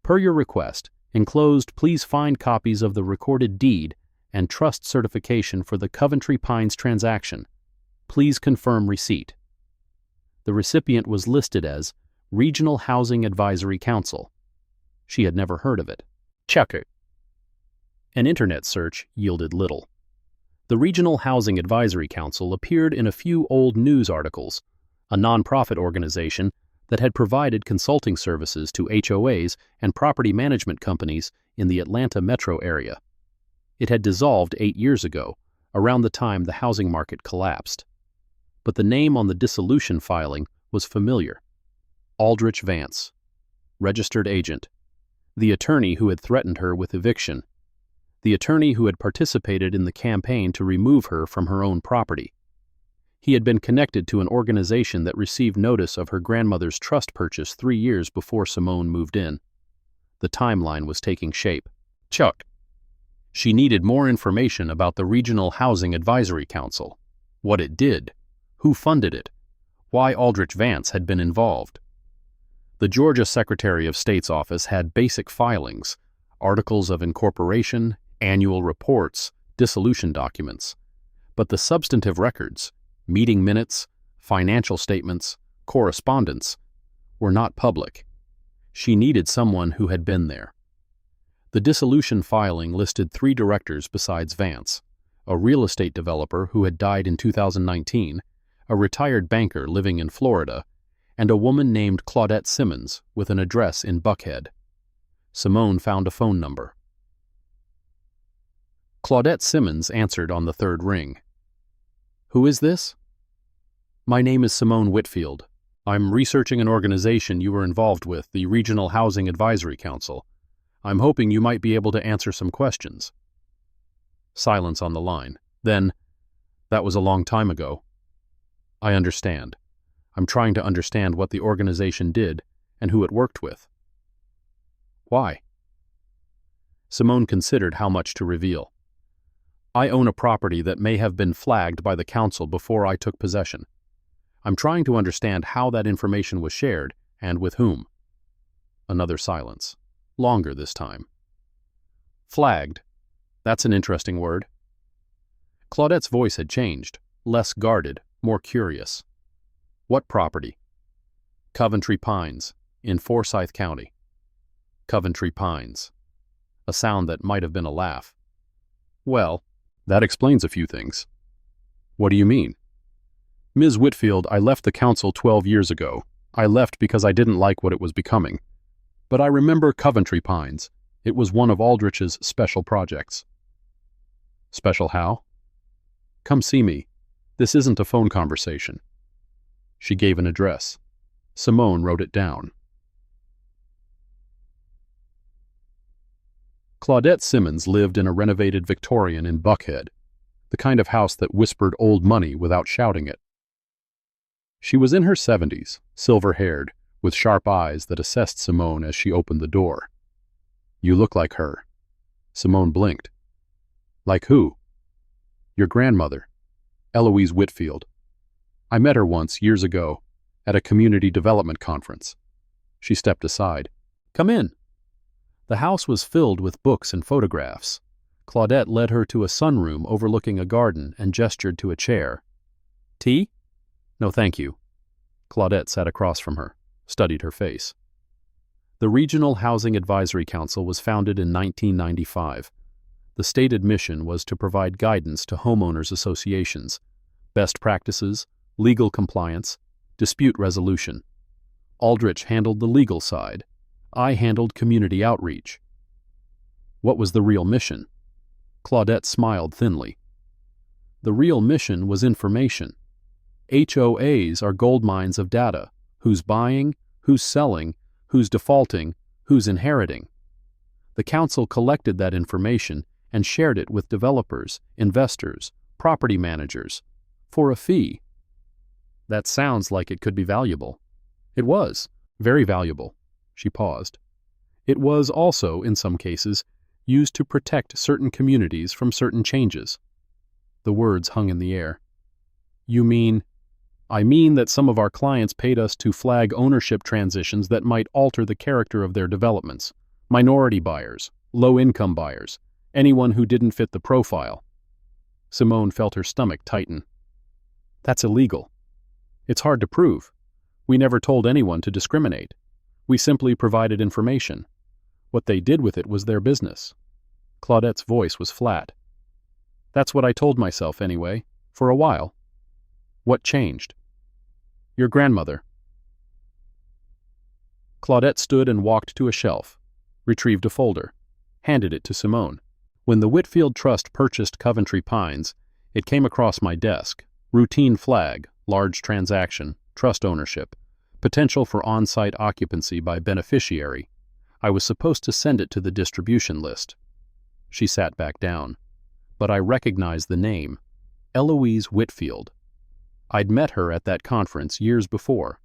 Per your request, enclosed, please find copies of the recorded deed and trust certification for the Coventry Pines transaction. Please confirm receipt. The recipient was listed as Regional Housing Advisory Council. She had never heard of it. Check it. An internet search yielded little. The Regional Housing Advisory Council appeared in a few old news articles, a nonprofit organization that had provided consulting services to HOAs and property management companies in the Atlanta metro area. It had dissolved 8 years ago, around the time the housing market collapsed. But the name on the dissolution filing was familiar. Aldrich Vance, registered agent, the attorney who had threatened her with eviction, the attorney who had participated in the campaign to remove her from her own property. He had been connected to an organization that received notice of her grandmother's trust purchase 3 years before Simone moved in. The timeline was taking shape. Chuck. She needed more information about the Regional Housing Advisory Council, what it did, who funded it, why Aldrich Vance had been involved. The Georgia Secretary of State's office had basic filings, articles of incorporation, annual reports, dissolution documents. But the substantive records, meeting minutes, financial statements, correspondence, were not public. She needed someone who had been there. The dissolution filing listed 3 directors besides Vance: a real estate developer who had died in 2019, a retired banker living in Florida, and a woman named Claudette Simmons with an address in Buckhead. Simone found a phone number. Claudette Simmons answered on the 3rd ring. Who is this? My name is Simone Whitfield. I'm researching an organization you were involved with, the Regional Housing Advisory Council. I'm hoping you might be able to answer some questions. Silence on the line. Then, that was a long time ago. I understand. I'm trying to understand what the organization did and who it worked with. Why? Simone considered how much to reveal. I own a property that may have been flagged by the council before I took possession. I'm trying to understand how that information was shared and with whom. Another silence. Longer this time. Flagged. That's an interesting word. Claudette's voice had changed, less guarded, more curious. What property? Coventry Pines, in Forsyth County. Coventry Pines. A sound that might have been a laugh. Well, that explains a few things. What do you mean? Ms. Whitfield, I left the council 12 years ago. I left because I didn't like what it was becoming. But I remember Coventry Pines. It was one of Aldrich's special projects. Special how? Come see me. This isn't a phone conversation. She gave an address. Simone wrote it down. Claudette Simmons lived in a renovated Victorian in Buckhead, the kind of house that whispered old money without shouting it. She was in her 70s, silver-haired, with sharp eyes that assessed Simone as she opened the door. "You look like her." Simone blinked. "Like who?" "Your grandmother, Eloise Whitfield. I met her once, years ago, at a community development conference." She stepped aside. "Come in." The house was filled with books and photographs. Claudette led her to a sunroom overlooking a garden and gestured to a chair. "Tea?" "No, thank you." Claudette sat across from her, studied her face. The Regional Housing Advisory Council was founded in 1995. The stated mission was to provide guidance to homeowners associations, best practices, legal compliance, dispute resolution. Aldrich handled the legal side. I handled community outreach. What was the real mission? Claudette smiled thinly. The real mission was information. HOAs are gold mines of data. Who's buying, who's selling, who's defaulting, who's inheriting. The council collected that information and shared it with developers, investors, property managers, for a fee. That sounds like it could be valuable. It was, very valuable. She paused. It was also, in some cases, used to protect certain communities from certain changes. The words hung in the air. "You mean?" "I mean that some of our clients paid us to flag ownership transitions that might alter the character of their developments. Minority buyers, low-income buyers, anyone who didn't fit the profile." Simone felt her stomach tighten. "That's illegal. It's hard to prove. We never told anyone to discriminate. We simply provided information. What they did with it was their business." Claudette's voice was flat. "That's what I told myself anyway, for a while." "What changed?" "Your grandmother." Claudette stood and walked to a shelf, retrieved a folder, handed it to Simone. "When the Whitfield Trust purchased Coventry Pines, it came across my desk. Routine flag, large transaction, trust ownership, potential for on-site occupancy by beneficiary. I was supposed to send it to the distribution list." She sat back down. "But I recognized the name. Eloise Whitfield. I'd met her at that conference years before.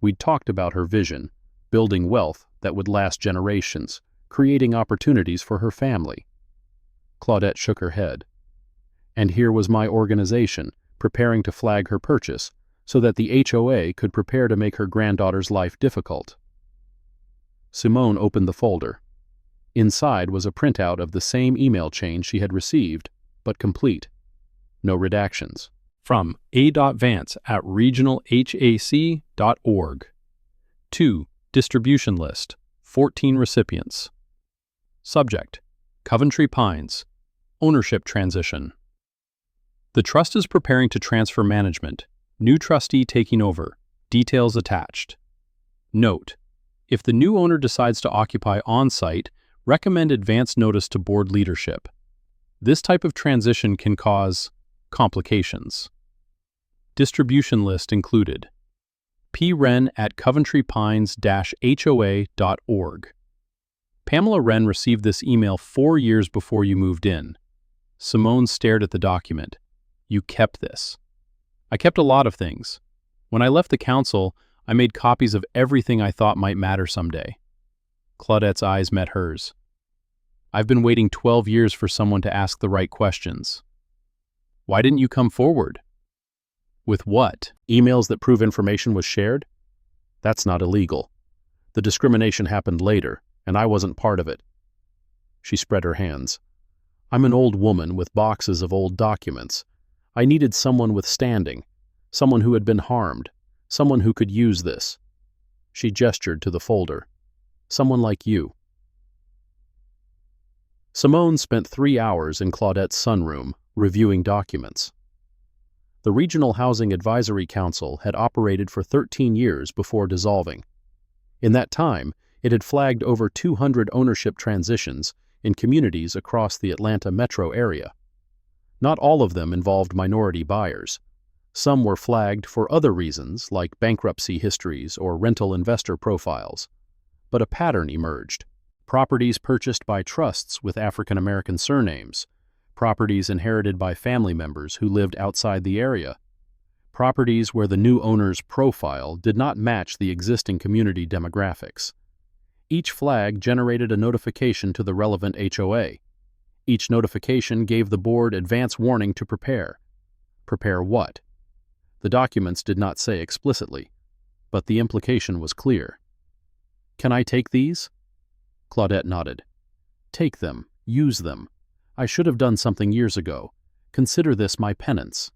We'd talked about her vision, building wealth that would last generations, creating opportunities for her family." Claudette shook her head. "And here was my organization, preparing to flag her purchase, so that the HOA could prepare to make her granddaughter's life difficult." Simone opened the folder. Inside was a printout of the same email chain she had received, but complete. No redactions. From a.vance@regionalhac.org. To distribution list, 14 recipients. Subject: Coventry Pines. Ownership transition. The trust is preparing to transfer management. New trustee taking over. Details attached. Note: if the new owner decides to occupy on-site, recommend advance notice to board leadership. This type of transition can cause complications. Distribution list included. pren@coventrypines-hoa.org. Pamela Wren received this email 4 years before you moved in. Simone stared at the document. "You kept this." "I kept a lot of things. When I left the council, I made copies of everything I thought might matter someday." Claudette's eyes met hers. "I've been waiting 12 years for someone to ask the right questions." "Why didn't you come forward?" "With what? Emails that prove information was shared? That's not illegal. The discrimination happened later, and I wasn't part of it." She spread her hands. "I'm an old woman with boxes of old documents. I needed someone with standing, someone who had been harmed, someone who could use this." She gestured to the folder. "Someone like you." Simone spent 3 hours in Claudette's sunroom, reviewing documents. The Regional Housing Advisory Council had operated for 13 years before dissolving. In that time, it had flagged over 200 ownership transitions in communities across the Atlanta metro area. Not all of them involved minority buyers. Some were flagged for other reasons, like bankruptcy histories or rental investor profiles. But a pattern emerged. Properties purchased by trusts with African American surnames, properties inherited by family members who lived outside the area, properties where the new owner's profile did not match the existing community demographics. Each flag generated a notification to the relevant HOA. Each notification gave the board advance warning to prepare. Prepare what? The documents did not say explicitly, but the implication was clear. "Can I take these?" Claudette nodded. "Take them. Use them. I should have done something years ago. Consider this my penance."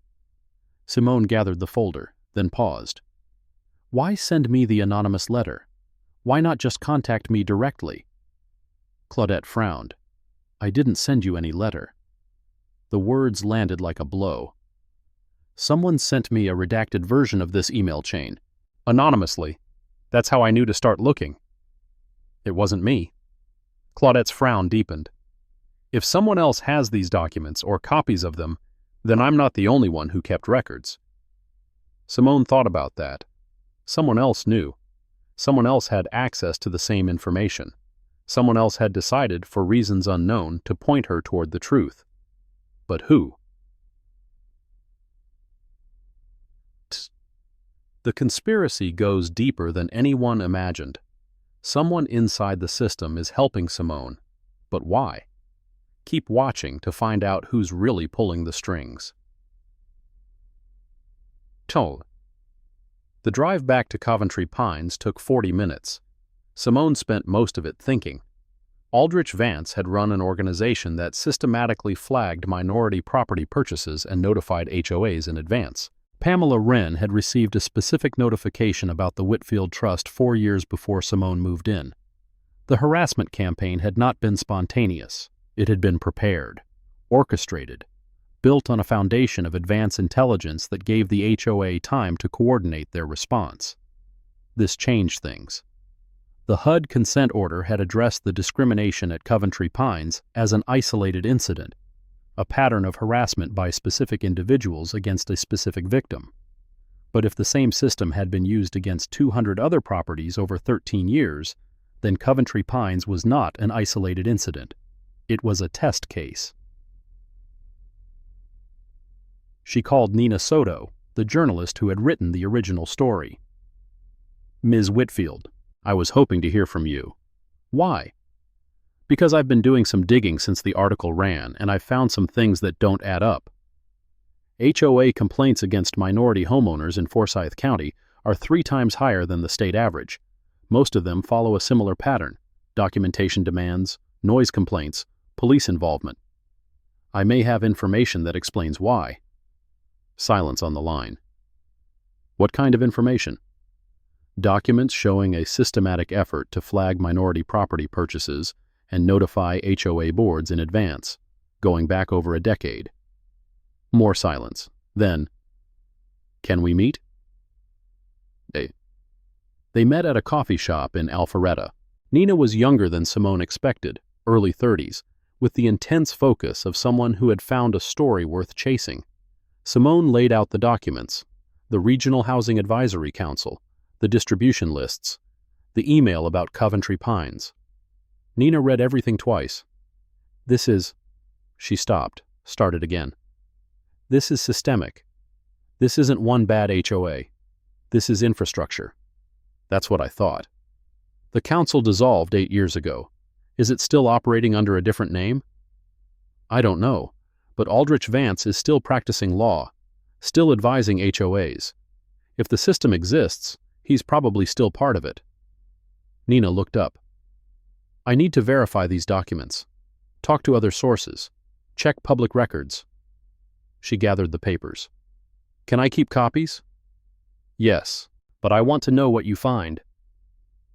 Simone gathered the folder, then paused. "Why send me the anonymous letter? Why not just contact me directly?" Claudette frowned. "I didn't send you any letter." The words landed like a blow. "Someone sent me a redacted version of this email chain. Anonymously. That's how I knew to start looking." "It wasn't me." Claudette's frown deepened. "If someone else has these documents or copies of them, then I'm not the only one who kept records." Simone thought about that. Someone else knew. Someone else had access to the same information. Someone else had decided, for reasons unknown, to point her toward the truth. But who? The conspiracy goes deeper than anyone imagined. Someone inside the system is helping Simone. But why? Keep watching to find out who's really pulling the strings. Toll. The drive back to Coventry Pines took 40 minutes. Simone spent most of it thinking. Aldrich Vance had run an organization that systematically flagged minority property purchases and notified HOAs in advance. Pamela Wren had received a specific notification about the Whitfield Trust 4 years before Simone moved in. The harassment campaign had not been spontaneous. It had been prepared, orchestrated, built on a foundation of advance intelligence that gave the HOA time to coordinate their response. This changed things. The HUD consent order had addressed the discrimination at Coventry Pines as an isolated incident, a pattern of harassment by specific individuals against a specific victim. But if the same system had been used against 200 other properties over 13 years, then Coventry Pines was not an isolated incident. It was a test case. She called Nina Soto, the journalist who had written the original story. "Ms. Whitfield, I was hoping to hear from you." "Why?" "Because I've been doing some digging since the article ran, and I've found some things that don't add up. HOA complaints against minority homeowners in Forsyth County are 3 times higher than the state average. Most of them follow a similar pattern: documentation demands, noise complaints, police involvement. I may have information that explains why." Silence on the line. "What kind of information?" "Documents showing a systematic effort to flag minority property purchases and notify HOA boards in advance, going back over a decade." More silence. Then, "Can we meet?" They met at a coffee shop in Alpharetta. Nina was younger than Simone expected, early 30s, with the intense focus of someone who had found a story worth chasing. Simone laid out the documents: the Regional Housing Advisory Council, the distribution lists, the email about Coventry Pines. Nina read everything twice. "This is..." She stopped, started again. "This is systemic. This isn't one bad HOA. This is infrastructure." "That's what I thought." "The council dissolved 8 years ago. Is it still operating under a different name?" "I don't know, but Aldrich Vance is still practicing law, still advising HOAs. If the system exists, he's probably still part of it." Nina looked up. "I need to verify these documents. Talk to other sources. Check public records." She gathered the papers. "Can I keep copies?" "Yes, but I want to know what you find."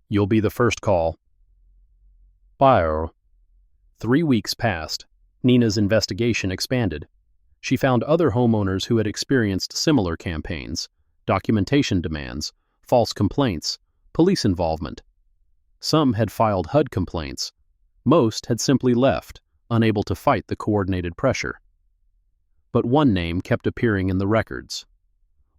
"You'll be the first call." Bye. 3 weeks passed. Nina's investigation expanded. She found other homeowners who had experienced similar campaigns, documentation demands, false complaints, police involvement. Some had filed HUD complaints. Most had simply left, unable to fight the coordinated pressure. But one name kept appearing in the records: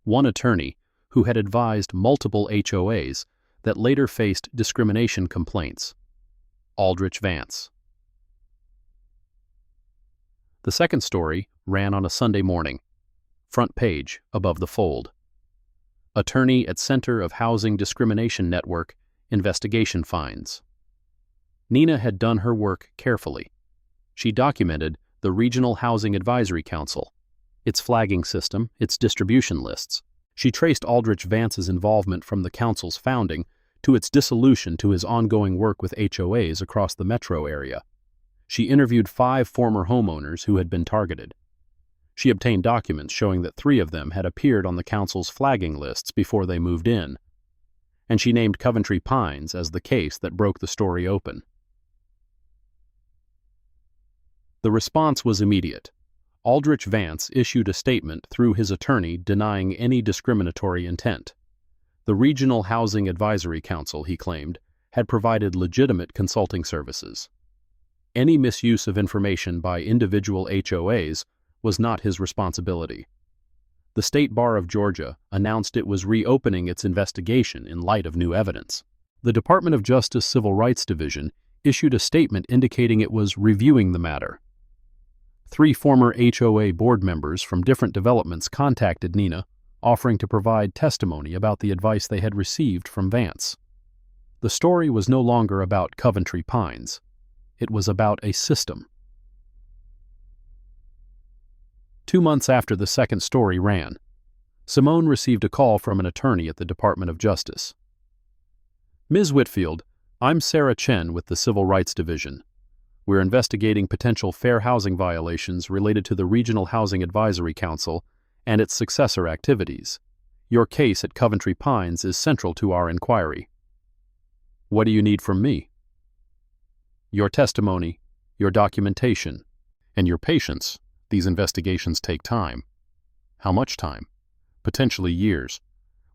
one attorney who had advised multiple HOAs that later faced discrimination complaints. Aldrich Vance. The second story ran on a Sunday morning. Front page, above the fold. Attorney at Center of Housing Discrimination Network, investigation finds. Nina had done her work carefully. She documented the Regional Housing Advisory Council, its flagging system, its distribution lists. She traced Aldrich Vance's involvement from the council's founding to its dissolution to his ongoing work with HOAs across the metro area. She interviewed 5 former homeowners who had been targeted. She obtained documents showing that 3 of them had appeared on the council's flagging lists before they moved in. And she named Coventry Pines as the case that broke the story open. The response was immediate. Aldrich Vance issued a statement through his attorney denying any discriminatory intent. The Regional Housing Advisory Council, he claimed, had provided legitimate consulting services. Any misuse of information by individual HOAs was not his responsibility. The State Bar of Georgia announced it was reopening its investigation in light of new evidence. The Department of Justice Civil Rights Division issued a statement indicating it was reviewing the matter. 3 former HOA board members from different developments contacted Nina, offering to provide testimony about the advice they had received from Vance. The story was no longer about Coventry Pines. It was about a system. 2 months after the second story ran, Simone received a call from an attorney at the Department of Justice. Ms. Whitfield, I'm Sarah Chen with the Civil Rights Division. We're investigating potential fair housing violations related to the Regional Housing Advisory Council and its successor activities. Your case at Coventry Pines is central to our inquiry. What do you need from me? Your testimony, your documentation, and your patience. These investigations take time. How much time? Potentially years.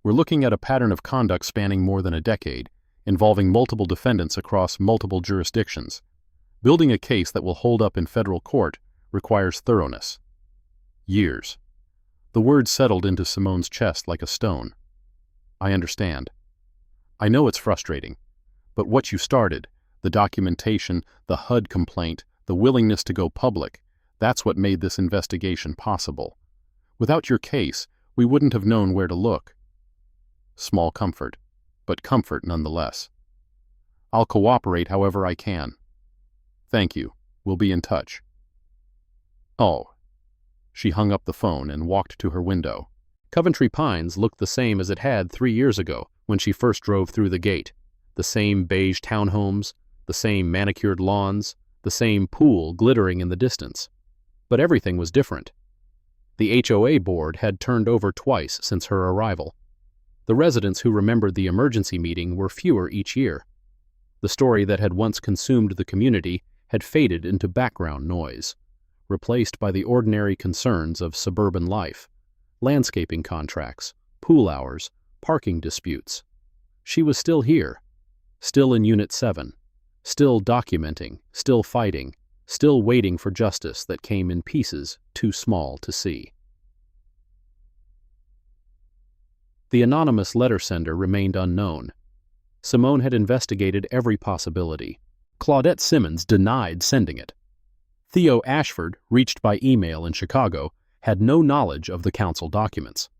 We're looking at a pattern of conduct spanning more than a decade, involving multiple defendants across multiple jurisdictions. Building a case that will hold up in federal court requires thoroughness. Years. The words settled into Simone's chest like a stone. I understand. I know it's frustrating, but what you started, the documentation, the HUD complaint, the willingness to go public, that's what made this investigation possible. Without your case, we wouldn't have known where to look. Small comfort, but comfort nonetheless. I'll cooperate however I can. Thank you. We'll be in touch. Oh. She hung up the phone and walked to her window. Coventry Pines looked the same as it had 3 years ago when she first drove through the gate. The same beige townhomes, the same manicured lawns, the same pool glittering in the distance. But everything was different. The HOA board had turned over twice since her arrival. The residents who remembered the emergency meeting were fewer each year. The story that had once consumed the community had faded into background noise, replaced by the ordinary concerns of suburban life, landscaping contracts, pool hours, parking disputes. She was still here, still in Unit 7, still documenting, still fighting, still waiting for justice that came in pieces too small to see. The anonymous letter sender remained unknown. Simone had investigated every possibility. Claudette Simmons denied sending it. Theo Ashford, reached by email in Chicago, had no knowledge of the council documents.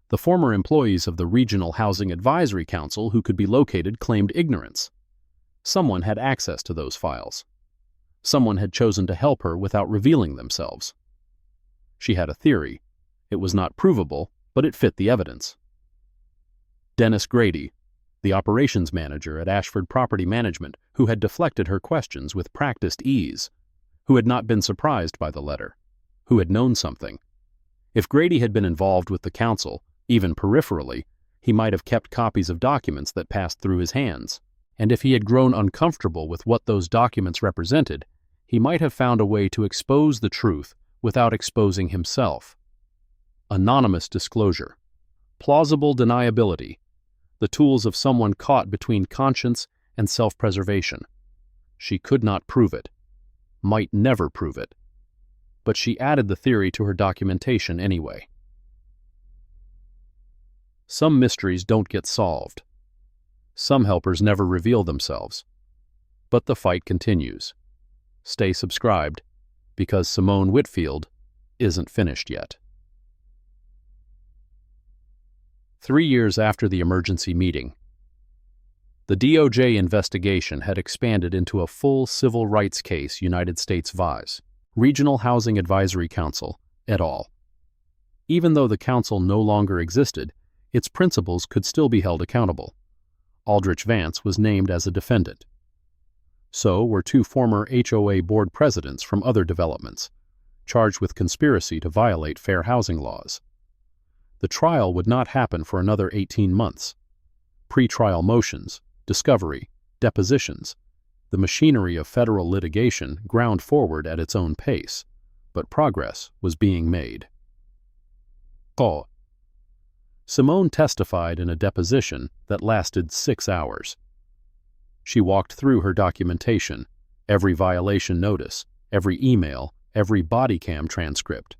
The former employees of the Regional Housing Advisory Council who could be located claimed ignorance. Someone had access to those files. Someone had chosen to help her without revealing themselves. She had a theory. It was not provable, but it fit the evidence. Dennis Grady, the operations manager at Ashford Property Management, who had deflected her questions with practiced ease, who had not been surprised by the letter, who had known something. If Grady had been involved with the council, even peripherally, he might have kept copies of documents that passed through his hands. And if he had grown uncomfortable with what those documents represented, he might have found a way to expose the truth without exposing himself. Anonymous disclosure. Plausible deniability. The tools of someone caught between conscience and self-preservation. She could not prove it, might never prove it, but she added the theory to her documentation anyway. Some mysteries don't get solved. Some helpers never reveal themselves. But the fight continues. Stay subscribed, because Simone Whitfield isn't finished yet. 3 years after the emergency meeting, the DOJ investigation had expanded into a full civil rights case, United States vs. Regional Housing Advisory Council, et al. Even though the council no longer existed, its principals could still be held accountable. Aldrich Vance was named as a defendant. So were 2 former HOA board presidents from other developments, charged with conspiracy to violate fair housing laws. The trial would not happen for another 18 months. Pre-trial motions, discovery, depositions, the machinery of federal litigation ground forward at its own pace, but progress was being made. Simone testified in a deposition that lasted 6 hours. She walked through her documentation, every violation notice, every email, every bodycam transcript.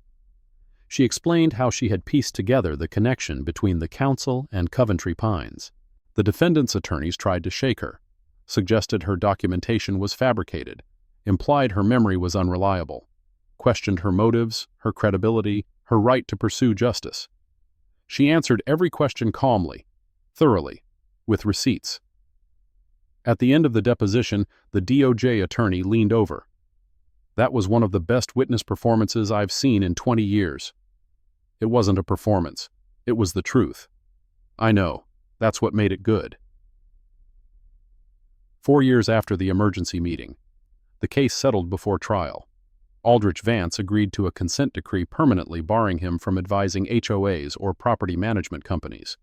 She explained how she had pieced together the connection between the council and Coventry Pines. The defendant's attorneys tried to shake her, suggested her documentation was fabricated, implied her memory was unreliable, questioned her motives, her credibility, her right to pursue justice. She answered every question calmly, thoroughly, with receipts. At the end of the deposition, the DOJ attorney leaned over. "That was one of the best witness performances I've seen in 20 years. It wasn't a performance. It was the truth. I know. That's what made it good." 4 years after the emergency meeting, the case settled before trial. Aldrich Vance agreed to a consent decree permanently barring him from advising HOAs or property management companies.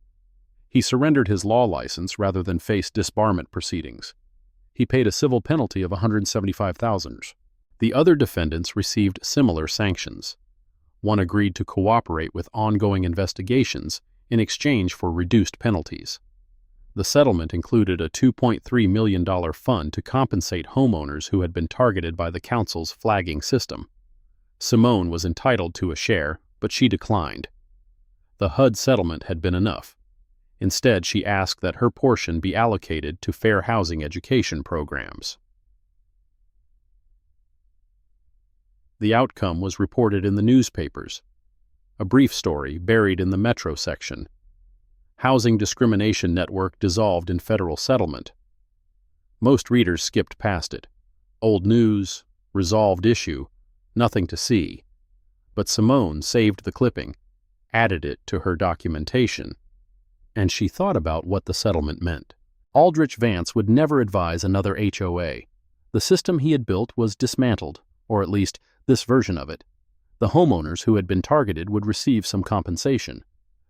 He surrendered his law license rather than face disbarment proceedings. He paid a civil penalty of $175,000. The other defendants received similar sanctions. One agreed to cooperate with ongoing investigations in exchange for reduced penalties. The settlement included a $2.3 million fund to compensate homeowners who had been targeted by the council's flagging system. Simone was entitled to a share, but she declined. The HUD settlement had been enough. Instead, she asked that her portion be allocated to fair housing education programs. The outcome was reported in the newspapers. A brief story buried in the Metro section. Housing Discrimination Network dissolved in federal settlement. Most readers skipped past it. Old news, resolved issue, nothing to see. But Simone saved the clipping, added it to her documentation, and she thought about what the settlement meant. Aldrich Vance would never advise another HOA. The system he had built was dismantled, or at least this version of it. The homeowners who had been targeted would receive some compensation,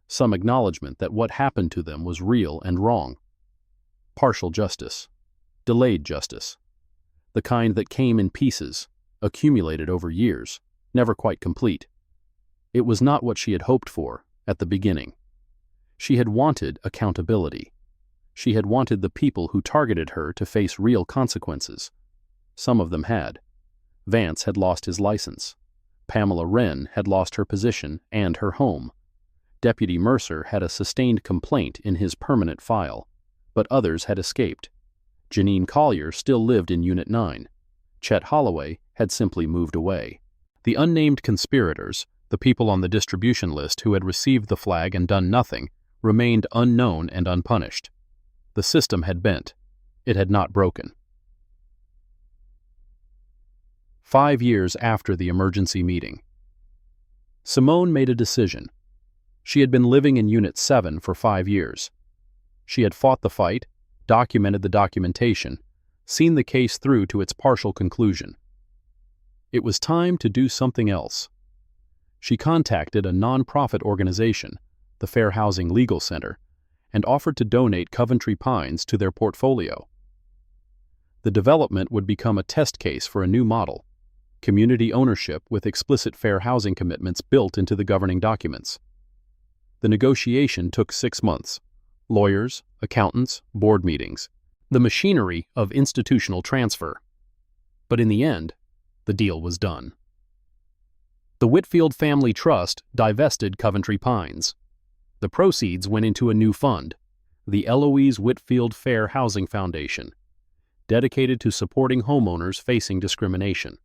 some acknowledgement that what happened to them was real and wrong. Partial justice, delayed justice, the kind that came in pieces, accumulated over years, never quite complete. It was not what she had hoped for at the beginning. She had wanted accountability. She had wanted the people who targeted her to face real consequences. Some of them had. Vance had lost his license. Pamela Wren had lost her position and her home. Deputy Mercer had a sustained complaint in his permanent file, but others had escaped. Janine Collier still lived in Unit 9. Chet Holloway had simply moved away. The unnamed conspirators, the people on the distribution list who had received the flag and done nothing, remained unknown and unpunished. The system had bent. It had not broken. 5 years after the emergency meeting, Simone made a decision. She had been living in Unit 7 for 5 years. She had fought the fight, documented the documentation, seen the case through to its partial conclusion. It was time to do something else. She contacted a non-profit organization, the Fair Housing Legal Center, and offered to donate Coventry Pines to their portfolio. The development would become a test case for a new model, community ownership with explicit fair housing commitments built into the governing documents. The negotiation took 6 months. Lawyers, accountants, board meetings, the machinery of institutional transfer. But in the end, the deal was done. The Whitfield Family Trust divested Coventry Pines. The proceeds went into a new fund, the Eloise Whitfield Fair Housing Foundation, dedicated to supporting homeowners facing discrimination.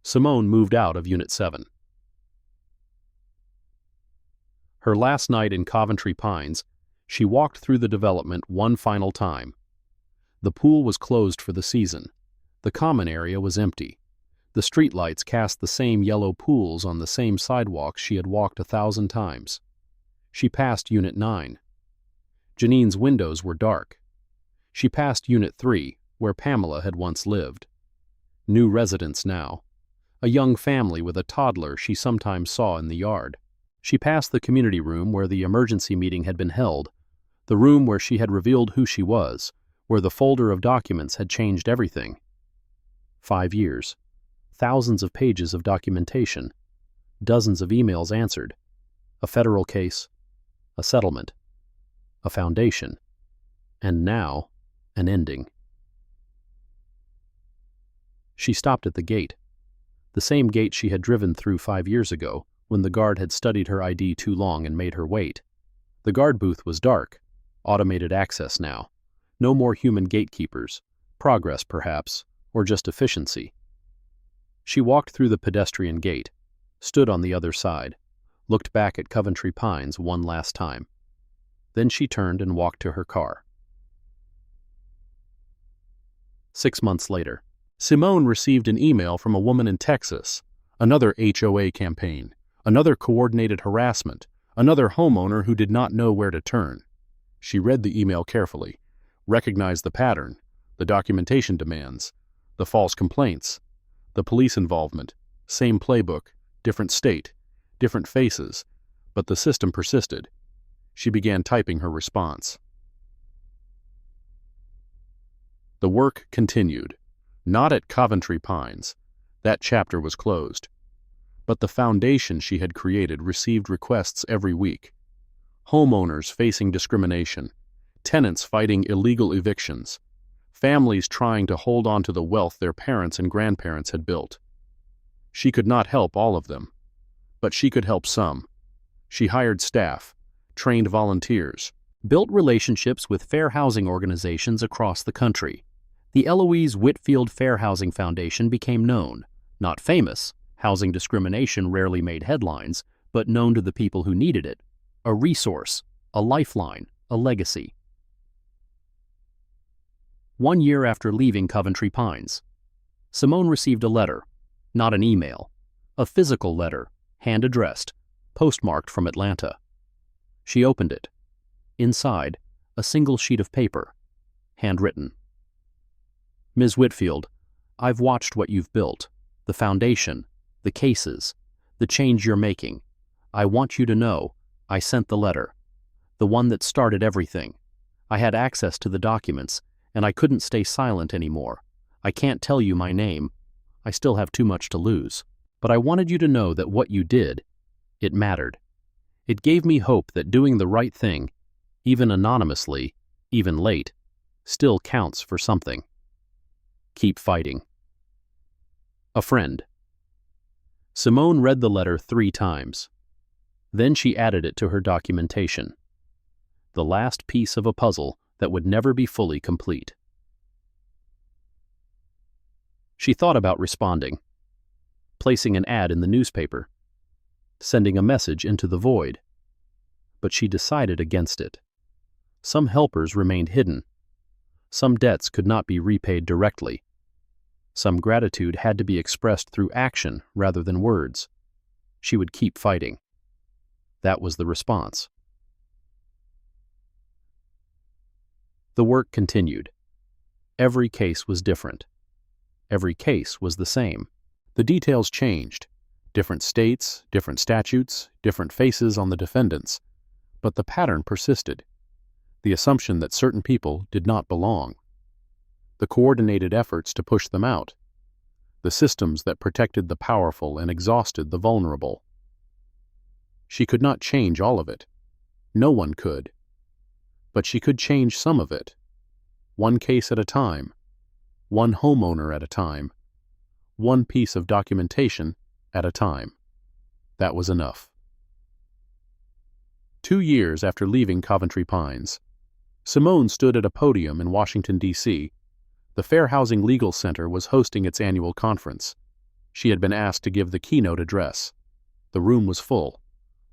Simone moved out of Unit 7. Her last night in Coventry Pines, she walked through the development one final time. The pool was closed for the season. The common area was empty. The streetlights cast the same yellow pools on the same sidewalks she had walked 1,000 times. She passed Unit 9. Janine's windows were dark. She passed Unit 3, where Pamela had once lived. New residents now. A young family with a toddler she sometimes saw in the yard. She passed the community room where the emergency meeting had been held, the room where she had revealed who she was, where the folder of documents had changed everything. 5 years. Thousands of pages of documentation. Dozens of emails answered. A federal case. A settlement. A foundation. And now, an ending. She stopped at the gate. The same gate she had driven through 5 years ago, when the guard had studied her ID too long and made her wait. The guard booth was dark. Automated access now. No more human gatekeepers. Progress, perhaps, or just efficiency. She walked through the pedestrian gate, stood on the other side, looked back at Coventry Pines one last time. Then she turned and walked to her car. 6 months later, Simone received an email from a woman in Texas, another HOA campaign, another coordinated harassment, another homeowner who did not know where to turn. She read the email carefully, recognized the pattern, the documentation demands, the false complaints, the police involvement, same playbook, different state, different faces, but the system persisted. She began typing her response. The work continued, not at Coventry Pines. That chapter was closed. But the foundation she had created received requests every week. Homeowners facing discrimination, tenants fighting illegal evictions, families trying to hold on to the wealth their parents and grandparents had built. She could not help all of them, but she could help some. She hired staff, trained volunteers, built relationships with fair housing organizations across the country. The Eloise Whitfield Fair Housing Foundation became known, not famous. Housing discrimination rarely made headlines, but known to the people who needed it. A resource, a lifeline, a legacy. 1 year after leaving Coventry Pines, Simone received a letter, not an email, a physical letter, hand-addressed, postmarked from Atlanta. She opened it. Inside, a single sheet of paper, handwritten. Ms. Whitfield, I've watched what you've built, the foundation, the cases, the change you're making. I want you to know, I sent the letter, the one that started everything. I had access to the documents, and I couldn't stay silent anymore. I can't tell you my name. I still have too much to lose. But I wanted you to know that what you did, it mattered. It gave me hope that doing the right thing, even anonymously, even late, still counts for something. Keep fighting. A friend. Simone read the letter 3 times. Then she added it to her documentation. The last piece of a puzzle that would never be fully complete. She thought about responding, placing an ad in the newspaper, sending a message into the void. But she decided against it. Some helpers remained hidden. Some debts could not be repaid directly. Some gratitude had to be expressed through action rather than words. She would keep fighting. That was the response. The work continued. Every case was different. Every case was the same. The details changed. Different states, different statutes, different faces on the defendants. But the pattern persisted. The assumption that certain people did not belong. The coordinated efforts to push them out. The systems that protected the powerful and exhausted the vulnerable. She could not change all of it. No one could. But she could change some of it. One case at a time. One homeowner at a time. One piece of documentation at a time. That was enough. 2 years after leaving Coventry Pines, Simone stood at a podium in Washington, D.C. The Fair Housing Legal Center was hosting its annual conference. She had been asked to give the keynote address. The room was full.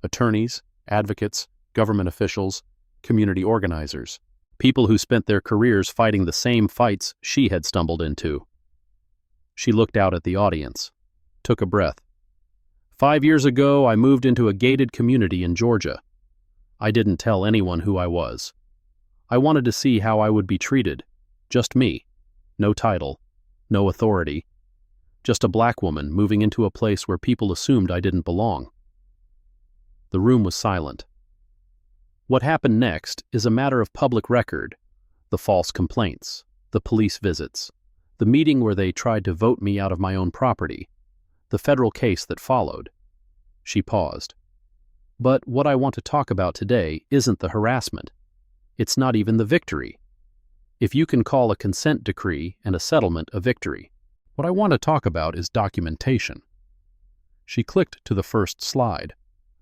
Attorneys, advocates, government officials, community organizers, people who spent their careers fighting the same fights she had stumbled into. She looked out at the audience, took a breath. 5 years ago, I moved into a gated community in Georgia. I didn't tell anyone who I was. I wanted to see how I would be treated. Just me. No title. No authority. Just a black woman moving into a place where people assumed I didn't belong. The room was silent. What happened next is a matter of public record. The false complaints, the police visits, the meeting where they tried to vote me out of my own property, the federal case that followed. She paused. But what I want to talk about today isn't the harassment. It's not even the victory. If you can call a consent decree and a settlement a victory. What I want to talk about is documentation. She clicked to the first slide,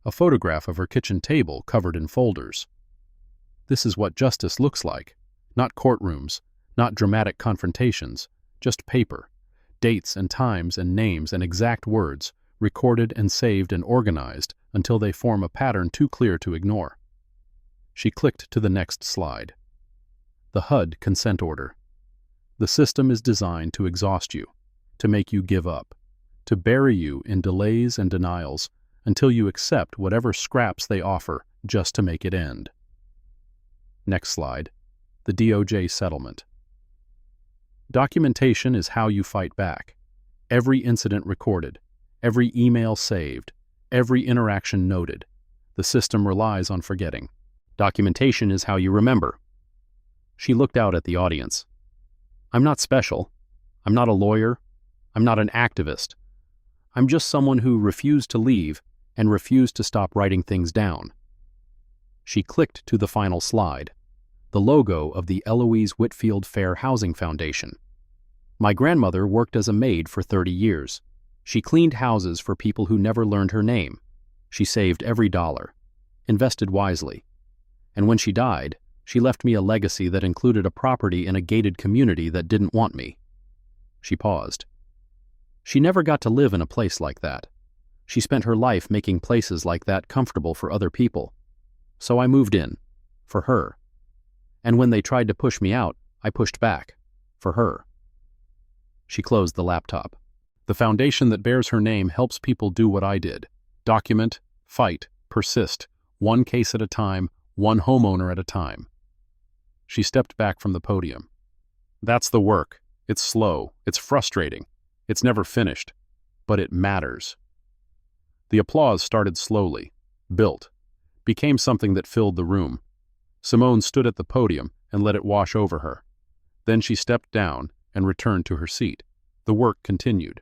a photograph of her kitchen table covered in folders. This is what justice looks like. Not courtrooms, not dramatic confrontations, just paper, dates and times and names and exact words, recorded and saved and organized until they form a pattern too clear to ignore. She clicked to the next slide. The HUD consent order. The system is designed to exhaust you, to make you give up, to bury you in delays and denials until you accept whatever scraps they offer just to make it end. Next slide. The DOJ settlement. Documentation is how you fight back. Every incident recorded, every email saved, every interaction noted. The system relies on forgetting. Documentation is how you remember. She looked out at the audience. I'm not special. I'm not a lawyer. I'm not an activist. I'm just someone who refused to leave and refused to stop writing things down. She clicked to the final slide, the logo of the Eloise Whitfield Fair Housing Foundation. My grandmother worked as a maid for 30 years. She cleaned houses for people who never learned her name. She saved every dollar, invested wisely. And when she died, she left me a legacy that included a property in a gated community that didn't want me. She paused. She never got to live in a place like that. She spent her life making places like that comfortable for other people. So I moved in, for her. And when they tried to push me out, I pushed back, for her. She closed the laptop. The foundation that bears her name helps people do what I did. Document, fight, persist, one case at a time, one homeowner at a time. She stepped back from the podium. That's the work. It's slow. It's frustrating. It's never finished. But it matters. The applause started slowly, built, became something that filled the room. Simone stood at the podium and let it wash over her. Then she stepped down and returned to her seat. The work continued.